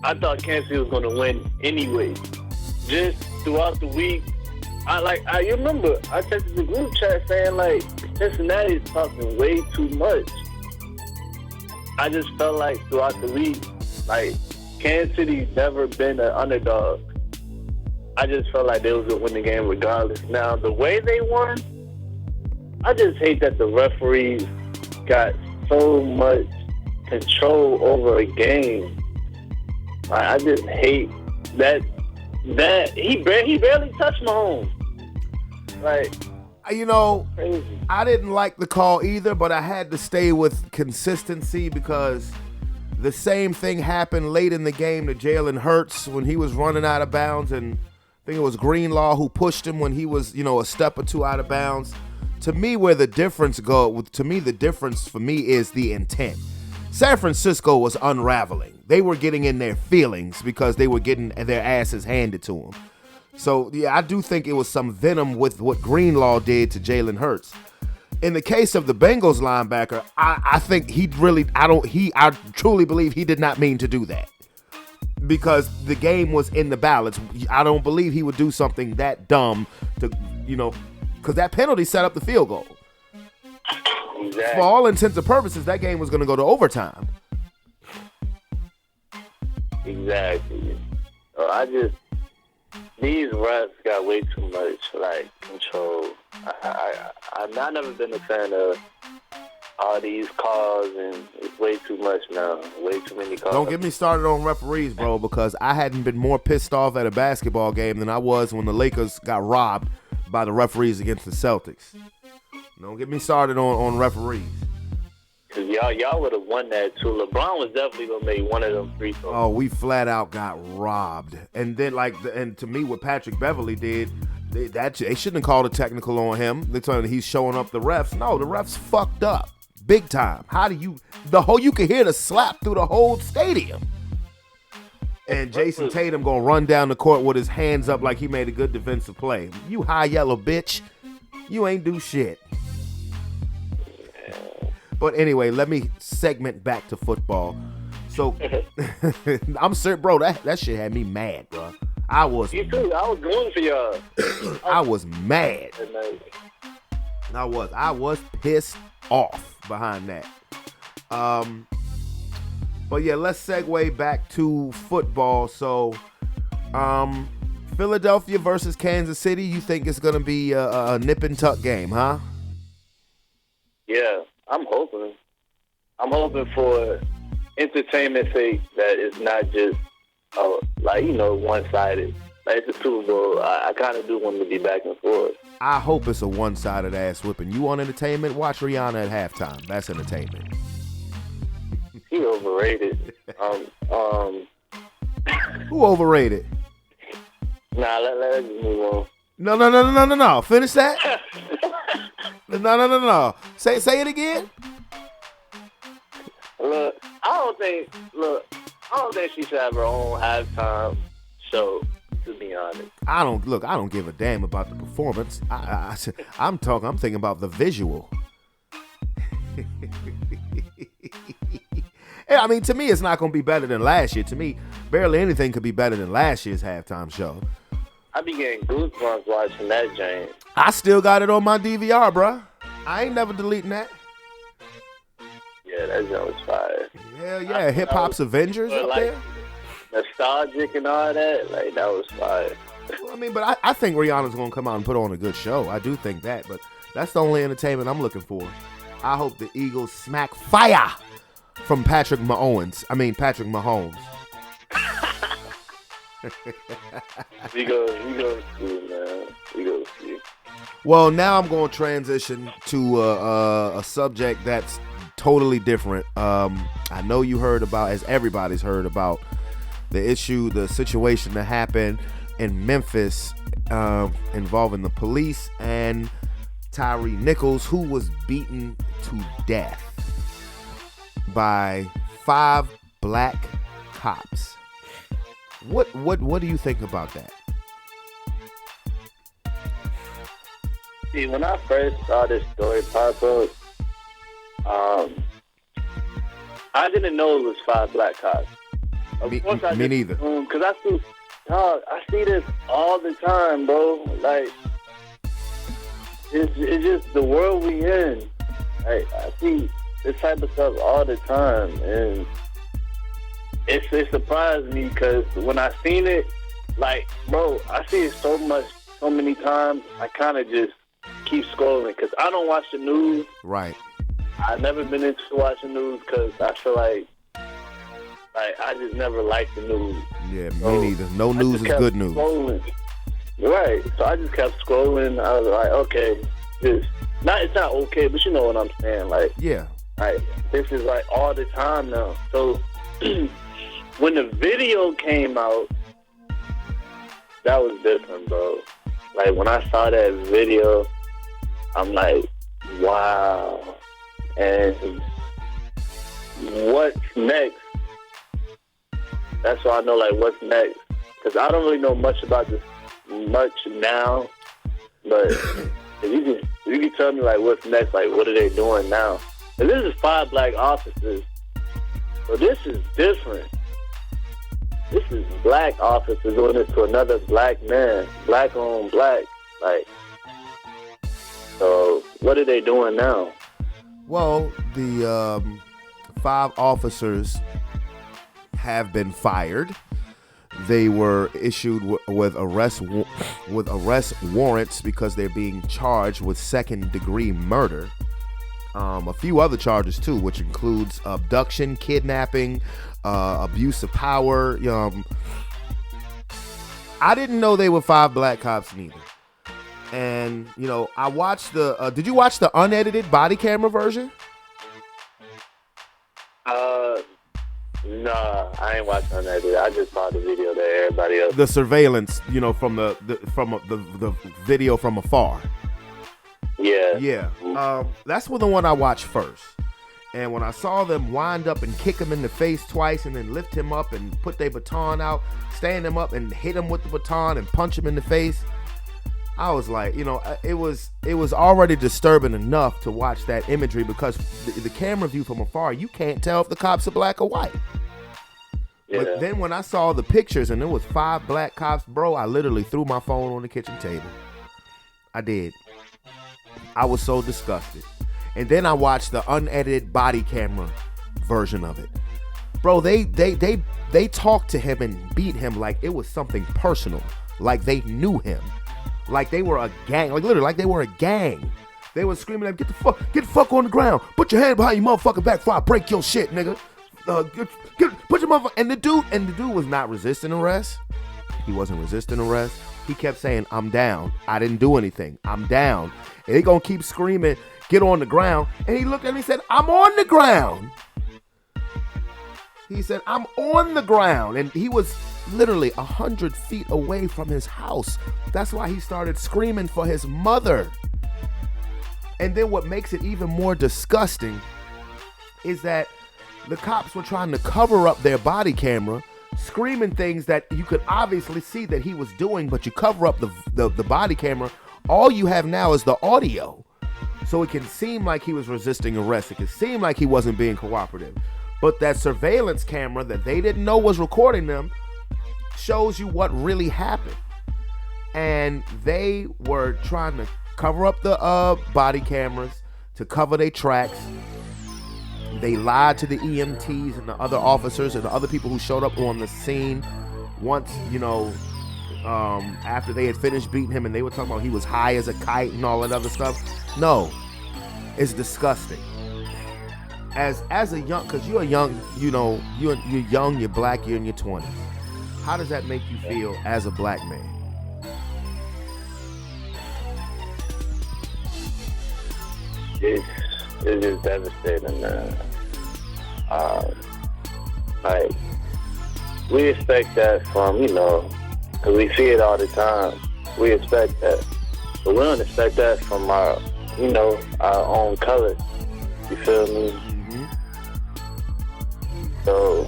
I thought Kansas City was going to win anyway. Just throughout the week, I remember I texted the group chat saying, like, Cincinnati is talking way too much. I just felt like throughout the week, like, Kansas City's never been an underdog. I just felt like they was going to win the game regardless. Now, the way they won, I just hate that the referees got so much control over a game. Like, I just hate that he barely touched Mahomes. Like, you know, crazy. I didn't like the call either, but I had to stay with consistency because the same thing happened late in the game to Jalen Hurts when he was running out of bounds, and I think it was Greenlaw who pushed him when he was, a step or two out of bounds. To me, the difference for me is the intent. San Francisco was unraveling. They were getting in their feelings because they were getting their asses handed to them. So, yeah, I do think it was some venom with what Greenlaw did to Jalen Hurts. In the case of the Bengals linebacker, I think I truly believe he did not mean to do that. Because the game was in the balance. I don't believe he would do something that dumb to, because that penalty set up the field goal. Exactly. For all intents and purposes, that game was going to go to overtime. Exactly. These refs got way too much control. I've never been a fan of all these calls, and it's way too much now. Way too many calls. Don't get me started on referees, bro, because I hadn't been more pissed off at a basketball game than I was when the Lakers got robbed by the referees against the Celtics. Don't get me started on referees. Cause y'all would have won that too. LeBron was definitely gonna make one of them free throws. Oh, we flat out got robbed. And then and to me, what Patrick Beverly did, they shouldn't have called a technical on him. They're telling he's showing up the refs. No, the refs fucked up big time. How do you could hear the slap through the whole stadium. And Jason Tatum gonna run down the court with his hands up like he made a good defensive play. You high yellow bitch, you ain't do shit. But anyway, let me segment back to football. So, I'm certain, bro, that shit had me mad, bro. You too. I was going for y'all. I was mad. I was pissed off behind that. But yeah, let's segue back to football. So, Philadelphia versus Kansas City, you think it's going to be a nip and tuck game, huh? Yeah. I'm hoping for entertainment's sake that it's not just one-sided. Like it's a Super Bowl. I kind of do want to be back and forth. I hope it's a one-sided ass whipping. You want entertainment? Watch Rihanna at halftime. That's entertainment. He overrated. Who overrated? Nah, let's move on. No. Finish that. No. Say it again. Look, I don't think she should have her own halftime show, to be honest. I don't give a damn about the performance. I'm thinking about the visual. Yeah, I mean, to me, it's not going to be better than last year. To me, barely anything could be better than last year's halftime show. I be getting goosebumps watching that, James. I still got it on my DVR, bruh. I ain't never deleting that. Yeah, that joint was fire. Hell yeah, Hip Hop's Avengers up there. Nostalgic and all that, that was fire. I mean, but I think Rihanna's gonna come out and put on a good show. I do think that, but that's the only entertainment I'm looking for. I hope the Eagles smack fire from Patrick Mahomes. We go see, man. We go see. Well, now I'm going to transition to a subject that's totally different. I know you heard about, as everybody's heard about, the situation that happened in Memphis involving the police and Tyree Nichols, who was beaten to death by 5 black cops. What do you think about that? See, when I first saw this story pop up, I didn't know it was 5 black cops. Me neither. Because I see this all the time, bro. Like, it's just the world we in. Like, I see this type of stuff all the time, and it surprised me because when I seen it, like, bro, I see it so many times. I kind of just keep scrolling because I don't watch the news. Right. I've never been into watching news because I feel like I just never liked the news. Yeah, me neither. No news is good news. Scrolling. Right. So I just kept scrolling. I was like, okay, it's not okay, but you know what I'm saying. Like, yeah. Like, this is like all the time now. So when the video came out, that was different, bro. Like, when I saw that video, I'm like, wow. And what's next. That's why I know, like, what's next. Because I don't really know much about this now. But if you can tell me, like, what's next, like, what are they doing now? And this is 5 black officers. So this is different. This is black officers doing it to another black man. Black on black. Like, so what are they doing now? Well, the 5 officers have been fired. They were issued with arrest warrants because they're being charged with second-degree murder. A few other charges too, which includes abduction, kidnapping, abuse of power. I didn't know they were 5 black cops neither. And I watched the. Did you watch the unedited body camera version? Nah, I ain't watching unedited. I just saw the video that everybody else. The surveillance, from the video from afar. Yeah. That's the one I watched first. And when I saw them wind up and kick him in the face twice and then lift him up and put their baton out, stand him up and hit him with the baton and punch him in the face, I was like, it was already disturbing enough to watch that imagery because the camera view from afar, you can't tell if the cops are black or white. Yeah. But then when I saw the pictures and there was 5 black cops, bro, I literally threw my phone on the kitchen table. I did. I was so disgusted. And then I watched the unedited body camera version of it. Bro, they talked to him and beat him like it was something personal. Like they knew him. Like they were a gang. Like literally, like they were a gang. They were screaming at him, get the fuck on the ground. Put your hand behind your motherfucking back before I break your shit, nigga. Put your motherfucker. And the dude was not resisting arrest. He wasn't resisting arrest. He kept saying, I'm down. I didn't do anything. I'm down. And they gonna keep screaming, get on the ground. And he looked at me and said, I'm on the ground. He said, I'm on the ground. And he was literally 100 feet away from his house. That's why he started screaming for his mother. And then what makes it even more disgusting is that the cops were trying to cover up their body camera, screaming things that you could obviously see that he was doing, but you cover up the body camera. All you have now is the audio. So it can seem like he was resisting arrest. It can seem like he wasn't being cooperative. But that surveillance camera that they didn't know was recording them shows you what really happened. And they were trying to cover up the body cameras to cover their tracks. They lied to the EMTs and the other officers and the other people who showed up on the scene once, after they had finished beating him and they were talking about he was high as a kite and all that other stuff. No, it's disgusting. As a young, because you're young, you're young, you're black, you're in your 20s. How does that make you feel as a black man? It's just devastating, man. Like, we expect that from, because we see it all the time. We expect that. But we don't expect that from our own color. You feel me? Mm-hmm. So,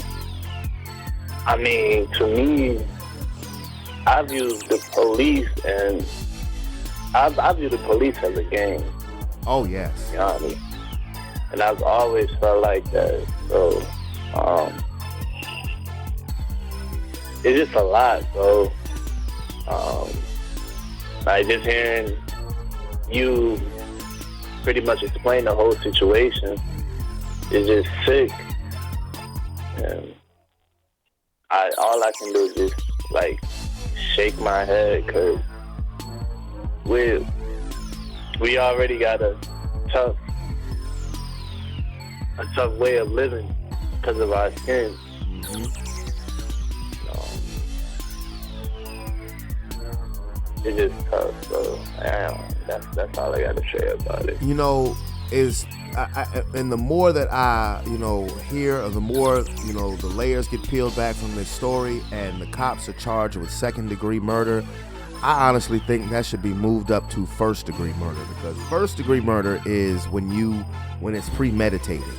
I mean, to me, I view the police as a gang. Oh, yes. You know what I mean? And I've always felt like that. So, it's just a lot, bro. Like just hearing you pretty much explain the whole situation is just sick. And all I can do is just like shake my head because we already got a tough way of living because of our skin. Mm-hmm. It's just tough, so that's all I got to say about it. And the more that I, hear, or the more, the layers get peeled back from this story and the cops are charged with second-degree murder, I honestly think that should be moved up to first-degree murder, because first-degree murder is when it's premeditated.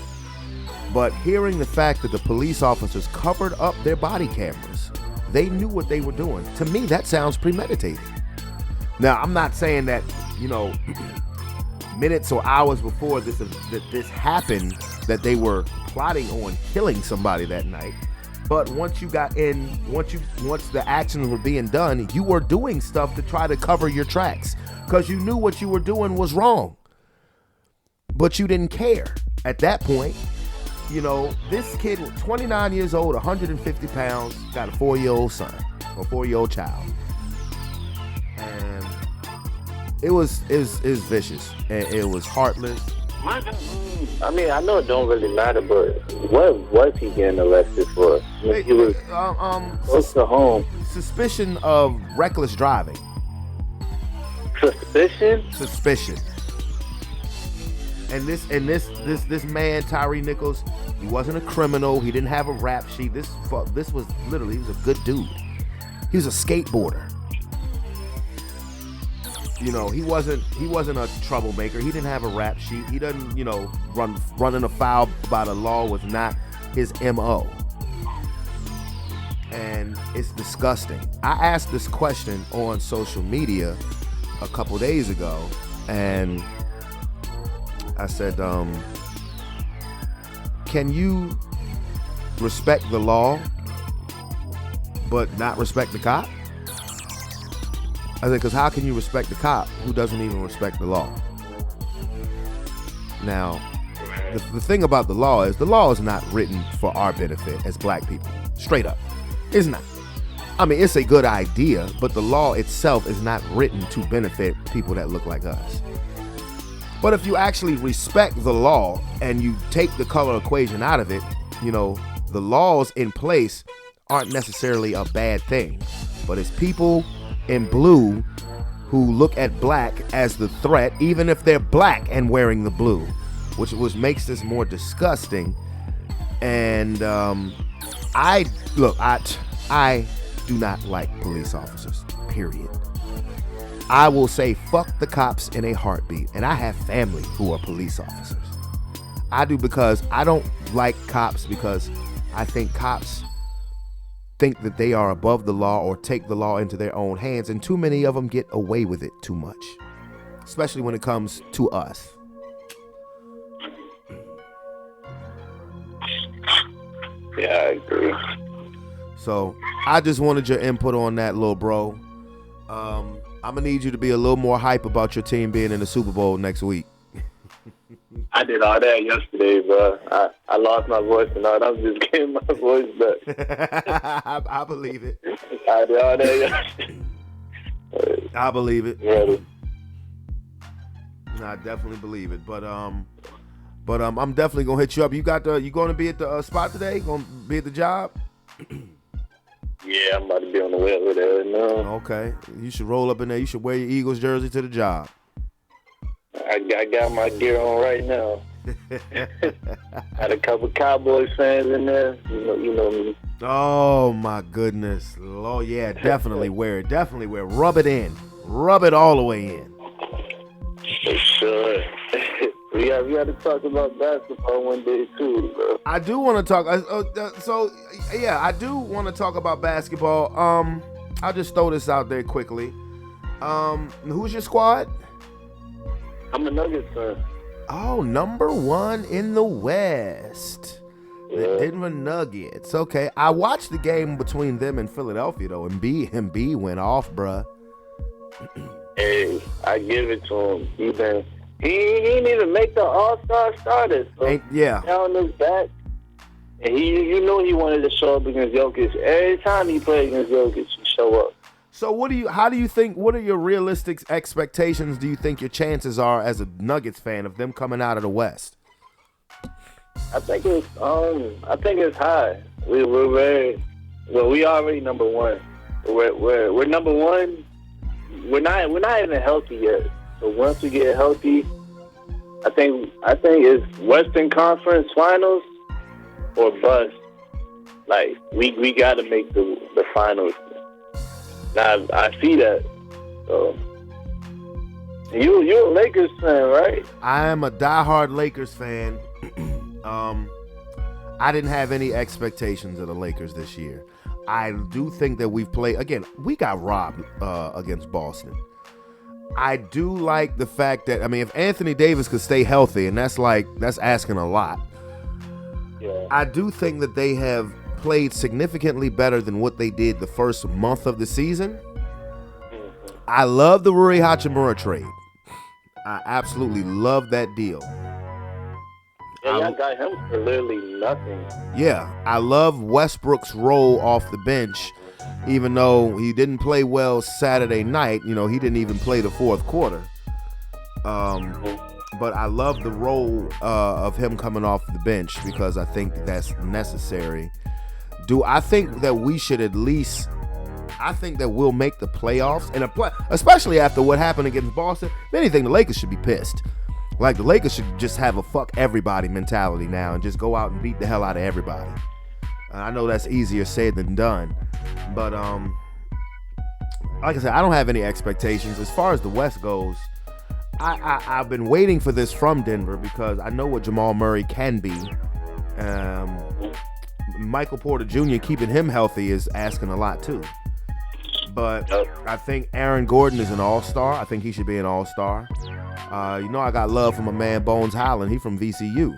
But hearing the fact that the police officers covered up their body cameras, they knew what they were doing. To me, that sounds premeditated. Now, I'm not saying that, minutes or hours before this happened, that they were plotting on killing somebody that night. But once the actions were being done, you were doing stuff to try to cover your tracks because you knew what you were doing was wrong. But you didn't care at that point. This kid was 29 years old, 150 pounds, got a 4-year-old son, or 4-year-old child. And it was vicious, and it was heartless. I mean, I know it don't really matter, but what was he getting arrested for? He was close to home. Suspicion of reckless driving. Suspicion. And this man, Tyree Nichols, he wasn't a criminal. He didn't have a rap sheet. This was literally, he was a good dude. He was a skateboarder. He wasn't a troublemaker. He didn't have a rap sheet. He doesn't, running afoul by the law was not his MO. And it's disgusting. I asked this question on social media a couple days ago, and I said, can you respect the law but not respect the cop? I said, because how can you respect the cop who doesn't even respect the law? Now, the thing about the law is not written for our benefit as black people. Straight up. It's not. I mean, it's a good idea, but the law itself is not written to benefit people that look like us. But if you actually respect the law and you take the color equation out of it, the laws in place aren't necessarily a bad thing. But it's people in blue who look at black as the threat, even if they're black and wearing the blue, which makes this more disgusting. And I do not like police officers, period. I will say fuck the cops in a heartbeat, and I have family who are police officers. I do, because I don't like cops, because I think cops think that they are above the law or take the law into their own hands, and too many of them get away with it too much, especially when it comes to us. Yeah, I agree. So I just wanted your input on that, little bro. I'm gonna need you to be a little more hype about your team being in the Super Bowl next week. I did all that yesterday, bro. I lost my voice and all. I'm just getting my voice back. I believe it. I did all that yesterday. I believe it. Yeah. I definitely believe it. But I'm definitely gonna hit you up. You going to be at the spot today? Gonna be at the job? Yeah, I'm about to be on the way over there now. Okay, you should roll up in there. You should wear your Eagles jersey to the job. I got my gear on right now. Had a couple Cowboys fans in there. You know me. Oh my goodness. Oh yeah, definitely wear it. Definitely wear it. Rub it in. Rub it all the way in. For sure. we got to talk about basketball one day too, bro. I do want to talk. I do want to talk about basketball. I'll just throw this out there quickly. Who's your squad? I'm a Nuggets fan. Oh, number one in the West. Yeah. The Denver Nuggets. Okay, I watched the game between them and Philadelphia though, and Embiid went off, bruh. Hey, I give it to him. He didn't even make the All-Star starters. So yeah. Down his back. And he wanted to show up against Jokic. Every time he played against Jokic, he show up. So what are your realistic expectations do you think your chances are as a Nuggets fan of them coming out of the West? I think it's high. We already number one. We're number one. We're not even healthy yet. So once we get healthy, I think it's Western Conference Finals or bust. Like we got to make the finals. Now I see that. So you're a Lakers fan, right? I am a diehard Lakers fan. I didn't have any expectations of the Lakers this year. I do think that we've played, again, we got robbed against Boston. I do like the fact that, I mean, if Anthony Davis could stay healthy, and that's asking a lot. Yeah. I do think that they have played significantly better than what they did the first month of the season. I love the Rui Hachimura trade. I absolutely love that deal. Yeah, y'all got him for literally nothing. Yeah, I love Westbrook's role off the bench, even though he didn't play well Saturday night. You know, he didn't even play the fourth quarter. But I love the role of him coming off the bench because I think that's necessary. I think that we should at least, I think that we'll make the playoffs, and especially after what happened against Boston. If anything, the Lakers should be pissed. Like, the Lakers should just have a fuck everybody mentality now and just go out and beat the hell out of everybody. I know that's easier said than done, but like I said, I don't have any expectations. As far as the West goes, I've been waiting for this from Denver because I know what Jamal Murray can be. Michael Porter Jr. keeping him healthy is asking a lot too. But I think Aaron Gordon is an all-star. I think he should be an all-star. You know, I got love for my man Bones Highland. He from VCU.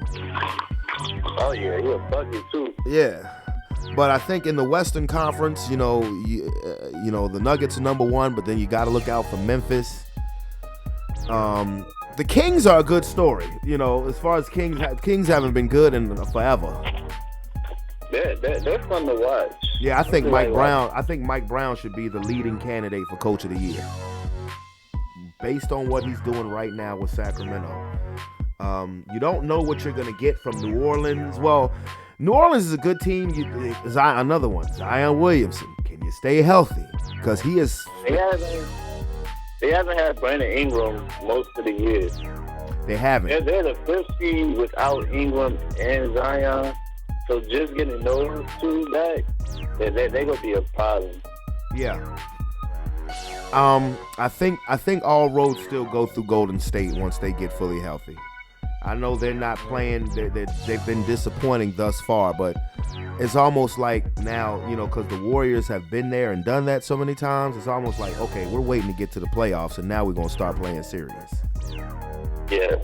Oh yeah, he a bucket too. Yeah. But I think in the Western Conference, you know, the Nuggets are number one, but then you got to look out for Memphis. The Kings are a good story. You know, as far as Kings haven't been good in forever. They're fun to watch. Yeah, I think Mike Brown. I think Mike Brown should be the leading candidate for Coach of the Year, based on what he's doing right now with Sacramento. You don't know what you're gonna get from New Orleans. Well, New Orleans is a good team. Another one, Zion Williamson. Can you stay healthy? Because he is. They haven't had Brandon Ingram most of the year. They haven't. They're the fifth seed without Ingram and Zion. So just getting those two back, they're gonna be a problem. Yeah. I think all roads still go through Golden State once they get fully healthy. I know they're not playing. They've been disappointing thus far, but it's almost like now, you know, because the Warriors have been there and done that so many times. It's almost like, okay, we're waiting to get to the playoffs, and now we're gonna start playing serious. Yeah.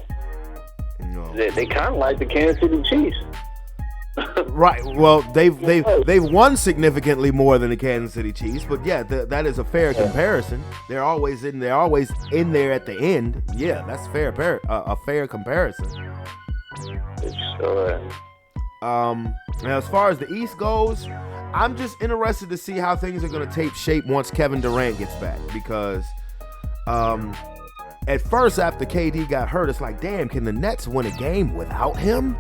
You know. They kind of like the Kansas City Chiefs. Right. Well, they've won significantly more than the Kansas City Chiefs, but yeah, that is a fair comparison. They're always in there at the end. Yeah, that's a fair comparison. Sure. Now, as far as the East goes, I'm just interested to see how things are going to take shape once Kevin Durant gets back, because at first after KD got hurt, it's like, damn, can the Nets win a game without him?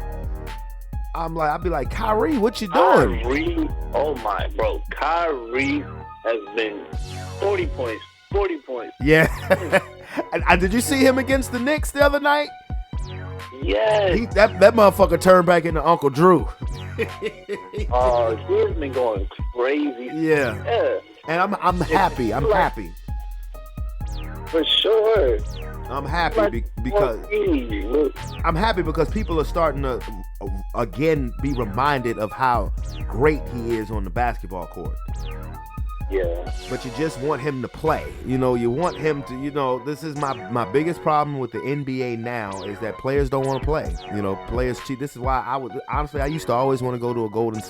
I'd be like, Kyrie, what you doing? Kyrie, oh my, bro. Kyrie has been 40 points. Yeah. And did you see him against the Knicks the other night? Yes. That motherfucker turned back into Uncle Drew. Oh, he's been going crazy. Yeah. And I'm happy. I'm happy. For sure. I'm happy because people are starting to again be reminded of how great he is on the basketball court. Yeah. But you just want him to play. You know, you want him to, you know, this is my biggest problem with the NBA now is that players don't want to play. You know, players cheat. This is why I used to always want to go to a go to an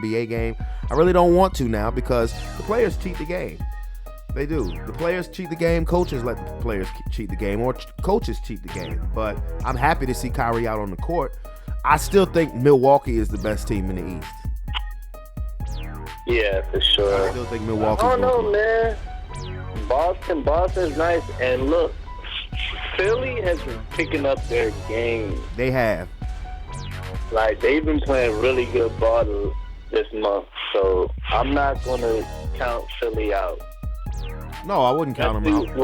NBA game. I really don't want to now because the players cheat the game. They do. The players cheat the game. Coaches let the players cheat the game, or coaches cheat the game. But I'm happy to see Kyrie out on the court. I still think Milwaukee is the best team in the East. Yeah, for sure. I still think Milwaukee. I don't know, man. Boston's nice. And look, Philly has been picking up their game. They have. Like, they've been playing really good ball this month. So I'm not going to count Philly out. No, I wouldn't count him out.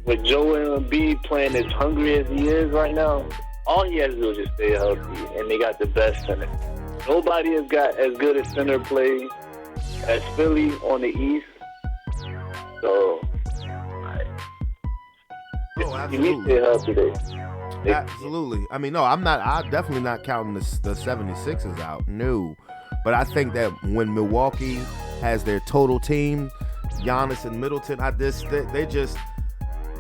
With Joel Embiid playing as hungry as he is right now, all he has to do is just stay healthy, and they got the best center. Nobody has got as good a center play as Philly on the East. So, absolutely. you need to stay healthy today. Absolutely. I mean, no, I'm definitely not counting the 76ers out. No. But I think that when Milwaukee has their total team, Giannis and Middleton, they just,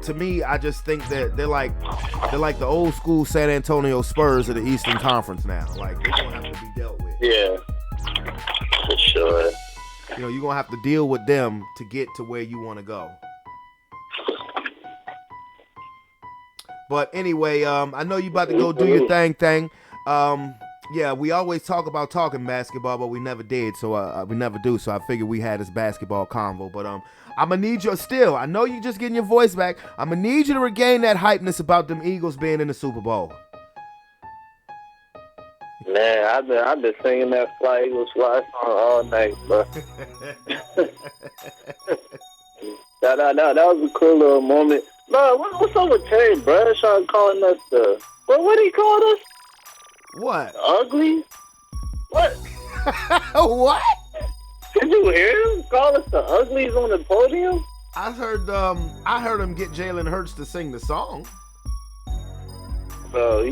to me, I just think that they're like the old school San Antonio Spurs of the Eastern Conference now. Like, they're gonna have to be dealt with. Yeah, for sure. You know, you're gonna have to deal with them to get to where you want to go. But anyway, I know you about to go do your thing. Yeah, we always talk about talking basketball, but we never did, so we never do. So I figured we had this basketball convo. But I'm gonna need you still. I know you just getting your voice back. I'm gonna need you to regain that hypeness about them Eagles being in the Super Bowl. Man, I've been singing that Fly Eagles Fly song all night, bro. that was a cool little moment. Bro, what's up with Terry Bradshaw calling us what did he call us? What? Ugly? What? What? Did you hear him call us the uglies on the podium? I heard him get Jalen Hurts to sing the song. Bro,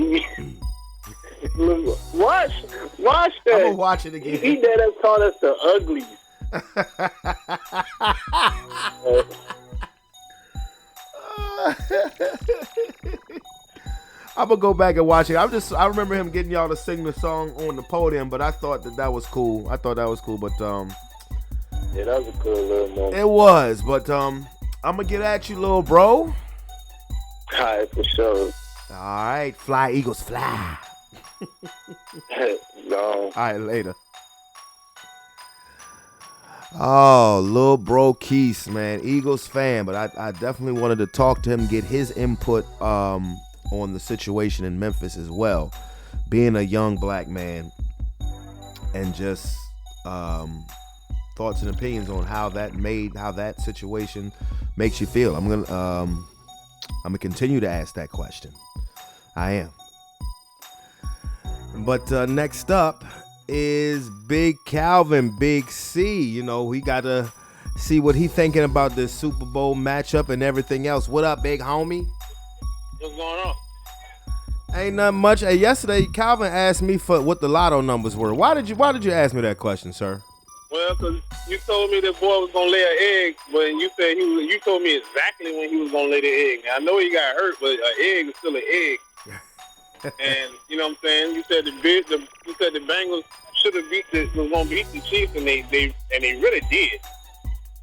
watch that. I'm gonna watch it again. He dead us called us the uglies. I'm gonna go back and watch it. I remember him getting y'all to sing the song on the podium, but I thought that was cool. But yeah, that was a cool little moment. It was, but I'm gonna get at you, little bro. All right, for sure. All right, fly Eagles, fly. No. All right, later. Oh, little bro Keith, man, Eagles fan, but I definitely wanted to talk to him, get his input on the situation in Memphis as well, being a young black man, and just thoughts and opinions on how that situation makes you feel. I'm gonna continue to ask that question. I am. But next up is Big Calvin, Big C. You know, we got to see what he thinking about this Super Bowl matchup and everything else. What up, big homie? What's going on? Ain't nothing much. Hey, yesterday Calvin asked me for what the lotto numbers were. Why did you ask me that question, sir? Well, because you told me that boy was gonna lay an egg, but you said you told me exactly when he was gonna lay the egg. Now, I know he got hurt, but an egg is still an egg. And you know what I'm saying? You said the Bengals should have was gonna beat the Chiefs, and they really did.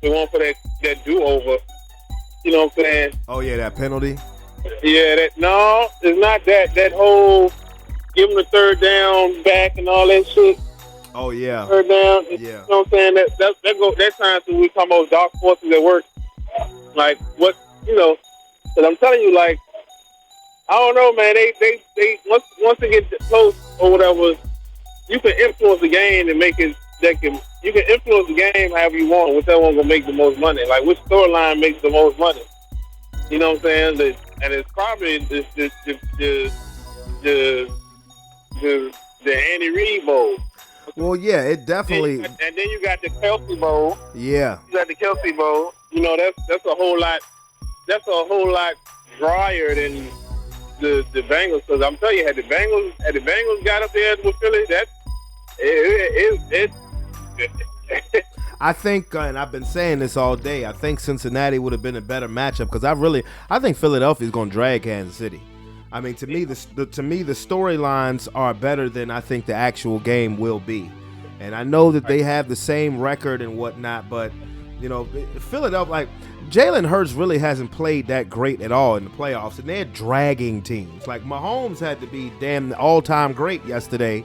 They went for that do-over. You know what I'm saying? Oh yeah, that penalty. Yeah, no, it's not that. That whole give them the third down back and all that shit. Oh yeah. Third down. Yeah. You know what I'm saying? That time when we talking about dark forces at work. Like what, you know? But I'm telling you, like, I don't know, man. They once they get close or whatever, you can influence the game and make it. You can influence the game however you want. Whichever one will make the most money. Like which storyline makes the most money. You know what I'm saying? And it's probably the Andy Reid Bowl. Well, yeah, it definitely. And then you got the Kelsey Bowl. Yeah. You got the Kelsey Bowl. You know that's a whole lot. That's a whole lot drier than the Bengals. Because I'm telling you, had the Bengals got up there with Philly, that it I think, and I've been saying this all day, I think Cincinnati would have been a better matchup because I think Philadelphia's going to drag Kansas City. I mean, to me, the storylines are better than I think the actual game will be. And I know that they have the same record and whatnot, but, you know, Philadelphia, like, Jalen Hurts really hasn't played that great at all in the playoffs, and they're dragging teams. Like, Mahomes had to be damn all-time great yesterday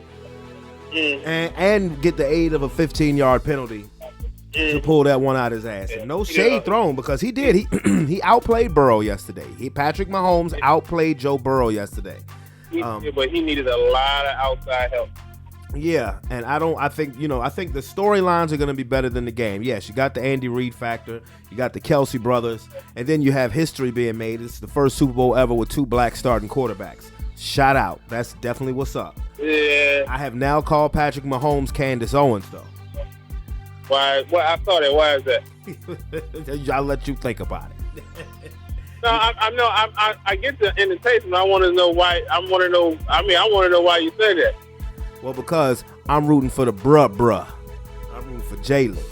and get the aid of a 15-yard penalty to pull that one out his ass. And no shade thrown because he did. He outplayed Burrow yesterday. Patrick Mahomes outplayed Joe Burrow yesterday. But he needed a lot of outside help. Yeah, and I think the storylines are going to be better than the game. Yes, you got the Andy Reid factor, you got the Kelsey brothers, and then you have history being made. It's the first Super Bowl ever with 2 black starting quarterbacks. Shout out. That's definitely what's up. Yeah. I have now called Patrick Mahomes Candace Owens, though. Why? Well, I saw that. Why is that? I'll let you think about it. No, I know. I get the invitation. I want to know why. I want to know why you said that. Well, because I'm rooting for the bruh. I'm rooting for Jalen.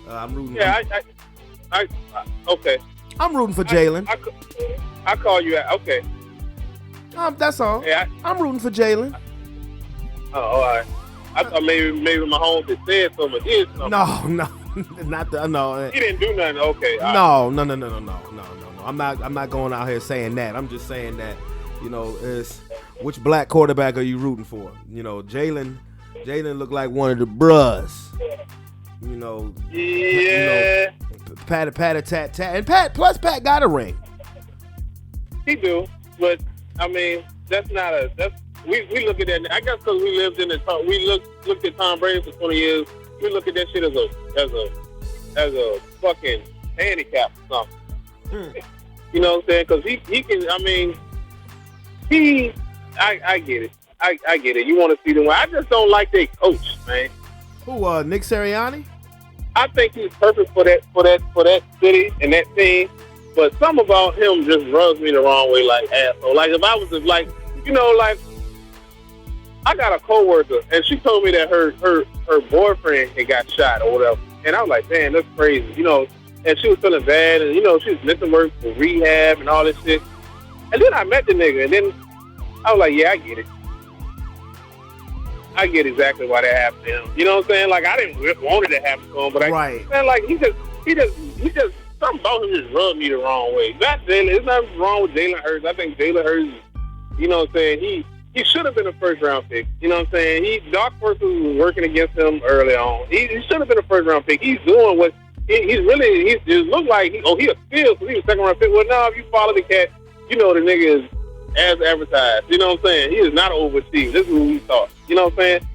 I'm rooting. Yeah, okay. I'm rooting for Jalen. I call you out. Okay. That's all. Yeah, I'm rooting for Jalen. Oh, all right. I thought maybe my home had said something. Did something. No, no. He didn't do nothing. Okay. No. I'm not going out here saying that. I'm just saying that, is which black quarterback are you rooting for? Jalen looked like one of the bruhs. Yeah. Pat tat, and Pat got a ring. He do, but I mean that's we look at that. I guess because we lived in looked at Tom Brady for 20 years. We look at that shit as a fucking handicap or something. You know what I'm saying? Because he can. I mean, I get it. I get it. You want to see them win. I just don't like their coach, man. Who? Nick Sirianni? I think he's perfect for that city and that team. But something about him just rubs me the wrong way, like asshole. Like if I was just like, I got a coworker and she told me that her boyfriend had got shot or whatever, and I was like, man, that's crazy, And she was feeling bad, and she was missing work for rehab and all this shit. And then I met the nigga, and then I was like, yeah, I get it. I get exactly why that happened to him. You know what I'm saying? Like I didn't want it to happen to him, but like he just something about him just rubbed me the wrong way. Not Jalen. There's nothing wrong with Jalen Hurts. I think Jalen Hurts, you know what I'm saying, he should have been a first round pick. You know what I'm saying? Doc Person was working against him early on. He should have been a first round pick. He's doing what he looked like he a steal, so he was second round pick. Well, now if you follow the cat, the nigga is as advertised. You know what I'm saying? He is not overachieved. This is what we thought. You know what I'm saying?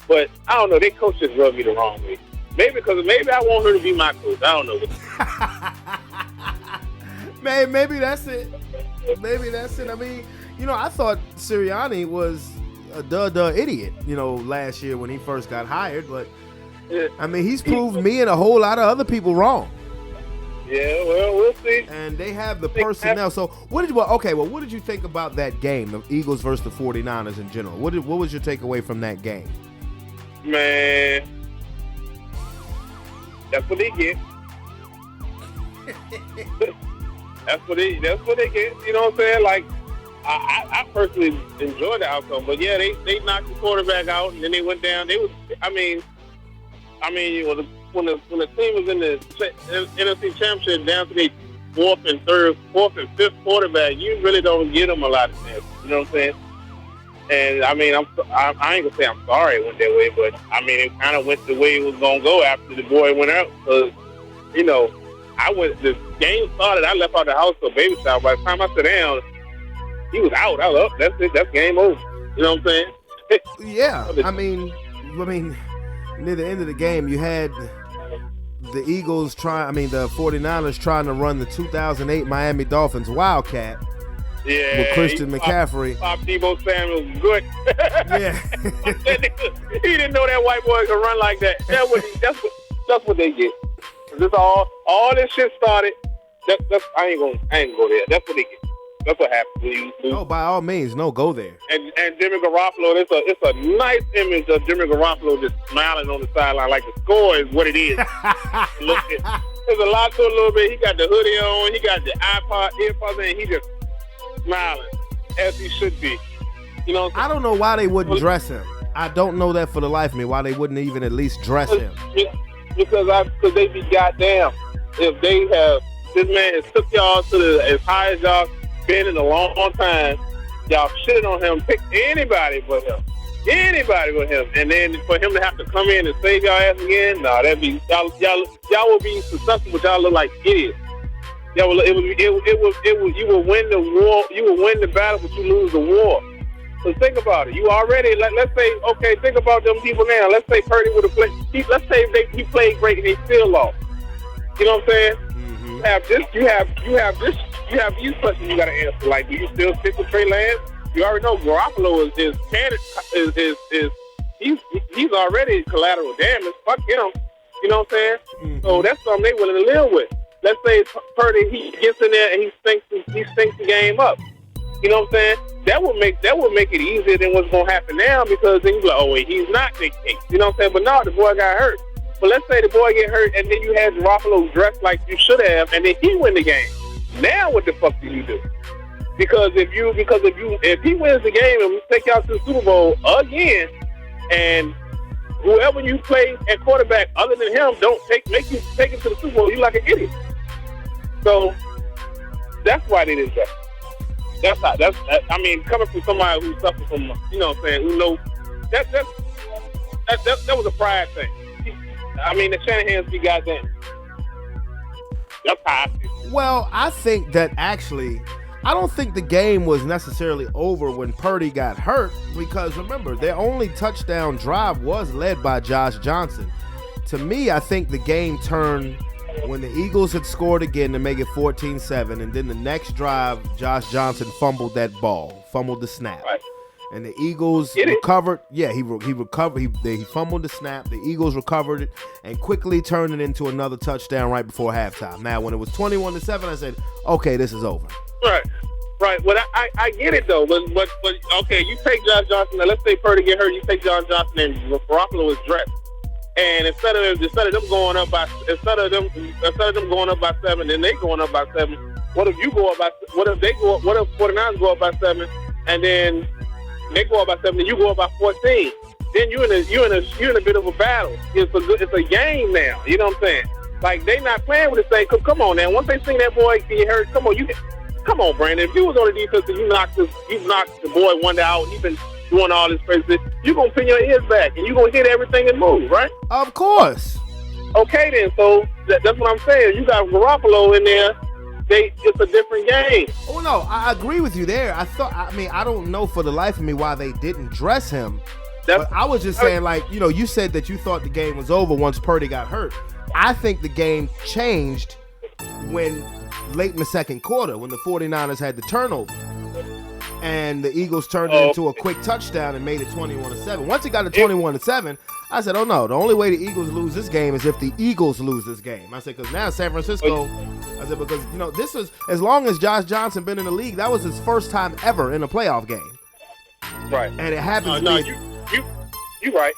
But I don't know. They coach just rubbed me the wrong way. Maybe I want her to be my coach. I don't know. Maybe that's it. Maybe that's it. I mean, I thought Sirianni was a duh idiot, last year when he first got hired. But, I mean, he's proved me and a whole lot of other people wrong. Yeah, well, we'll see. And they have the personnel. So, what did you think about that game, the Eagles versus the 49ers in general? What was your takeaway from that game? Man, that's what they get. That's what they get. You know what I'm saying? Like, I personally enjoyed the outcome, but yeah, they knocked the quarterback out, and then they went down. When the team was in the NFC Championship down to the fourth and fifth quarterback, you really don't get them a lot of chances. You know what I'm saying? And I mean, I ain't gonna say I'm sorry it went that way, but I mean, it kind of went the way it was gonna go after the boy went out. Because the game started. I left out the house for a baby shower. By the time I sat down, he was out. I was up. That's it. That's game over. You know what I'm saying? Yeah. I mean, near the end of the game, you had the Eagles the 49ers trying to run the 2008 Miami Dolphins Wildcat. Yeah, with Christian McCaffrey. Pop Debo Samuel's good. Yeah. He didn't know that white boy could run like that. That's what they get. This all this shit started. I ain't gonna go there. That's what they get. That's what happens when you lose. No, by all means, no, go there. And Jimmy Garoppolo, it's a nice image of Jimmy Garoppolo just smiling on the sideline like the score is what it is. Look, there's a lot to it a little bit. He got the hoodie on, he got the earpods in, he just smiling as he should be. You know what I'm saying? I don't know why they wouldn't dress him. I don't know that for the life of me, why they wouldn't even at least dress him. Because they be goddamn. If they have, this man has took y'all to as high as y'all been in a long time, y'all shitting on him, pick anybody but him. And then for him to have to come in and save y'all ass again, that'd be y'all will be successful, but y'all look like idiots. You will win the war. You will win the battle, but you lose the war. So think about it. You already let's say, okay, think about them people now. Let's say Purdy would have played. Let's say he played great and they still lost. You know what I'm saying? Mm-hmm. You have this. You have these questions you got to answer. Like, do you still stick with Trey Lance? You already know Garoppolo he's already collateral damage. Fuck him. You know what I'm saying? Mm-hmm. So that's something they willing to live with. let's say Purdy, he gets in there and he stinks the game up. You know what I'm saying? That would make it easier than what's gonna happen now, because then you like, oh wait, he's not the king. You know what I'm saying? But no, the boy got hurt. But let's say the boy get hurt and then you had Garoppolo dressed like you should have, and then he win the game. Now what the fuck do you do? Because if he wins the game and we take y'all to the Super Bowl again, and whoever you play at quarterback other than him don't make you take him to the Super Bowl, you like an idiot. So that's why they didn't draft. I mean, coming from somebody who suffered from, you know what I'm saying, who knows, that was a pride thing. I mean, the Shanahan's be goddamn. That's how I feel. Well, I think that actually, I don't think the game was necessarily over when Purdy got hurt, because remember, their only touchdown drive was led by Josh Johnson. To me, I think the game turned when the Eagles had scored again to make it 14-7, and then the next drive, Josh Johnson fumbled that ball, fumbled the snap. Right. And the Eagles recovered. Yeah, he recovered. He fumbled the snap. The Eagles recovered it and quickly turned it into another touchdown right before halftime. Now, when it was 21-7, I said, okay, this is over. Right. Well, I get it though. But okay, you take Josh Johnson. Now, let's say Purdy get hurt. You take Josh Johnson and Garoppolo is dressed. And instead of them going up by 7, then they going up by 7. What if 49ers go up by 7, and then they go up by 7, and you go up by 14? Then you're in a bit of a battle. It's a game now. You know what I'm saying? Like, they not playing with the same. Come on, now. Once they see that boy get hurt, come on, Brandon. If you was on the defense and you knocked the boy one day out, and you've been doing all this crazy, you're going to pin your ears back, and you're going to hit everything and move, right? Of course. Okay, then. So that's what I'm saying. You got Garoppolo in there. It's a different game. Oh, no, I agree with you there. I don't know for the life of me why they didn't dress him. But I was just saying, like, you know, you said that you thought the game was over once Purdy got hurt. I think the game changed when late in the second quarter, when the 49ers had the turnover. And the Eagles turned it into a quick touchdown and made it 21-7. Once it got to 21-7, I said, oh no, the only way the Eagles lose this game is if the Eagles lose this game. I said, because now San Francisco, I said, because, you know, this is, as long as Josh Johnson been in the league, that was his first time ever in a playoff game. Right. And it happens to be. You right.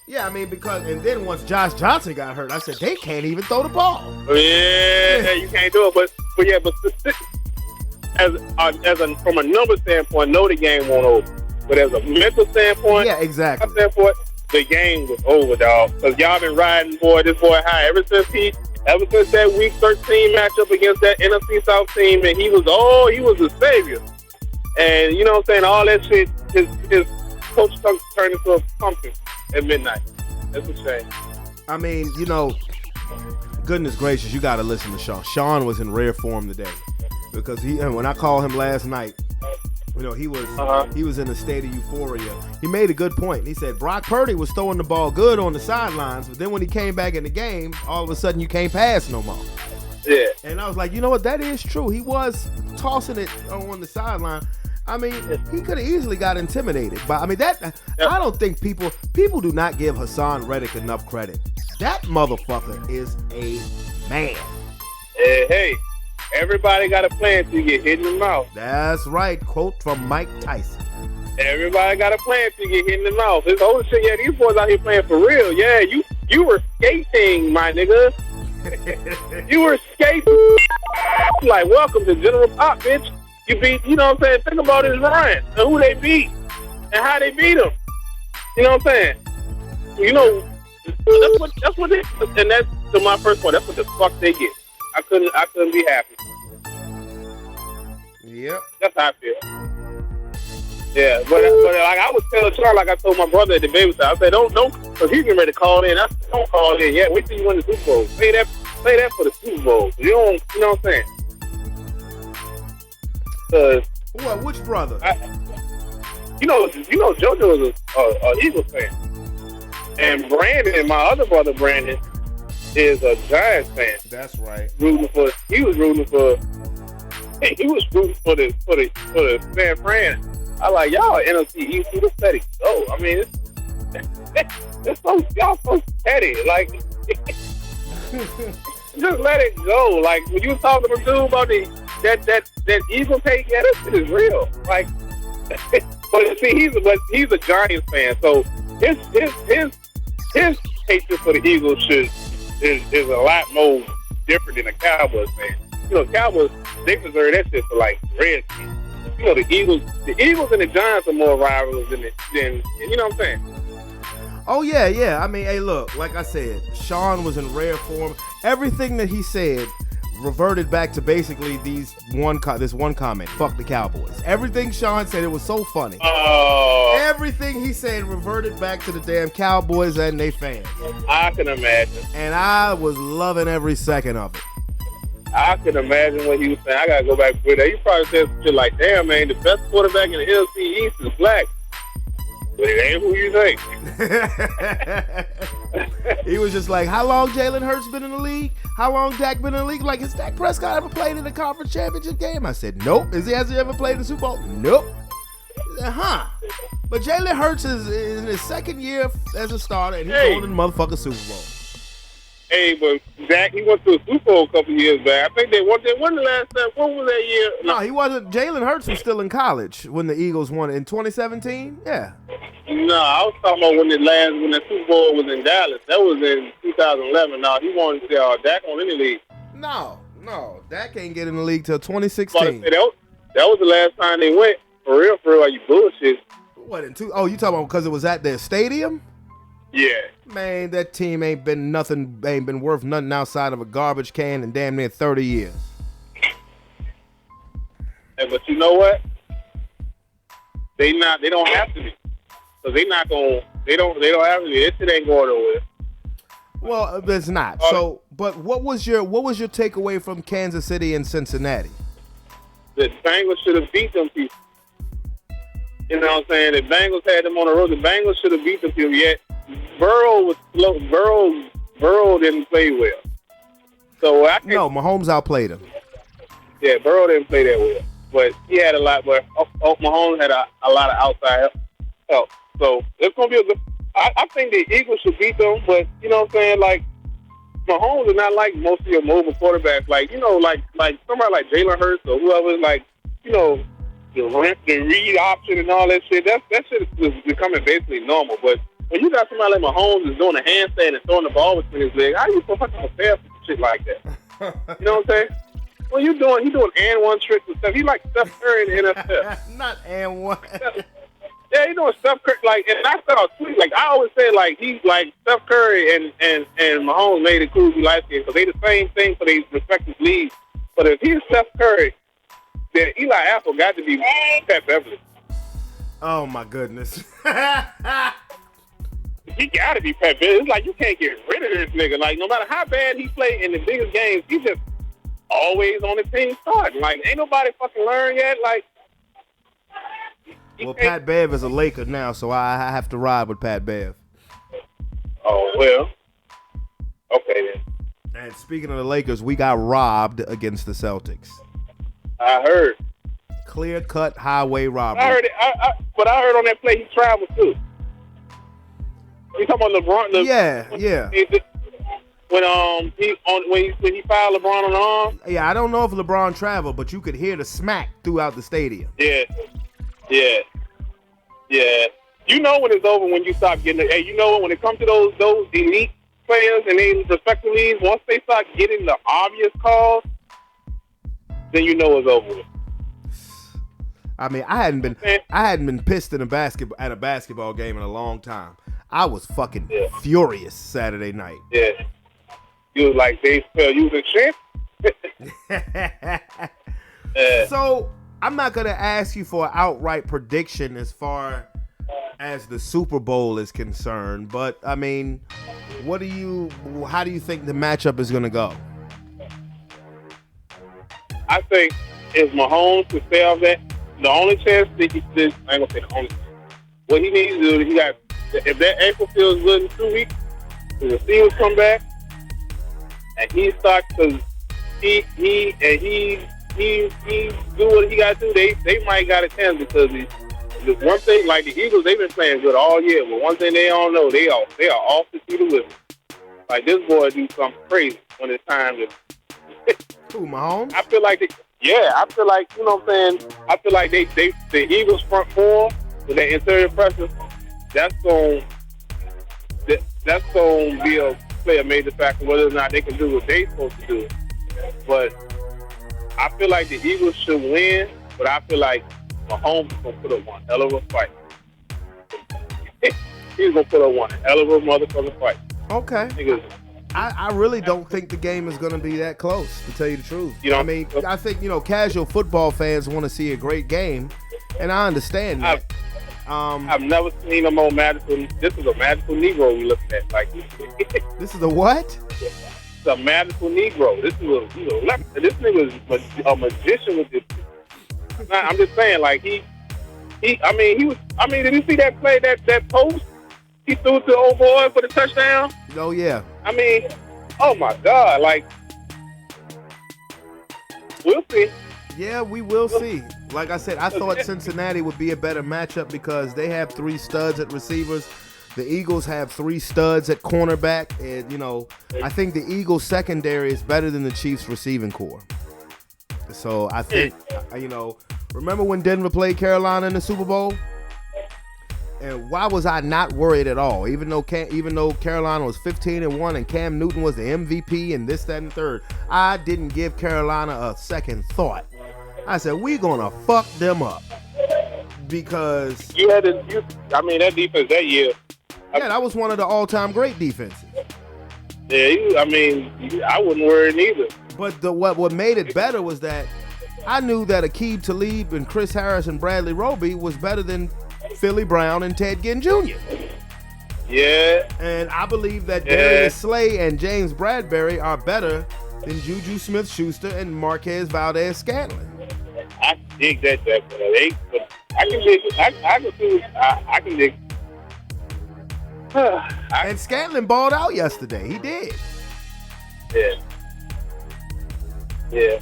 Yeah, I mean, because, and then once Josh Johnson got hurt, I said, they can't even throw the ball. Yeah, you can't do it. But from a number standpoint, no, the game won't over. But as a mental standpoint, yeah, exactly. The game was over, dog. Because y'all been riding this boy high ever since that Week 13 matchup against that NFC South team, and he was a savior. And you know what I'm saying? All that shit, his coach turned into a pumpkin at midnight. That's a shame. I mean, you know, goodness gracious, you got to listen to Sean. Sean was in rare form today. Because when I called him last night, you know, he was in a state of euphoria. He made a good point. He said Brock Purdy was throwing the ball good on the sidelines, but then when he came back in the game, all of a sudden you can't pass no more. Yeah. And I was like, you know what, that is true. He was tossing it on the sideline. I mean, he could have easily got intimidated. But I mean, I don't think people do not give Hassan Reddick enough credit. That motherfucker is a man. Hey. Everybody got a plan till you get hit in the mouth. That's right. Quote from Mike Tyson. Everybody got a plan till you get hit in the mouth. This whole shit, yeah, these boys out here playing for real. Yeah, you were skating, my nigga. You were skating. Like, welcome to General Pop, bitch. You beat, you know what I'm saying? Think about his run and who they beat and how they beat him. You know what I'm saying? You know, that's what it is. And that's to my first point. That's what the fuck they get. I couldn't be happy. Yep. That's how I feel. Yeah, but like I was telling Charles, like I told my brother at the baby side, I said, don't, because he's getting ready to call in. I said, don't call in yet. Wait till you win the Super Bowl. Play that for the Super Bowl. You know what I'm saying? Well, which brother? You know, JoJo is a Eagles fan, and Brandon, my other brother Brandon, is a Giants fan. That's right. He was rooting for the San Fran. I like y'all NFC East. Who petty? Oh, I mean, it's so y'all so petty. Like just let it go. Like when you talking to dude about that Eagle take, yeah, that shit is real. Like, but see, he's a Giants fan, so his hatred for the Eagles is a lot more different than a Cowboys fan. You know, Cowboys, they deserve that shit for like Redskins. You know, the Eagles and the Giants are more rivals than you know what I'm saying? Oh, yeah. I mean, hey, look, like I said, Sean was in rare form. Everything that he said reverted back to basically this one comment, fuck the Cowboys. Everything Sean said, it was so funny. Everything he said reverted back to the damn Cowboys and they fans. I can imagine. And I was loving every second of it. I can imagine what he was saying. I gotta go back with that. He probably said some shit like, damn, man, the best quarterback in the NFC East is black. But it ain't who you think. He was just like, how long Jalen Hurts been in the league? How long Dak been in the league? Like, has Dak Prescott ever played in a conference championship game? I said, nope. Has he ever played in the Super Bowl? Nope. Huh. But Jalen Hurts is in his second year as a starter, and he's going to the motherfucking Super Bowl. Hey, but Dak, he went to a Super Bowl a couple years back. I think they won the last time. What was that year? No, he wasn't. Jalen Hurts was still in college when the Eagles won it in 2017. Yeah. No, I was talking about when the Super Bowl was in Dallas. That was in 2011. No, he wanted to say, Dak on any league. No. Dak can't get in the league till 2016. That was the last time they went. For real, are you bullshit? What, you talking about because it was at their stadium? Yeah. Man, that team ain't been worth nothing outside of a garbage can in damn near 30 years. Hey, but you know what? They don't have to be. So they don't have to be. This shit ain't going nowhere. Well, it's not. But what was your takeaway from Kansas City and Cincinnati? The Bengals should have beat them people. You know what I'm saying? The Bengals had them on the road. The Bengals should have beat them people, yet Burrow was slow. Burrow didn't play well. So Mahomes outplayed him. Yeah, Burrow didn't play that well. But he had a lot, but Mahomes had a lot of outside help. So it's going to be a good. I think the Eagles should beat them, but you know what I'm saying? Like, Mahomes is not like most of your mobile quarterbacks. Like, you know, like somebody like Jalen Hurts or whoever, like, you know, the read option and all that shit. That shit is becoming basically normal. But when you got somebody like Mahomes is doing a handstand and throwing the ball between his legs, how do you fucking prepare for shit like that? You know what I'm saying? Well, he doing and one tricks and stuff. He like Steph Curry in the NFL. Not and one. Yeah, he doing Steph Curry. Like, and I said on tweet, like I always say, like he's like Steph Curry and Mahomes made it cool to be light skinned because they the same thing for their respective leagues. But if he's Steph Curry, then Eli Apple got to be Pat Beverly. Oh my goodness. He got to be Pat Beverly. It's like you can't get rid of this nigga. Like no matter how bad he played in the biggest games, he just always on the team starting. Like ain't nobody fucking learned yet. Like. Well, Pat Bev is a Laker now, so I have to ride with Pat Bev. Oh, well. Okay, then. And speaking of the Lakers, we got robbed against the Celtics. I heard. Clear-cut highway robbery. I heard it. But I heard on that play he traveled, too. You talking about LeBron? Yeah. When he fouled LeBron on the arm? Yeah, I don't know if LeBron traveled, but you could hear the smack throughout the stadium. Yeah. You know when it's over when you stop getting it. Hey, you know when it comes to those elite players and they respective leagues, once they start getting the obvious calls, then you know it's over with. I mean, I hadn't been pissed at a basketball game in a long time. I was fucking furious Saturday night. Yeah. You was like they felt you was a shit. So I'm not gonna ask you for an outright prediction as far as the Super Bowl is concerned, but I mean, how do you think the matchup is gonna go? I think if Mahomes to stay off that, the only chance that I ain't gonna say the only chance. What he needs to do, if that ankle feels good in 2 weeks, the receivers come back, and he starts to he do what he got to do, they might got a chance because the one thing, like the Eagles, they've been playing good all year, but one thing they all know, they are off to see the whistle. Like, this boy do something crazy when it's time to. Who, Mahomes? I feel like, I feel like, you know what I'm saying? I feel like the Eagles front four with their interior pressure, that's going to play a major factor whether or not they can do what they're supposed to do. But I feel like the Eagles should win, but I feel like Mahomes is going to put up one hell of a fight. He's going to put up one hell of a motherfucking fight. Okay. Niggas, I really don't think the game is going to be that close, to tell you the truth. You know, I mean, I think, casual football fans want to see a great game, and I understand that. I've never seen a more magical. This is a magical Negro we looking at. Like, this is a what? It's a magical Negro. This is this nigga is a magician with this. I'm just saying, like did you see that play, that post he threw to the old boy for the touchdown? Oh yeah. I mean, oh my God, like, we'll see. Yeah, we will see. Like I said, I thought Cincinnati would be a better matchup because they have 3 studs at receivers. The Eagles have 3 studs at cornerback. And, I think the Eagles secondary is better than the Chiefs receiving corps. So I think, remember when Denver played Carolina in the Super Bowl? And why was I not worried at all? Even though Carolina was 15-1 and Cam Newton was the MVP and this, that, and the third, I didn't give Carolina a second thought. I said, we gonna fuck them up because that defense that year. Yeah, that was one of the all-time great defenses. Yeah, I wouldn't worry neither. But what made it better was that I knew that Aqib Talib and Chris Harris and Bradley Roby was better than Philly Brown and Ted Ginn Jr. Yeah. And I believe that Darius Slay and James Bradbury are better than Juju Smith-Schuster and Marquez Valdez-Scantling. I dig that. I can dig. I can dig. And Scantling balled out yesterday. He did. Yeah.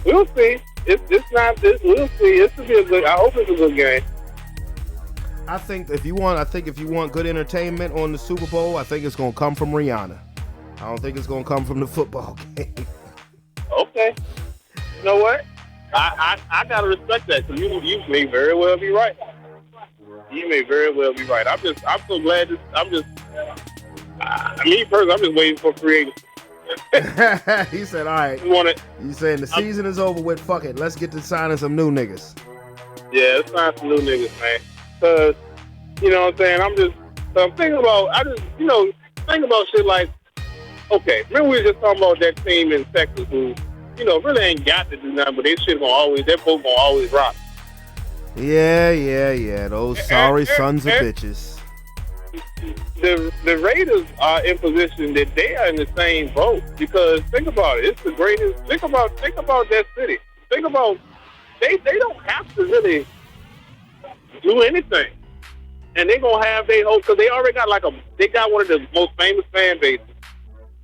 We'll see. It's not this. We'll see. This will be a good. I hope it's a good game. I think if you want good entertainment on the Super Bowl, I think it's gonna come from Rihanna. I don't think it's gonna come from the football game. Okay. You know what? I gotta respect that because you may very well be right. You may very well be right. I'm so glad. Me personally, I'm just waiting for free agency. He said, all right. You saying the season is over with, fuck it. Let's get to signing some new niggas. Yeah, let's sign some new niggas, man. Because, you know what I'm saying? I'm thinking about, think about shit like, okay, remember we were just talking about that team in Texas who, really ain't got to do nothing, but their boat gonna always rock. Yeah. Those sorry sons of bitches. The Raiders are in position that they are in the same boat because think about it. It's the greatest. Think about that city. Think about they don't have to really do anything, and they're gonna have their whole because they already got they got one of the most famous fan bases.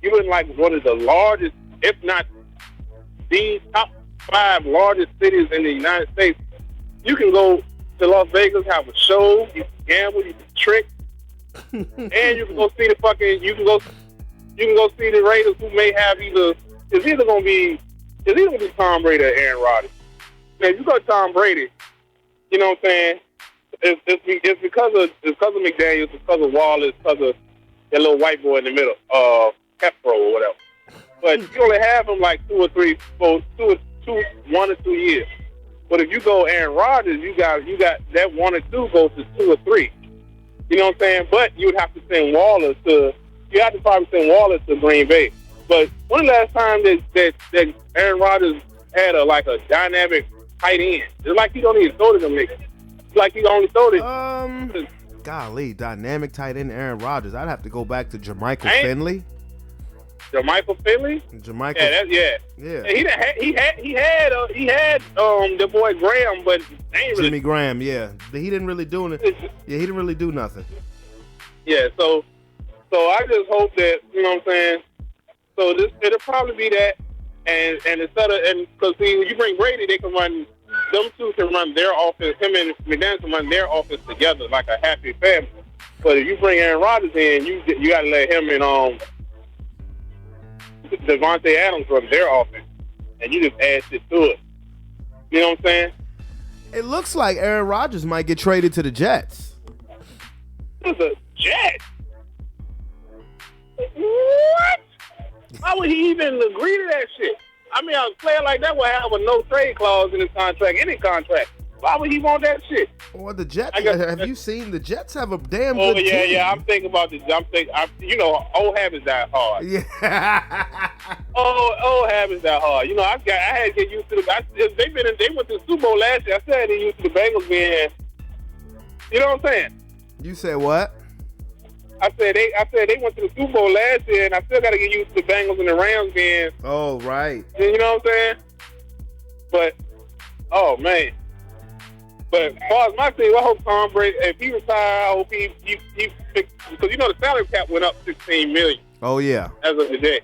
You're in like one of the largest, if not the top 5 largest cities in the United States. You can go to Las Vegas, have a show, you can gamble, you can trick, and you can go see the Raiders who may have it's either gonna be Tom Brady or Aaron Rodgers. Now if you go to Tom Brady, you know what I'm saying? It's because of McDaniels, it's because of Wallace, it's because of that little white boy in the middle, Pepro or whatever. But you only have him like 1 or 2 years. But if you go Aaron Rodgers, you got that 1 or 2 goes to 2 or 3. You know what I'm saying? But you would have to send Wallace to Green Bay. But when the last time that Aaron Rodgers had a dynamic tight end? It's like he don't even throw to them niggas. It's like he only throw to golly, dynamic tight end Aaron Rodgers. I'd have to go back to Jermichael Finley. Jermichael Finley? Jermichael. Yeah. He had the boy Graham, but Jimmy Graham. Yeah, but he didn't really do it. Yeah, he didn't really do nothing. Yeah, so I just hope that what I'm saying. So it'll probably be that, and instead of because when you bring Brady, they can run. Them two can run their offense. Him and McDaniels can run their offense together like a happy family. But if you bring Aaron Rodgers in, you got to let him and Devontae Adams runs their offense, and you just add shit to it. You know what I'm saying? It looks like Aaron Rodgers might get traded to the Jets. To the Jets? What? Why would he even agree to that shit? I mean, a player like that would have a no trade clause in his contract, any contract. Why would he want that shit? Well, the Jets. Have you seen the Jets have a damn good team? Oh yeah. I'm thinking about the. Old habits die hard. Yeah. old habits die hard. I had to get used to the. They went to the Super Bowl last year. I still had to get used to the Bengals being. You know what I'm saying? You said what? I said they went to the Super Bowl last year, and I still got to get used to the Bengals and the Rams being. Oh right. You know what I'm saying? But, oh man. But as far as my team, I hope Tom Brady, if he retire, I hope he because the salary cap went up $16 million. Oh yeah. As of today,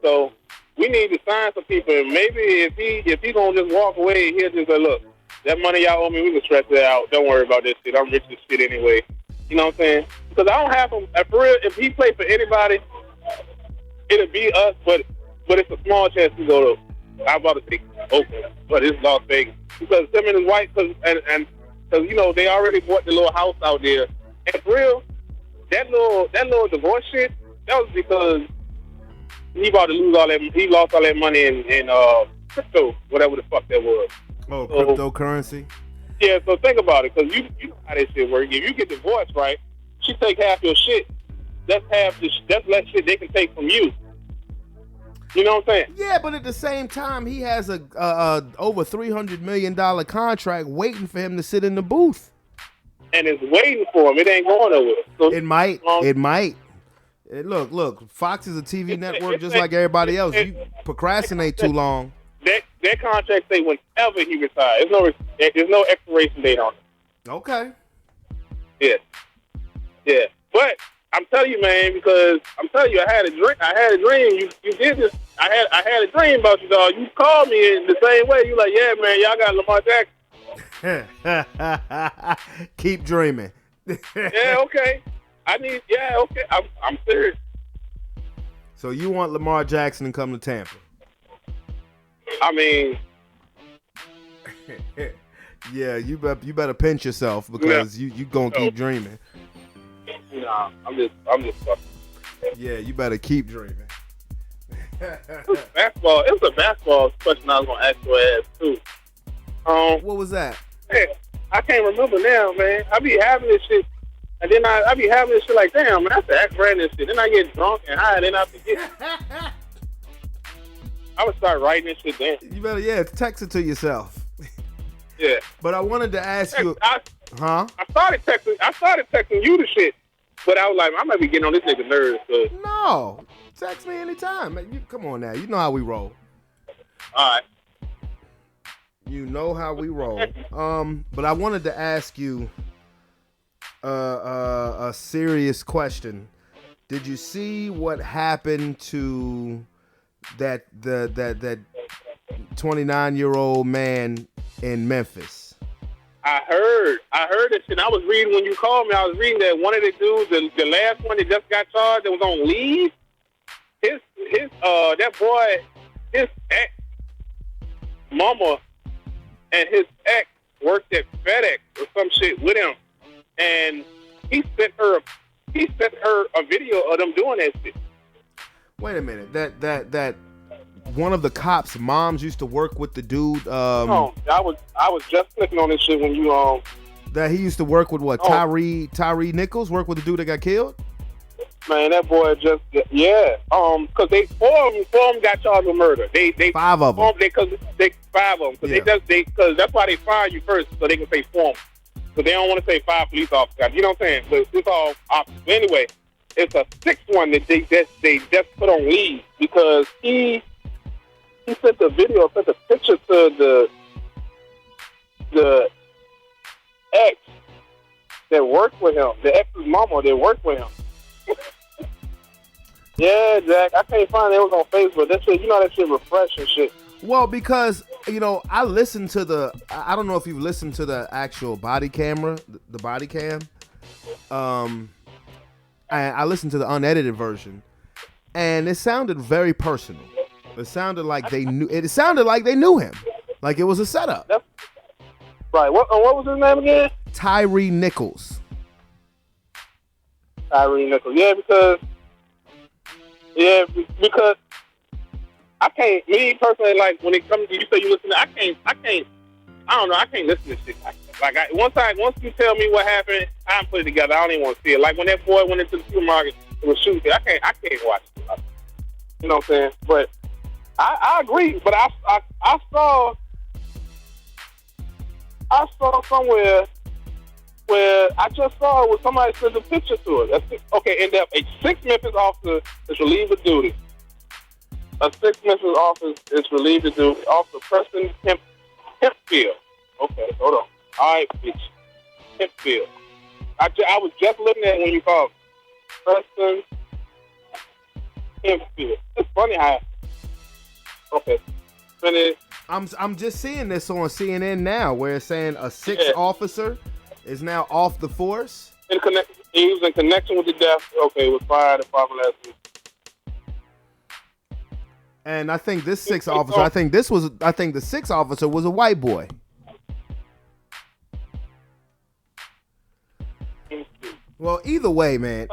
so we need to sign some people. And maybe if he gonna just walk away, he'll just say, look, that money y'all owe me, we can stretch it out. Don't worry about this shit. I'm rich as shit anyway. You know what I'm saying? Because I don't have him. For real, if he played for anybody, it'll be us. But it's a small chance to go to. I'm about to say Oakland, but it's Las Vegas because him and his wife, because they already bought the little house out there. And for real, that little divorce shit, that was because he about to lose all that. He lost all that money in crypto, whatever the fuck that was. Oh, cryptocurrency. Yeah, so think about it, because you know how this shit works. If you get divorced, right, she take half your shit. That's less shit they can take from you. You know what I'm saying? Yeah, but at the same time, he has a over $300 million contract waiting for him to sit in the booth. And it's waiting for him. It ain't going nowhere. So, it might. Look. Fox is a TV network just like everybody else. You procrastinate too long. That contract say whenever he retires. There's no expiration date on it. Okay. Yeah. But I'm telling you, man, because I'm telling you, I had a dream. You did this. I had a dream about you, dog. You called me in the same way. You like, yeah, man, y'all got Lamar Jackson. Keep dreaming. Yeah, okay. Okay. I'm serious. So you want Lamar Jackson to come to Tampa? I mean, yeah, you better pinch yourself because you gonna keep dreaming. Nah, I'm just fucking. Yeah, you better keep dreaming. Basketball. It was a basketball question I was gonna ask your ass too. What was that? Hey, I can't remember now, man. I be having this shit, and then I be having this shit like, damn, man, I have to act random shit. Then I get drunk and high, then I forget. I would start writing this shit down. You better, text it to yourself. Yeah. But I wanted to ask you, I started texting you the shit, but I was like, I might be getting on this nigga nerves. No, text me anytime. Come on now, you know how we roll. All right. You know how we roll. But I wanted to ask you a serious question. Did you see what happened to that 29-year-old man in Memphis? I heard this shit. I was reading when you called me. I was reading that one of the dudes, the last one that just got charged, that was on leave. That boy, his ex mama and his ex worked at FedEx or some shit with him, and he sent her a video of them doing that shit. Wait a minute. That one of the cops' moms used to work with the dude. No, I was just clicking on this shit when you That he used to work with what? Tyree Nichols worked with the dude that got killed. Man, that boy just because four of them got charged with murder. They 5 of them. Because 5 of them because that's why they fire you first so they can say form. So they don't want to say 5 police officers. You know what I'm saying? But it's all options. But anyway, it's a 6th one that they just put on leave because he sent a picture to the ex that worked with him, the ex's mama that worked with him. Yeah, Jack, I can't find it. It was on Facebook. That shit, that shit refreshing shit. Well, because, I listened to I don't know if you've listened to the actual body camera, the body cam. I listened to the unedited version. and it sounded very personal. It sounded like they knew. It sounded like they knew him, like it was a setup. Right. What was his name again? Tyree Nichols. Tyree Nichols. Yeah, because I can't. Me personally, like when it comes to you say you listen, I can't. I don't know. I can't listen to shit like that. Once you tell me what happened, I put it together. I don't even want to see it. Like when that boy went into the supermarket and was shooting, I can't watch it. You know what I'm saying? But I agree. But I saw somewhere where I just saw it where somebody sent a picture to it. Okay, and a 6 Memphis officer is relieved of duty. A 6 Memphis officer is relieved of duty. Officer Preston Hempfield. Okay, hold on. All right, bitch. Hempfield. I was just looking at it when you called Preston Hempfield. It's funny how. Okay. Finish. I'm just seeing this on CNN now, where it's saying a 6th officer is now off the force. He was in connection with the death. Okay, was fired at 5 last week. And I think this 6th officer, I think the 6th officer was a white boy. Well, either way, man,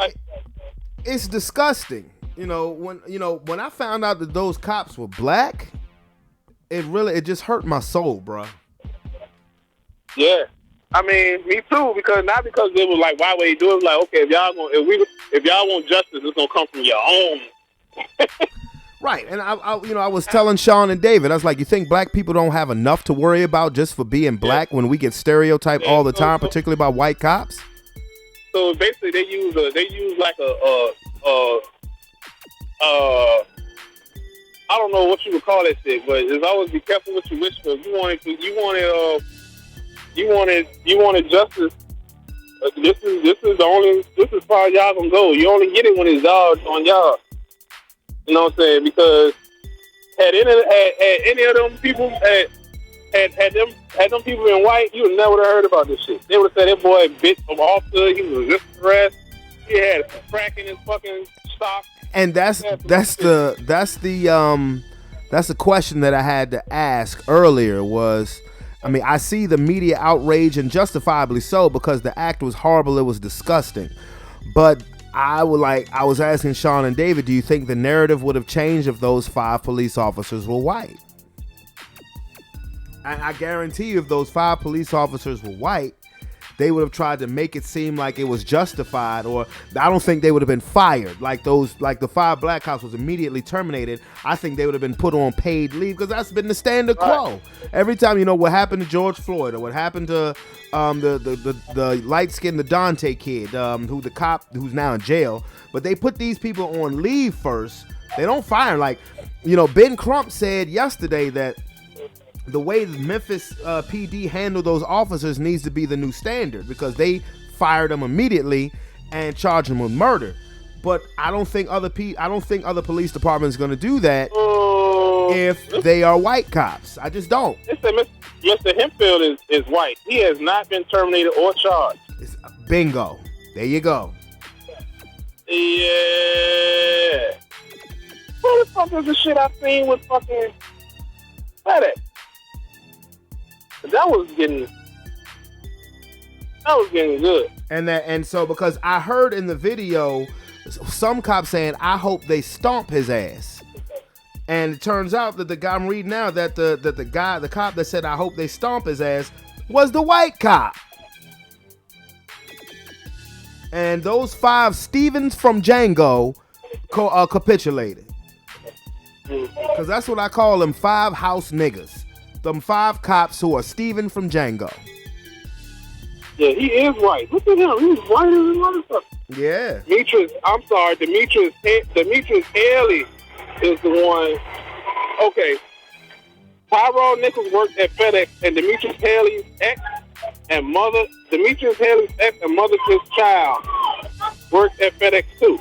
it's disgusting. When I found out that those cops were black, it just hurt my soul, bro. Yeah, I mean, me too. Because not because they were like, why would they do it? Like, okay, if y'all want justice, it's gonna come from your own. Right, and I was telling Sean and David, I was like, you think black people don't have enough to worry about just for being black when we get stereotyped all the time, particularly by white cops? So basically, they use like I don't know what you would call that shit, but it's always be careful what you wish for. You wanted justice. This is far y'all gonna go. You only get it when it's y'all on y'all. You know what I'm saying? Because had any of them people had them people been white, you would never have heard about this shit. They would have said that boy bit from officer, he was just arrested, he had a crack in his fucking stock. And that's the question that I had to ask earlier was, I mean, I see the media outrage, and justifiably so, because the act was horrible, it was disgusting. But I was asking Sean and David, do you think the narrative would have changed if those 5 police officers were white? And I guarantee you, if those 5 police officers were white, they would have tried to make it seem like it was justified, or I don't think they would have been fired. Like the 5 black cops was immediately terminated. I think they would have been put on paid leave, because that's been the standard quo. Every time, what happened to George Floyd, or what happened to the light-skinned, the Dante kid, who the cop who's now in jail, but they put these people on leave first. They don't fire. Like, Ben Crump said yesterday that the way the Memphis PD handled those officers needs to be the new standard, because they fired them immediately and charged them with murder. But I don't think other police departments are going to do that if they are white cops. I just don't. Mr. Hempfield is white. He has not been terminated or charged. Bingo. There you go. Yeah. What the fuck is the shit I've seen with fucking FedEx? That was getting good. And so because I heard in the video some cops saying, I hope they stomp his ass. And it turns out that the guy I'm reading now, that the cop that said I hope they stomp his ass was the white cop. And those 5 Stevens from Django capitulated. Because that's what I call them, 5 house niggas. Them 5 cops who are Steven from Django. Yeah, he is white. Look at him. He's white as a motherfucker. Yeah. Demetrius Haley is the one. Okay. Tyrone Nichols worked at FedEx, and Demetrius Haley's ex and mother's child worked at FedEx too.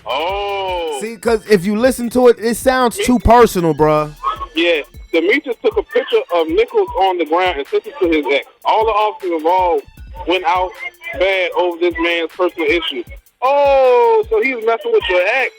Oh. See, because if you listen to it, it sounds too personal, bruh. Yeah. Demetrius took a picture of Nichols on the ground and sent it to his ex. All the officers involved went out bad over this man's personal issue. Oh, so he was messing with your ex.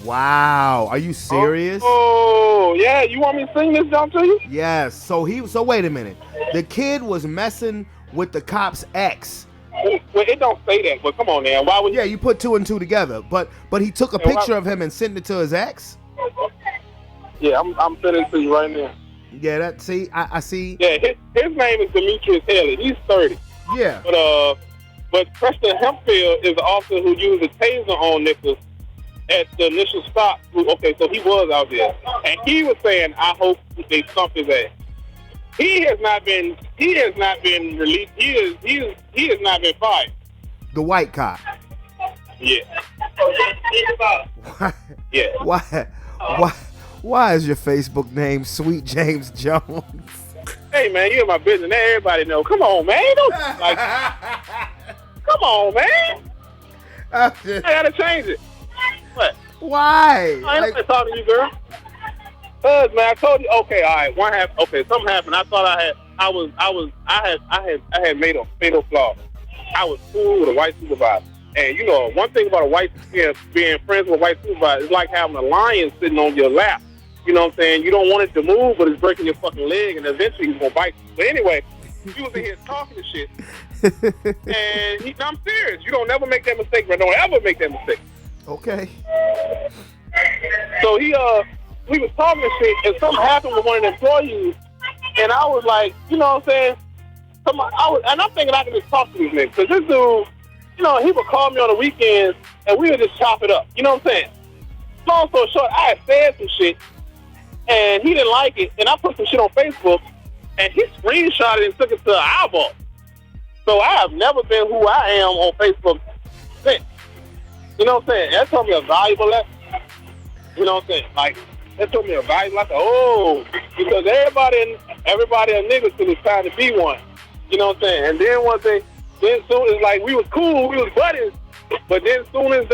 Wow. Are you serious? Oh, yeah. You want me to sing this down to you? Yes. So wait a minute. The kid was messing with the cop's ex. Well, it don't say that, but come on, man. Why would Yeah, you put 2 and 2 together. But he took a picture of him and sent it to his ex. Yeah, I'm sending it to you right now. Yeah, I see. Yeah, his name is Demetrius Haley. He's 30. Yeah. But Preston Hempfield is the officer who used a taser on Nicholas at the initial stop. Okay, so he was out there, and he was saying, "I hope they stump his ass." He has not been released. He has not been fired. The white cop. Yeah. Yeah. Why is your Facebook name Sweet James Jones? Hey man, you in my business. Everybody know. Come on, man. Come on, man. I gotta change it. What? Why? I ain't talking to you, girl. Cause man, I told you. Okay, all right. Something happened. I thought I had made a fatal flaw. I was cool with a white supervisor, and you know, one thing about a white being friends with a white supervisor is like having a lion sitting on your lap. You know what I'm saying? You don't want it to move, but it's breaking your fucking leg, and eventually he's gonna bite you. But anyway, he was in here talking to shit, and I'm serious. You don't never make that mistake, bro. Don't ever make that mistake. Okay. So we was talking shit, and something happened with one of the employees, and I was like, you know what I'm saying? And I'm thinking I can just talk to these niggas, because this dude, you know, he would call me on the weekends, and we would just chop it up. You know what I'm saying? Long story short, I had said some shit, and he didn't like it, and I put some shit on Facebook, and he screenshotted it and took it to an eyeball. So I have never been who I am on Facebook since. You know what I'm saying? That told me a valuable lesson. You know what I'm saying? Like, that told me a valuable lesson. Because everybody a nigga till it's time to be one. You know what I'm saying? And then one thing, soon it's like we was cool, we was buddies, but then soon as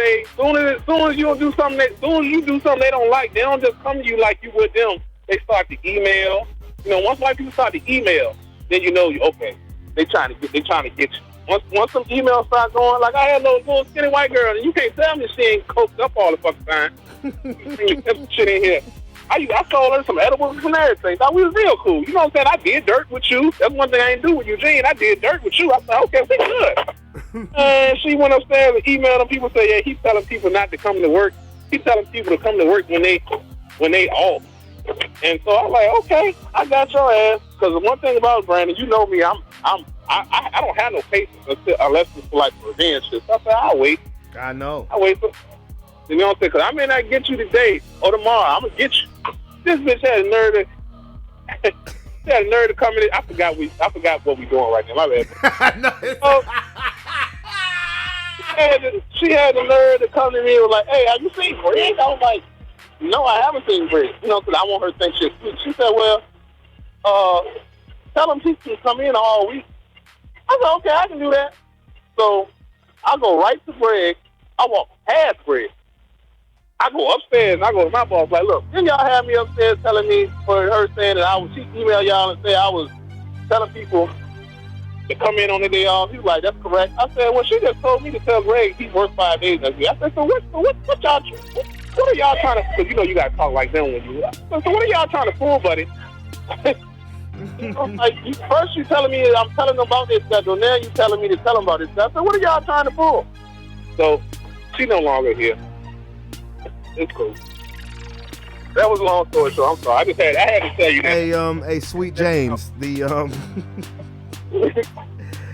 you do something they don't like, they don't just come to you like you would them. They start to email. You know, once white people start to email, then you know okay, they trying to get you. Once some emails start going, like I had a little skinny white girl, and you can't tell me she ain't coked up all the fucking time. You put some shit in here. I sold her some edibles and everything. Thought we was real cool. You know what I'm saying? I did dirt with you. That's one thing I ain't do with Eugene. I did dirt with you. I thought, okay, we good. And she went upstairs and emailed them. People say, yeah, he's telling people not to come to work. He's telling people to come to work when they off. And so I'm like, okay, I got your ass. Because the one thing about Brandon, you know me, I don't have no patience unless it's for like revenge shit. So I said, I'll wait. I know. I'll wait for. You know what I'm saying? Because I may not get you today or tomorrow. I'm gonna get you. This bitch had a nerve to come in. I forgot what we doing right now. My bad. No, she had the nerve to come to me and was like, "Hey, have you seen Greg?" I was like, "No, I haven't seen Greg." You know, because I want her to think shit's sweet. She said, "Well, tell him he can come in all week." I said, "Okay, I can do that." So I go right to Greg. I walk past Greg. I go upstairs and I go to my boss like, look, didn't y'all have me upstairs telling me for her saying that she emailed y'all and said I was telling people to come in on the day off? He was like, that's correct. I said, well, she just told me to tell Greg he worked 5 days next week. I said, so what are y'all trying to, because you know you got to talk like them when you, so what are y'all trying to pull, buddy? Like, first you telling me I'm telling them about this schedule, now you telling me to tell them about this stuff. I said, what are y'all trying to pull? So she no longer here. It's cool. That was a long story short. I'm sorry. I had to tell you that. Hey, Sweet James,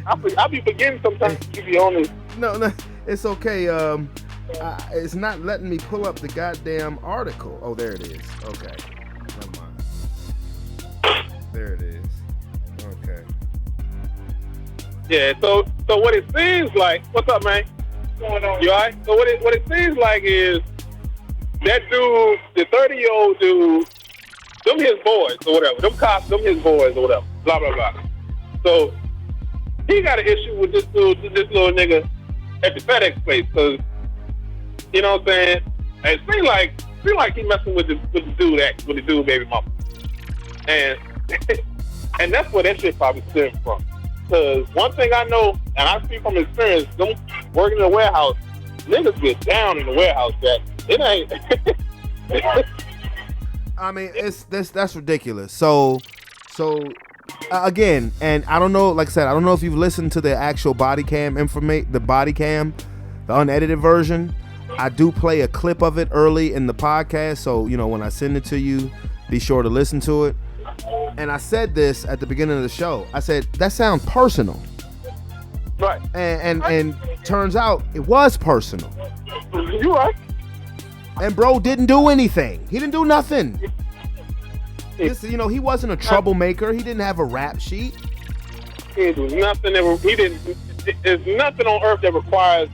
I be forgetting sometimes to be honest. No, it's okay. It's not letting me pull up the goddamn article. Oh, there it is. Okay, never mind. There it is. Okay. Yeah. So what it seems like? What's up, man? What's going on? You all right? So what it seems like is that dude, the 30-year-old dude, them his boys or whatever. Them cops, them his boys or whatever. Blah blah blah. So he got an issue with this little nigga at the FedEx place because you know what I'm saying. It seems like he messing with the dude baby mama, and and that's where that shit probably stems from. Because one thing I know, and I speak from experience, them working in the warehouse, niggas get down in the warehouse, Jack. It ain't. I mean, that's ridiculous. So again, and I don't know. Like I said, I don't know if you've listened to the actual body cam the unedited version. I do play a clip of it early in the podcast, so when I send it to you, be sure to listen to it. And I said this at the beginning of the show. I said that sounds personal, Right. and turns out it was personal. You right. And bro didn't do anything. He didn't do nothing. He wasn't a troublemaker. He didn't have a rap sheet. He didn't do nothing. There's nothing on earth that required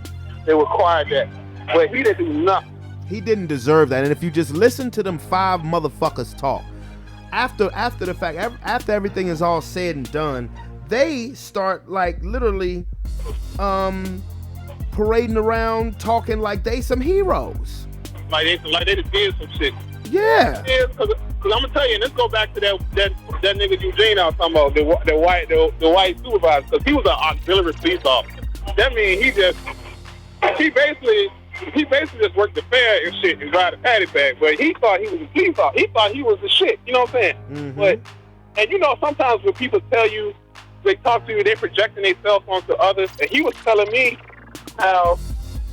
that. But he didn't do nothing. He didn't deserve that. And if you just listen to them 5 motherfuckers talk, after the fact, after everything is all said and done, they start like literally parading around talking like they some heroes. Like they just did some shit. Yeah. Because I'm gonna tell you, and let's go back to that nigga Eugene I was talking about, the white supervisor, because he was an auxiliary police officer. That means he basically just worked the fair and shit and drive the paddy bag, but he thought he was a police officer. He thought he was the shit. You know what I'm saying? Mm-hmm. But sometimes when people tell you, they talk to you, they're projecting themselves onto others, and he was telling me how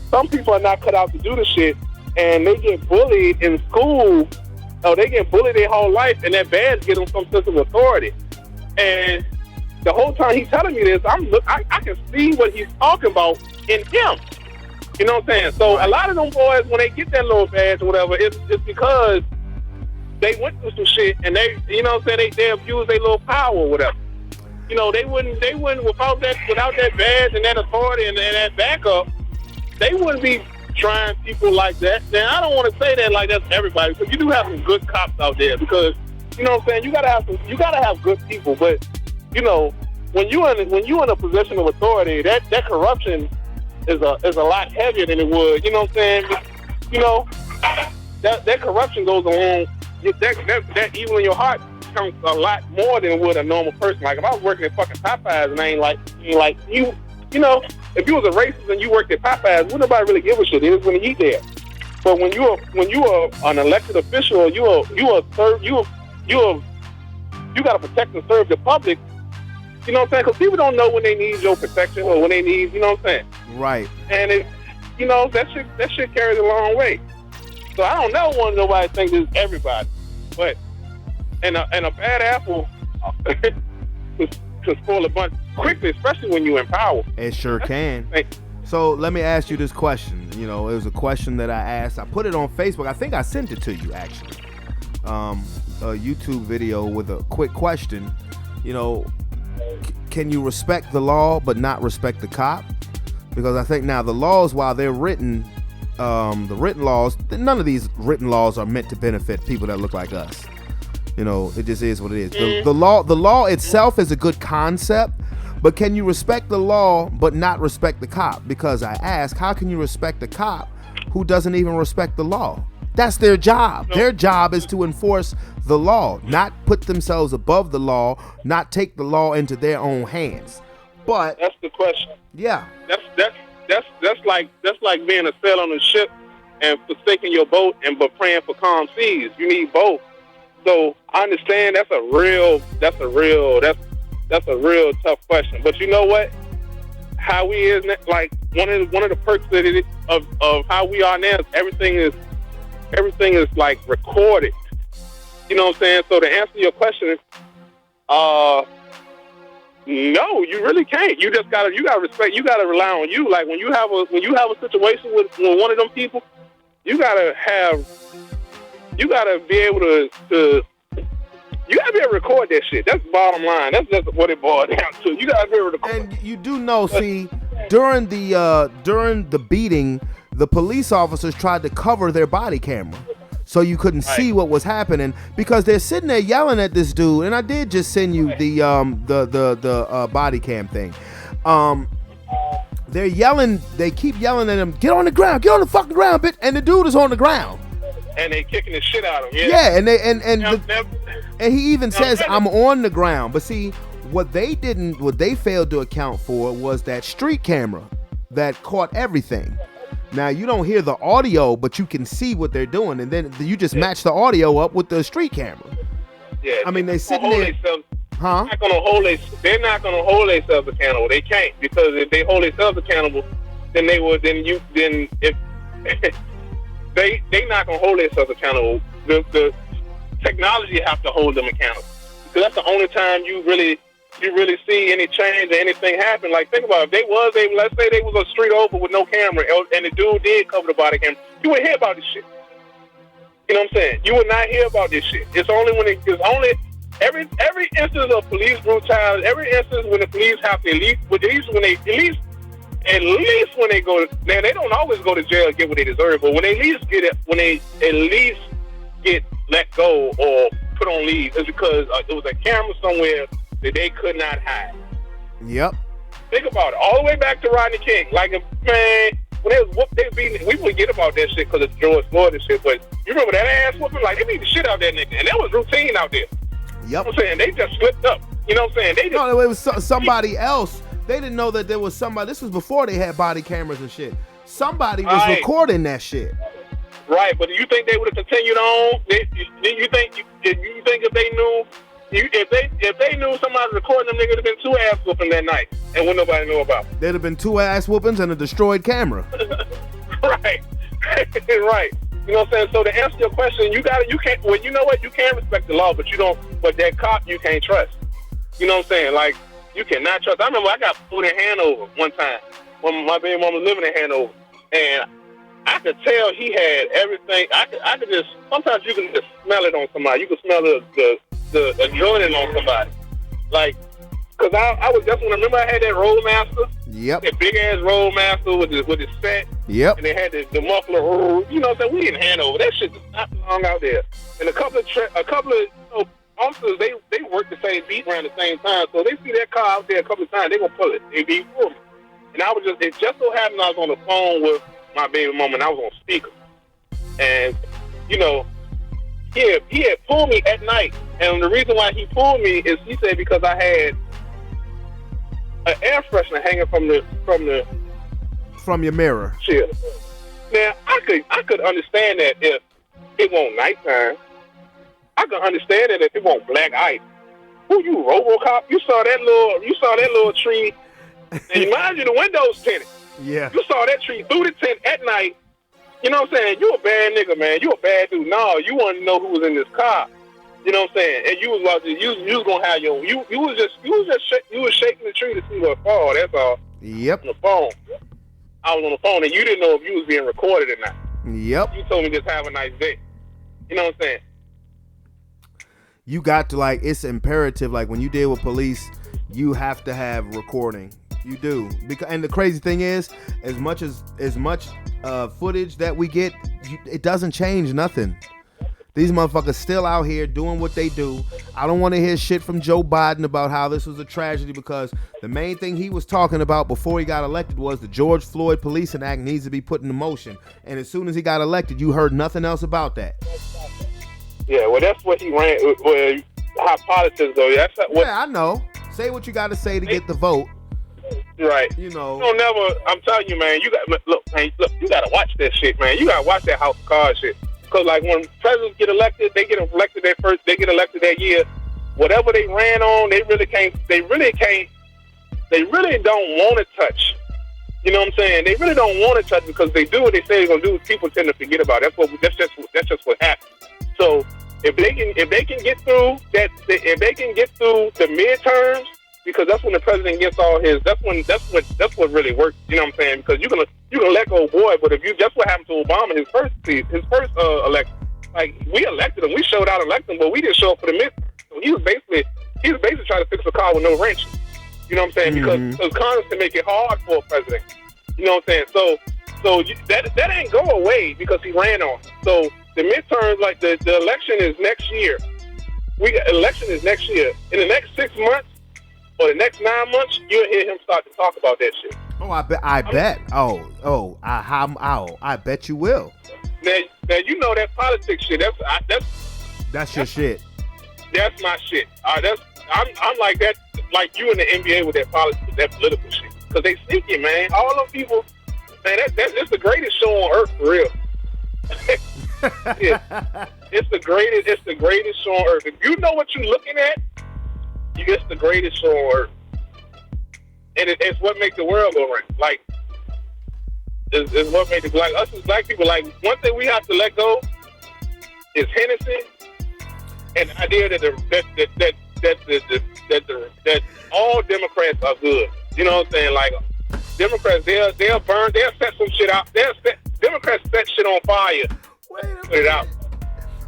some people are not cut out to do the shit, and they get bullied in school. They get bullied their whole life, and that badge gives them some sense of authority. And the whole time he's telling me this, I can see what he's talking about in him. You know what I'm saying? So a lot of them boys, when they get that little badge or whatever, it's because they went through some shit, and they abused their little power or whatever. They wouldn't without that badge and that authority and that backup, they wouldn't be trying people like that. Now, I don't want to say that like that's everybody, because you do have some good cops out there, because you know what I'm saying, you gotta have good people, but when you in a position of authority, that corruption is a lot heavier than it would. You know what I'm saying? That corruption goes along. That evil in your heart comes a lot more than it would a normal person. Like if I was working at fucking Popeyes and I ain't like you. If you was a racist and you worked at Popeyes, wouldn't nobody really give a shit. It is when you eat there. But when you are an elected official, you got to protect and serve the public. You know what I'm saying? Because people don't know when they need your protection or when they need, you know what I'm saying? Right. And that shit carries a long way. So I don't know when nobody thinks it's everybody, but and a bad apple can spoil a bunch quickly, especially when you're in power. It sure can. So let me ask you this question. It was a question that I asked. I put it on Facebook. I think I sent it to you actually. A YouTube video with a quick question. Can you respect the law but not respect the cop? Because I think now the laws, while they're written, the written laws, none of these written laws are meant to benefit people that look like us. It just is what it is. The law itself is a good concept, but can you respect the law but not respect the cop? Because I ask, how can you respect a cop who doesn't even respect the law? That's their job. Their job is to enforce the law, not put themselves above the law, not take the law into their own hands. But that's the question. Yeah. That's like being a sailor on a ship and forsaking your boat but praying for calm seas. You need both. So I understand that's a real tough question. But you know what? How we is like one of the perks of how we are now is everything is like recorded. You know what I'm saying? So to answer your question, no, you really can't. You gotta respect. You gotta rely on you. Like when you have a situation with one of them people, you gotta be able to you gotta be able to record that shit. That's the bottom line. That's just what it boils down to. You gotta be able to record. And you do know, see, during the beating, the police officers tried to cover their body camera so you couldn't see what was happening, because they're sitting there yelling at this dude. And I did just send you the body cam thing. They're yelling. They keep yelling at him. Get on the ground. Get on the fucking ground, bitch. And the dude is on the ground. And they kicking the shit out of him. Yeah, and he even says, I'm on the ground. But see, what they failed to account for was that street camera that caught everything. Now you don't hear the audio, but you can see what they're doing, and then you just match the audio up with the street camera. Yeah, I mean, they sitting there. Huh? They're not gonna hold themselves accountable. They can't, because if they hold themselves accountable, then they if they not gonna hold themselves accountable. The technology have to hold them accountable, because that's the only time you really see any change or anything happen. Like, think about it. Let's say they was a street over with no camera, and the dude did cover the body camera, you wouldn't hear about this shit. You know what I'm saying? You would not hear about this shit. It's only every instance of police brutality, every instance when the police have to at least when they go, now they don't always go to jail and get what they deserve, but when they at least get let go or put on leave, it's because there was a camera somewhere that they could not hide. Yep. Think about it. All the way back to Rodney King. Like, man, when they was whooped, they beating, we forget about that shit because it's George Floyd and shit, but you remember that ass whooping? Like, they beat the shit out of that nigga, and that was routine out there. Yep. You know what I'm saying? They just slipped up. You know what I'm saying? No, it was somebody else. They didn't know that there was somebody. This was before they had body cameras and shit. Somebody was recording that shit. Right, but do you think they would have continued on? You think if they knew, if they knew somebody was recording them, niggas would have been 2 ass whooping that night, and wouldn't nobody know about it. There'd have been 2 ass whoopings and a destroyed camera. Right, right. You know what I'm saying? So to answer your question, you can't. Well, you know what? You can respect the law, but you don't. But that cop, you can't trust. You know what I'm saying? Like, you cannot trust. I remember I got put in Hanover one time when my baby mom was living in Hanover, and I could tell he had everything. I could just, sometimes you can just smell it on somebody. You can smell the adrenaline on somebody. Like, because I was just when I remember I had that Rollmaster. Yep. That big ass Rollmaster with his set. Yep. And they had the muffler. You know what I'm saying? We in Hanover. That shit just not long out there. And a couple of officers, they work the same beat around the same time. So they see that car out there a couple of times, they gonna pull it. They beat for me. And it just so happened I was on the phone with my baby mama, and I was on speaker. And, you know, he had pulled me at night. And the reason why he pulled me is he said because I had an air freshener hanging from your mirror. Shit. Now I could understand that if it won't nighttime. I could understand it if it won't black ice. Who you, RoboCop? You saw that little tree. And mind you, the window's tinted. Yeah. You saw that tree through the tent at night. You know what I'm saying? You a bad nigga, man. You a bad dude. No, you want to know who was in this car. You know what I'm saying? And you was gonna have your you was shaking the tree to see what fall. That's all. Yep. On the phone. I was on the phone, and you didn't know if you was being recorded or not. Yep. You told me just have a nice day. You know what I'm saying? You got to, like, it's imperative. Like, when you deal with police, you have to have recording. You do. And the crazy thing is, as much footage that we get, it doesn't change nothing. These motherfuckers still out here doing what they do. I don't want to hear shit from Joe Biden about how this was a tragedy, because the main thing he was talking about before he got elected was the George Floyd Policing Act needs to be put into motion. And as soon as he got elected, you heard nothing else about that. Yeah, well, that's what he ran. Well, how politics go. Yeah, I know. Say what you got to say to get the vote. Right. You know. I'm telling you, man. You got to watch that shit, man. You got to watch that House of Cards shit. Because, like, when presidents get elected, they get elected that year. Whatever they ran on, they really don't want to touch. You know what I'm saying? They really don't want to touch, because they do what they say they're gonna do. People tend to forget about it. That's just what happens. So if they can get through that, if they can get through the midterms, because that's when the president gets all his. That's what really works. You know what I'm saying? Because you can let go, boy. But that's what happened to Obama his first election. Like, we elected him, we showed out electing, but we didn't show up for the midterm. So he was basically trying to fix a car with no wrenches. You know what I'm saying? Because Congress can make it hard for a president. You know what I'm saying? So that ain't go away because he ran on it. So the midterms, like the election is next year. Election is next year. In the next 6 months or the next 9 months, you'll hear him start to talk about that shit. Oh, I bet. I bet you will. Now you know that politics shit. That's your shit. That's my shit. I'm like that, like you in the NBA with that politics, that political shit. Because they sneaky, man. All them people Man, that's the greatest show on earth for real. It's the greatest show on earth. If you know what you're looking at, it's the greatest show on earth. And it's what makes the world go round. Like, it's what makes us as black people, like, one thing we have to let go is Hennessy and the idea that all Democrats are good. You know what I'm saying? Like, Democrats, they'll set some shit out. Democrats set shit on fire. Wait a minute. Put it out.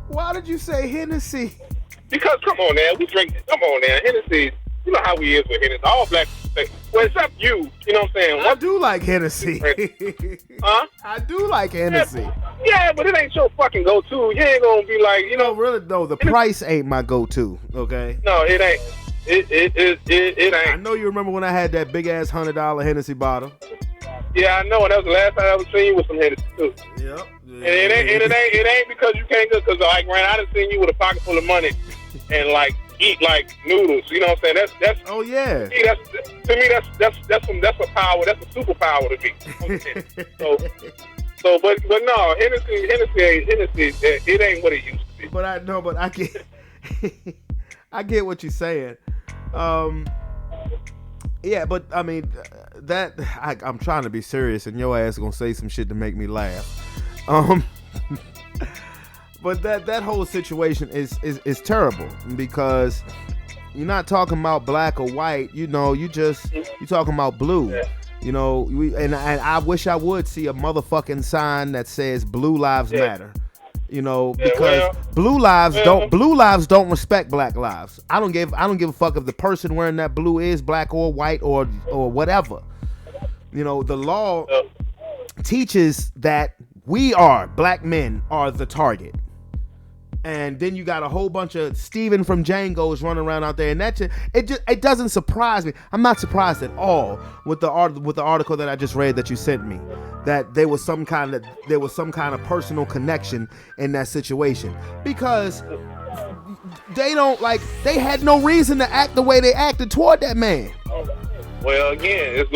Why did you say Hennessy? Because, come on now, we drink it. Come on now, Hennessy, you know how we is with Hennessy. All black people say, well, except you know what I'm saying? I do like Hennessy. Huh? I do like Hennessy. Yeah, but it ain't your fucking go-to. You ain't gonna be like, No, really, though, the price ain't my go-to, okay? No, it ain't. It ain't. I know you remember when I had that big-ass $100 Hennessy bottle. Yeah, I know, and that was the last time I ever seen you with some Hennessy, too. Yep. And it ain't because you can't go, because, like, man, I done seen you with a pocket full of money and, like, eat, like, noodles. You know what I'm saying? That's oh, yeah. To me, that's a power. That's a superpower to me. But no, Hennessy, it ain't what it used to be. But I get what you're saying. Yeah, but I mean, I'm trying to be serious, and your ass gonna say some shit to make me laugh. But that whole situation is terrible, because you're not talking about black or white. You know, you're talking about blue. Yeah. You know, and I wish I would see a motherfucking sign that says Blue Lives Matter. You know, because blue lives don't respect black lives. I don't give a fuck if the person wearing that blue is black or white or whatever. You know, the law teaches that black men are the target. And then you got a whole bunch of Steven from Django's running around out there, and it doesn't surprise me. I'm not surprised at all with the article that I just read that you sent me, that there was some kind of personal connection in that situation, because they had no reason to act the way they acted toward that man. Well, again, it's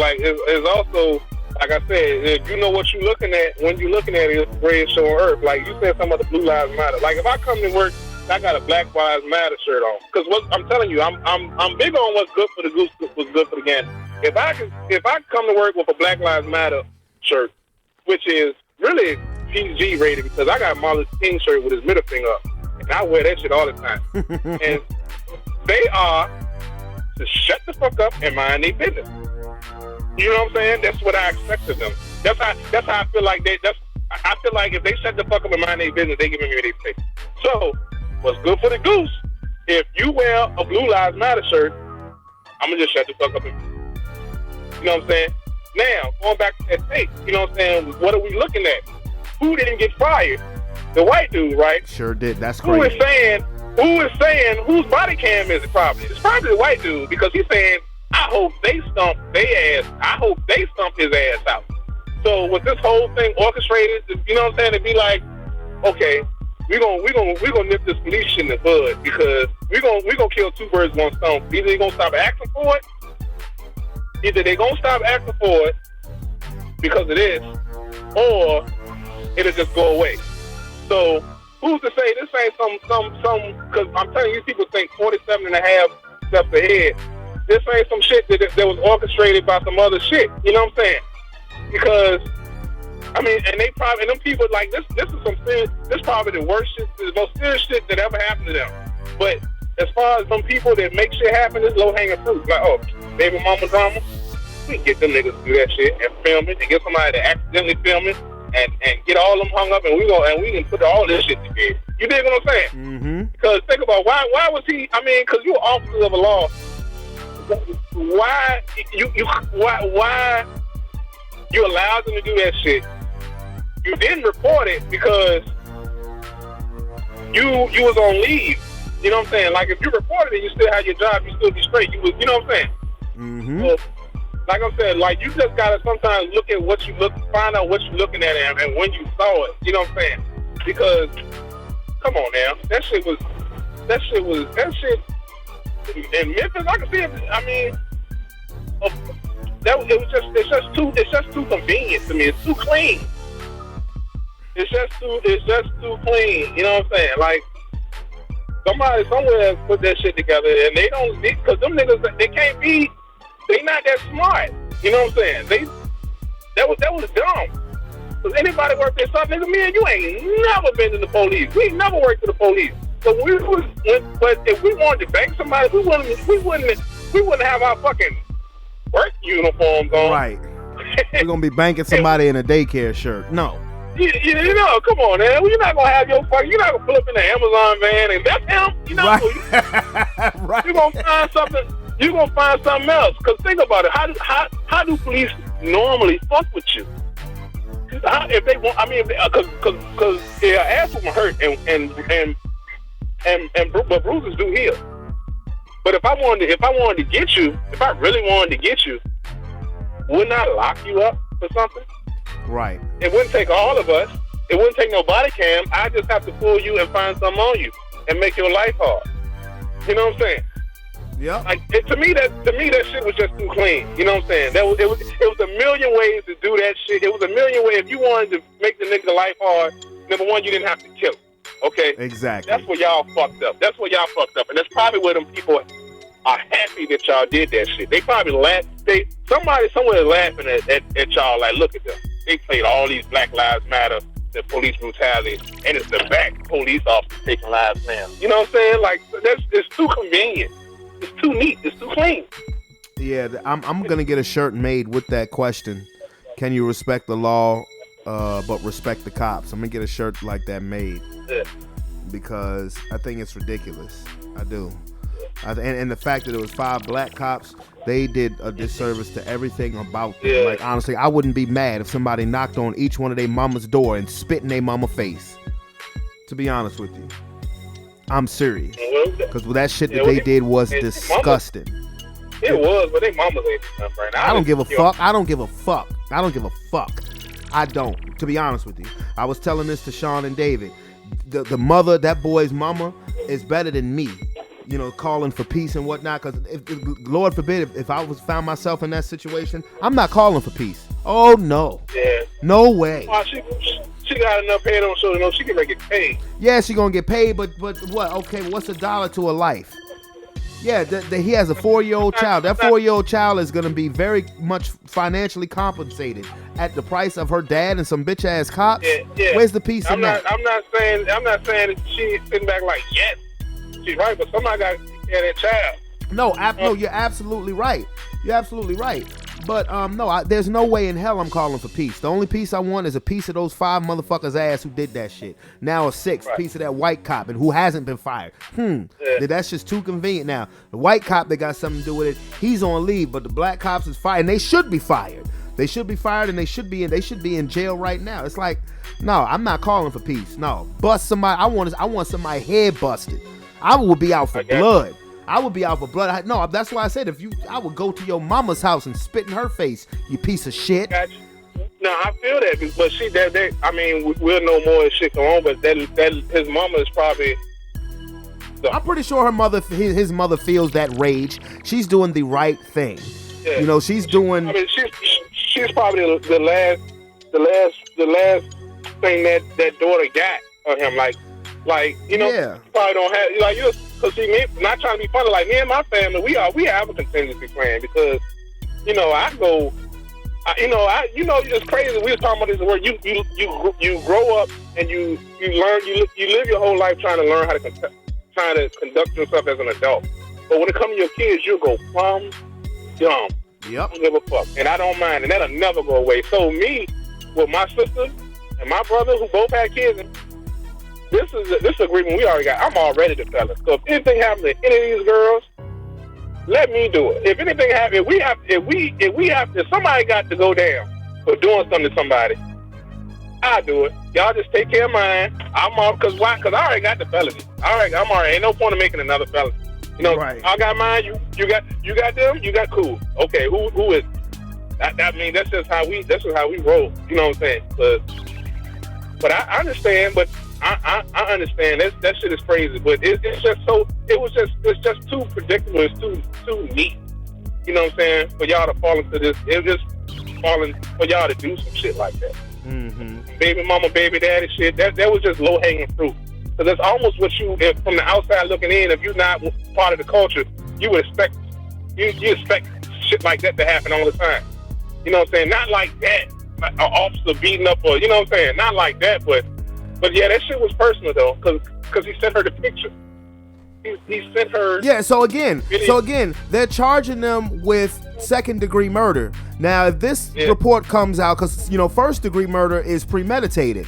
also, like I said, if you know what you're looking at, when you're looking at it, it's the greatest show on earth. Like you said, some of the Blue Lives Matter. Like if I come to work, I got a Black Lives Matter shirt on, because I'm telling you, I'm big on what's good for the goose, what's good for the gander. If I come to work with a Black Lives Matter shirt, which is really PG rated, because I got Martin Luther King shirt with his middle finger up, and I wear that shit all the time. And they are to shut the fuck up and mind their business. You know what I'm saying? That's what I expect of them. That's how I feel like I feel like if they shut the fuck up and mind their business, they give me what they say. So, what's good for the goose? If you wear a Blue Lives Matter shirt, I'm gonna just shut the fuck up and, you know what I'm saying? Now, going back to that tape, you know what I'm saying? What are we looking at? Who didn't get fired? The white dude, right? Sure did. That's crazy. Who is saying whose body cam is it probably? It's probably the white dude, because he's saying, I hope they stump their ass. I hope they stump his ass out. So with this whole thing orchestrated, you know what I'm saying, to be like, okay, we're gonna nip this police shit in the bud, because we're gonna kill two birds with one stone. Either they're gonna stop acting for it, because of this, or it'll just go away. So who's to say this ain't some? Because I'm telling you, people think 47 and a half steps ahead. This ain't some shit that was orchestrated by some other shit. You know what I'm saying? Because, I mean, and they probably, and them people like this is some serious, this probably the worst shit, the most serious shit that ever happened to them. But as far as some people that make shit happen, it's low hanging fruit. Like, oh, baby mama drama, we can get them niggas to do that shit and film it, and get somebody to accidentally film it and get all them hung up, and we can put all this shit together. You dig what I'm saying? Mm-hmm. Because think about why was he? I mean, because you're officers of a law. Why you allowed them to do that shit? You didn't report it because you was on leave. You know what I'm saying? Like if you reported it, you still had your job, you still be straight. You know what I'm saying? Mm-hmm. So, like I said, like you just gotta sometimes look at what you find out what you're looking at and when you saw it. You know what I'm saying? Because come on now, that shit in Memphis. I can see it. I mean, it's just too convenient to me. It's too clean. It's just too clean. You know what I'm saying? Like, somebody somewhere put that shit together, and they don't, because them niggas, they not that smart. You know what I'm saying? That was dumb. Because anybody work there, something, nigga, me and you ain't never been to the police. We ain't never worked for the police. So but if we wanted to bank somebody, we wouldn't have our fucking work uniforms on. Right. We're gonna be banking somebody in a daycare shirt. No. You know, come on, man. You're not gonna have you're not gonna pull up in the Amazon van and that's him. You know, right. Right. You're gonna find something. You're gonna find something else. Cause think about it. How do police normally fuck with you? If they want, I mean, cause yeah, ass woman hurt but bruises do heal. But if I wanted to get you, if I really wanted to get you, wouldn't I lock you up for something? Right. It wouldn't take all of us. It wouldn't take no body cam. I just have to pull you and find something on you and make your life hard. You know what I'm saying? Yeah. Like to me that shit was just too clean. You know what I'm saying? It was a million ways to do that shit. It was a million ways. If you wanted to make the nigga life hard, number one, you didn't have to kill him. Okay? Exactly. That's where y'all fucked up. And that's probably where them people are happy that y'all did that shit. They probably laugh. Somebody somewhere laughing at y'all like, look at them. They played all these Black Lives Matter, the police brutality, and it's the back police officers taking lives now. You know what I'm saying? Like, it's too convenient. It's too neat. It's too clean. Yeah, I'm gonna get a shirt made with that question. Can you respect the law, but respect the cops? I'm gonna get a shirt like that made. Yeah. Because I think it's ridiculous. I do. And the fact that it was 5 black cops, they did a disservice to everything about them. Yeah. Like, honestly, I wouldn't be mad if somebody knocked on each one of their mama's door and spit in their mama face. To be honest with you. I'm serious. Because that shit that they did was disgusting. It was, but they mamas ain't nothing right now. I don't give a fuck. I don't give a fuck. I don't. To be honest with you. I was telling this to Sean and David. The mother, that boy's mama, is better than me. You know, calling for peace and whatnot. Because if Lord forbid, if I found myself in that situation, I'm not calling for peace. Oh no. Yeah. No way. Well, she got enough head on shoulder, she can get paid. Yeah, she gonna get paid, but what? Okay, what's $1 to a life? Yeah, he has a 4-year-old child. That 4-year-old child is gonna be very much financially compensated at the price of her dad and some bitch ass cops. Yeah. Where's the peace in that? I'm not saying that she's sitting back like, yes, she's right, but somebody got to take care of that child. No, you're absolutely right. You're absolutely right. But no, there's no way in hell I'm calling for peace. The only peace I want is a piece of those 5 motherfuckers' ass who did that shit. Now a 6th piece of that white cop and who hasn't been fired. That's just too convenient. Now the white cop that got something to do with it, he's on leave, but the black cops is fired, and they should be fired. They should be fired, and they should be in jail right now. It's like, no, I'm not calling for peace. No, bust somebody. I want somebody head busted. I would be out for blood. I would be out for blood. No, that's why I said I would go to your mama's house and spit in her face, you piece of shit. Gotcha. No, I feel that, but I mean, we'll know more as shit go on, but that his mama is probably. I'm pretty sure his mother feels that rage. She's doing the right thing. Yeah. You know, she's doing. I mean, she's probably the last thing that daughter got of him. Like you know, yeah. Probably don't have like you. Because see, not trying to be funny, like me and my family, we have a contingency plan because, you know, it's crazy. We were talking about this where you grow up and you learn, you live your whole life trying to learn how to conduct yourself as an adult. But when it comes to your kids, you go plumb dumb. Yep. I don't give a fuck, and I don't mind, and that'll never go away. So me, with my sister and my brother, who both had kids. This agreement we already got. I'm already the fella. So if anything happens to any of these girls, let me do it. If anything happens, if somebody got to go down for doing something to somebody, I'll do it. Y'all just take care of mine. I'm off because why? Because I already got the felony. I'm already. Ain't no point in making another felony. You know, right. I got mine. You got them. You got cool. Okay, who is? I mean, that's just how we roll. You know what I'm saying? But I understand. But I understand that shit is crazy, but it's just too predictable. It's too neat. you know what I'm saying, for y'all to fall into this. It was just falling for y'all to do some shit like that. Baby mama, baby daddy shit. That was just low hanging fruit. So that's almost what you, from the outside looking in, if you're not part of the culture, you would expect. You expect shit like that to happen all the time. You know what I'm saying? Not like that, like an officer beating up, or you know what I'm saying? Not like that, but yeah, that shit was personal though, because he sent her the picture. He sent her. Yeah. So again, they're charging them with second-degree murder. Now, if this report comes out, because first-degree murder is premeditated.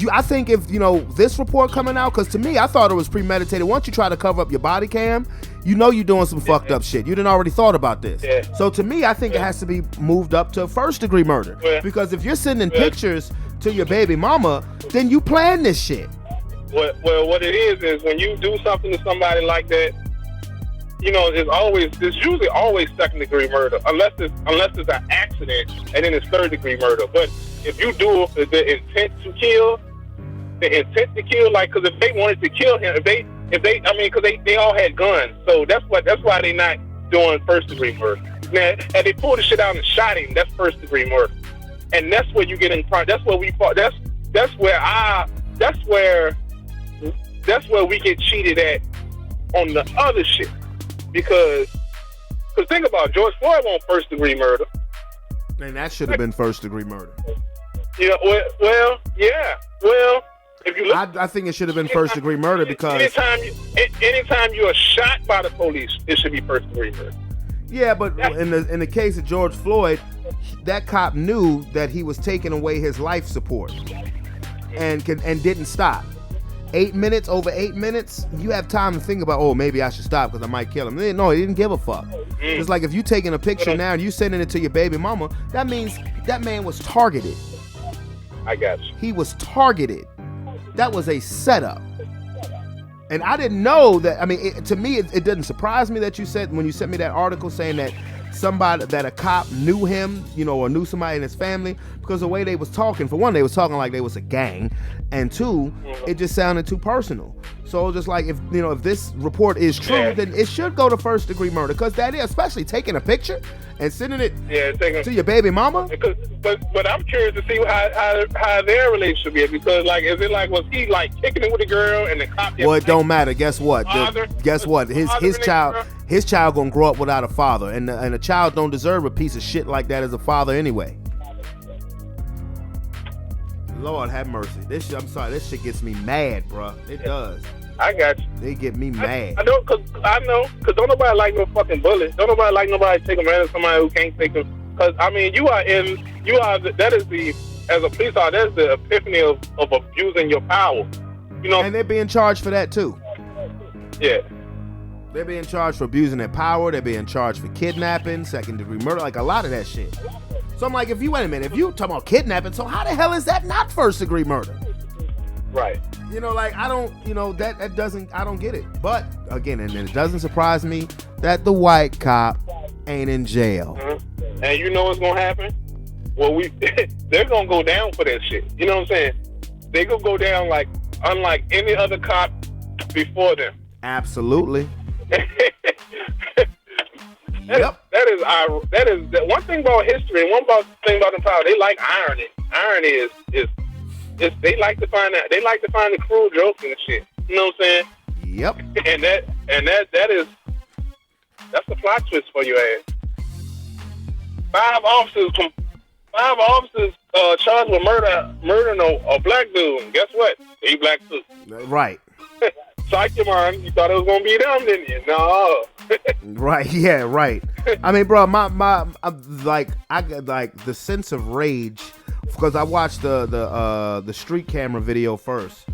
I think if this report coming out, because to me, I thought it was premeditated. Once you try to cover up your body cam, you're doing some fucked up shit. You didn't already thought about this. Yeah. So to me, I think it has to be moved up to first-degree murder. Because if you're sending pictures to your baby mama, then you plan this shit. Well, what it is when you do something to somebody like that, it's usually always second-degree murder, unless it's an accident, and then it's third-degree murder. But if you do the intent to kill, like, because if they wanted to kill him, because they all had guns, so that's why they not doing first-degree murder. Now, and they pulled the shit out and shot him, that's first-degree murder, and that's where you get in. That's where we fought. That's where we get cheated at on the other shit. Because think about it, George Floyd won't first-degree murder. And that should have been first-degree murder. Yeah, well, if you look, I think it should have been first-degree murder because anytime you are shot by the police, it should be first-degree murder. Yeah, but in the case of George Floyd, that cop knew that he was taking away his life support and didn't stop. 8 minutes, over 8 minutes, you have time to think about, oh, maybe I should stop because I might kill him. No, he didn't give a fuck. It's like if you taking a picture now and you sending it to your baby mama, that means that man was targeted. I got you. He was targeted. That was a setup. And I didn't know that. I mean, to me, it didn't surprise me that you said, when you sent me that article saying that a cop knew him, or knew somebody in his family, because the way they was talking, for one, they was talking like they was a gang, and two, it just sounded too personal. So just like, if this report is true, then it should go to first-degree murder, because that is, especially taking a picture and sending it to your baby mama. But I'm curious to see how their relationship is, because like, is it like, was he like kicking it with a girl and the cop? Well, it don't matter. Guess what? His child gonna grow up without a father, and a child don't deserve a piece of shit like that as a father anyway. Lord have mercy. This shit gets me mad, bro. It does. I got you. They get me mad. I know, cause don't nobody like no fucking bully. Don't nobody like nobody taking advantage of somebody who can't take them. Cause I mean, as a police officer, that's the epiphany of abusing your power. And they're being charged for that too. Yeah. They're being charged for abusing their power. They're being charged for kidnapping, second-degree murder, like a lot of that shit. So I'm like, if you talking about kidnapping, so how the hell is that not first-degree murder? Right. I don't get it. But again, and it doesn't surprise me that the white cop ain't in jail. Mm-hmm. And you know what's gonna happen? Well, they're gonna go down for that shit. You know what I'm saying? They gonna go down like unlike any other cop before them. Absolutely. That is one thing about history, and one thing about the power. They like irony. Irony is they like to find that. They like to find the cruel jokes and shit. You know what I'm saying? Yep. And that's the plot twist for your ass. Five officers charged with murdering a black dude. And guess what? He black too. Right. Psych your mind. You thought it was gonna be them, didn't you? No. Right. Yeah. Right. I mean, bro, I got like the sense of rage because I watched the street camera video first,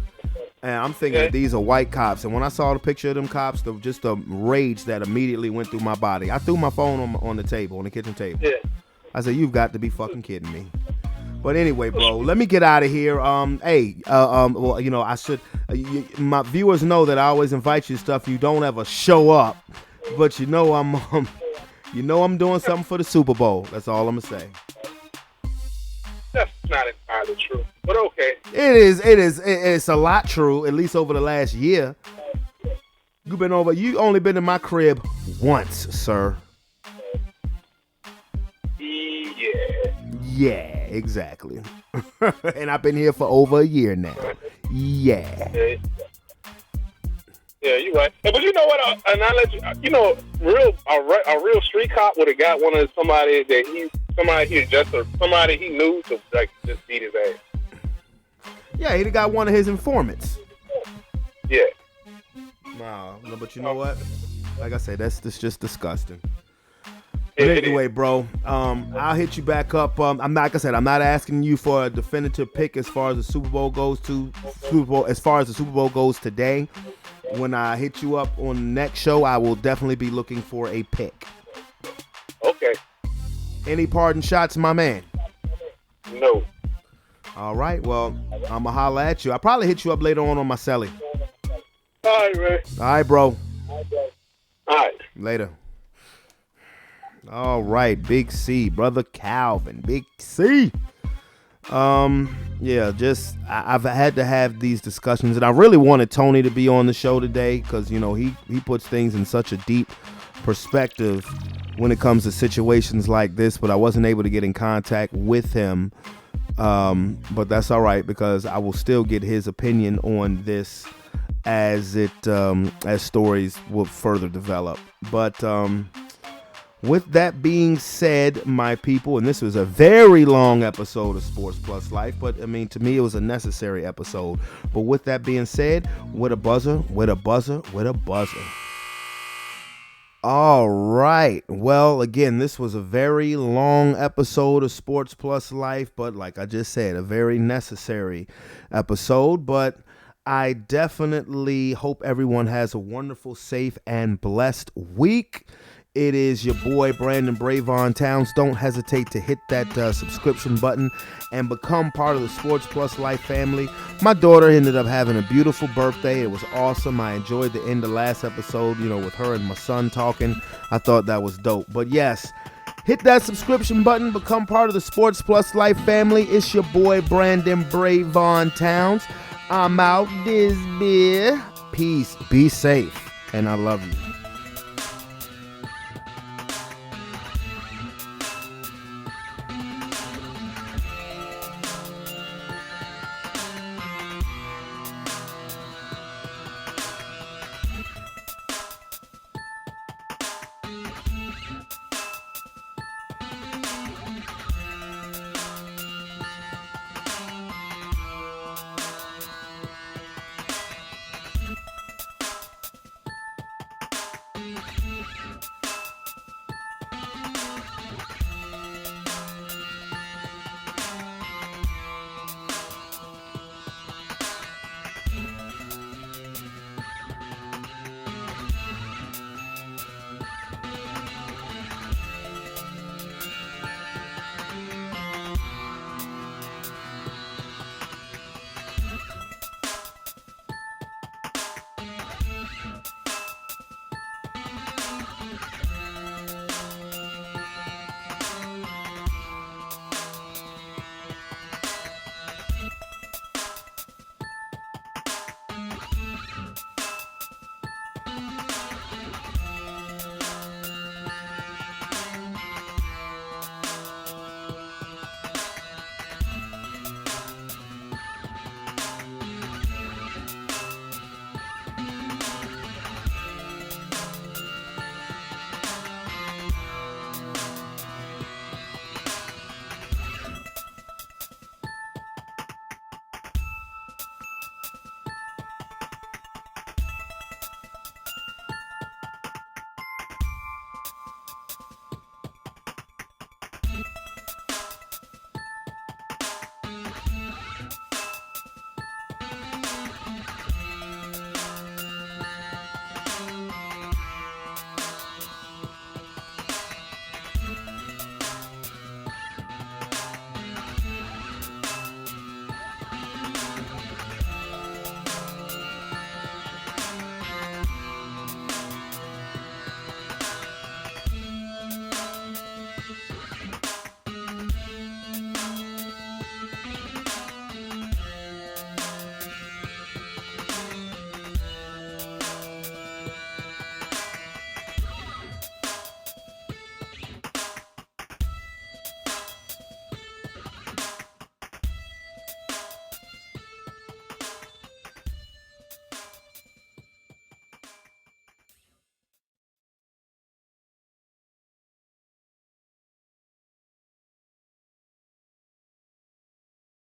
and I'm thinking that these are white cops. And when I saw the picture of them cops, just the rage that immediately went through my body. I threw my phone on the table, on the kitchen table. Yeah. I said, "You've got to be fucking kidding me." But anyway, bro, let me get out of here. Well, I should. My viewers know that I always invite you to stuff. You don't ever show up, but I'm doing something for the Super Bowl. That's all I'm gonna say. That's not entirely true, but okay. It is. It's a lot true. At least over the last year. You only been in my crib once, sir. Yeah, exactly. And I've been here for over a year now. Yeah. Yeah, you right. But you know what? And I let you know, a real street cop would have got one of somebody he knew to like just beat his ass. Yeah, he'd have got one of his informants. Yeah. Wow. No, but you know what? Like I said, that's just disgusting. But anyway, bro, I'll hit you back up. I'm not asking you for a definitive pick as far as the Super Bowl goes today. When I hit you up on the next show, I will definitely be looking for a pick. Okay. Any parting shots, my man? No. All right. Well, I'ma holla at you. I'll probably hit you up later on my celly. All right, man. All right, bro. All right. Later. All right, Big C, brother Calvin, Big C. Yeah, just I've had to have these discussions, and I really wanted Tony to be on the show today because you know he puts things in such a deep perspective when it comes to situations like this. But I wasn't able to get in contact with him. But that's all right because I will still get his opinion on this as stories will further develop. But with that being said, my people, and this was a very long episode of Sports Plus Life, but I mean, to me, it was a necessary episode. But with that being said, with a buzzer. All right. Well, again, this was a very long episode of Sports Plus Life, but like I just said, a very necessary episode. But I definitely hope everyone has a wonderful, safe, and blessed week. It is your boy, Brandon Brevon Towns. Don't hesitate to hit that subscription button and become part of the Sports Plus Life family. My daughter ended up having a beautiful birthday. It was awesome. I enjoyed the end of last episode, with her and my son talking. I thought that was dope. But yes, hit that subscription button. Become part of the Sports Plus Life family. It's your boy, Brandon Brevon Towns. I'm out this beer. Peace. Be safe. And I love you.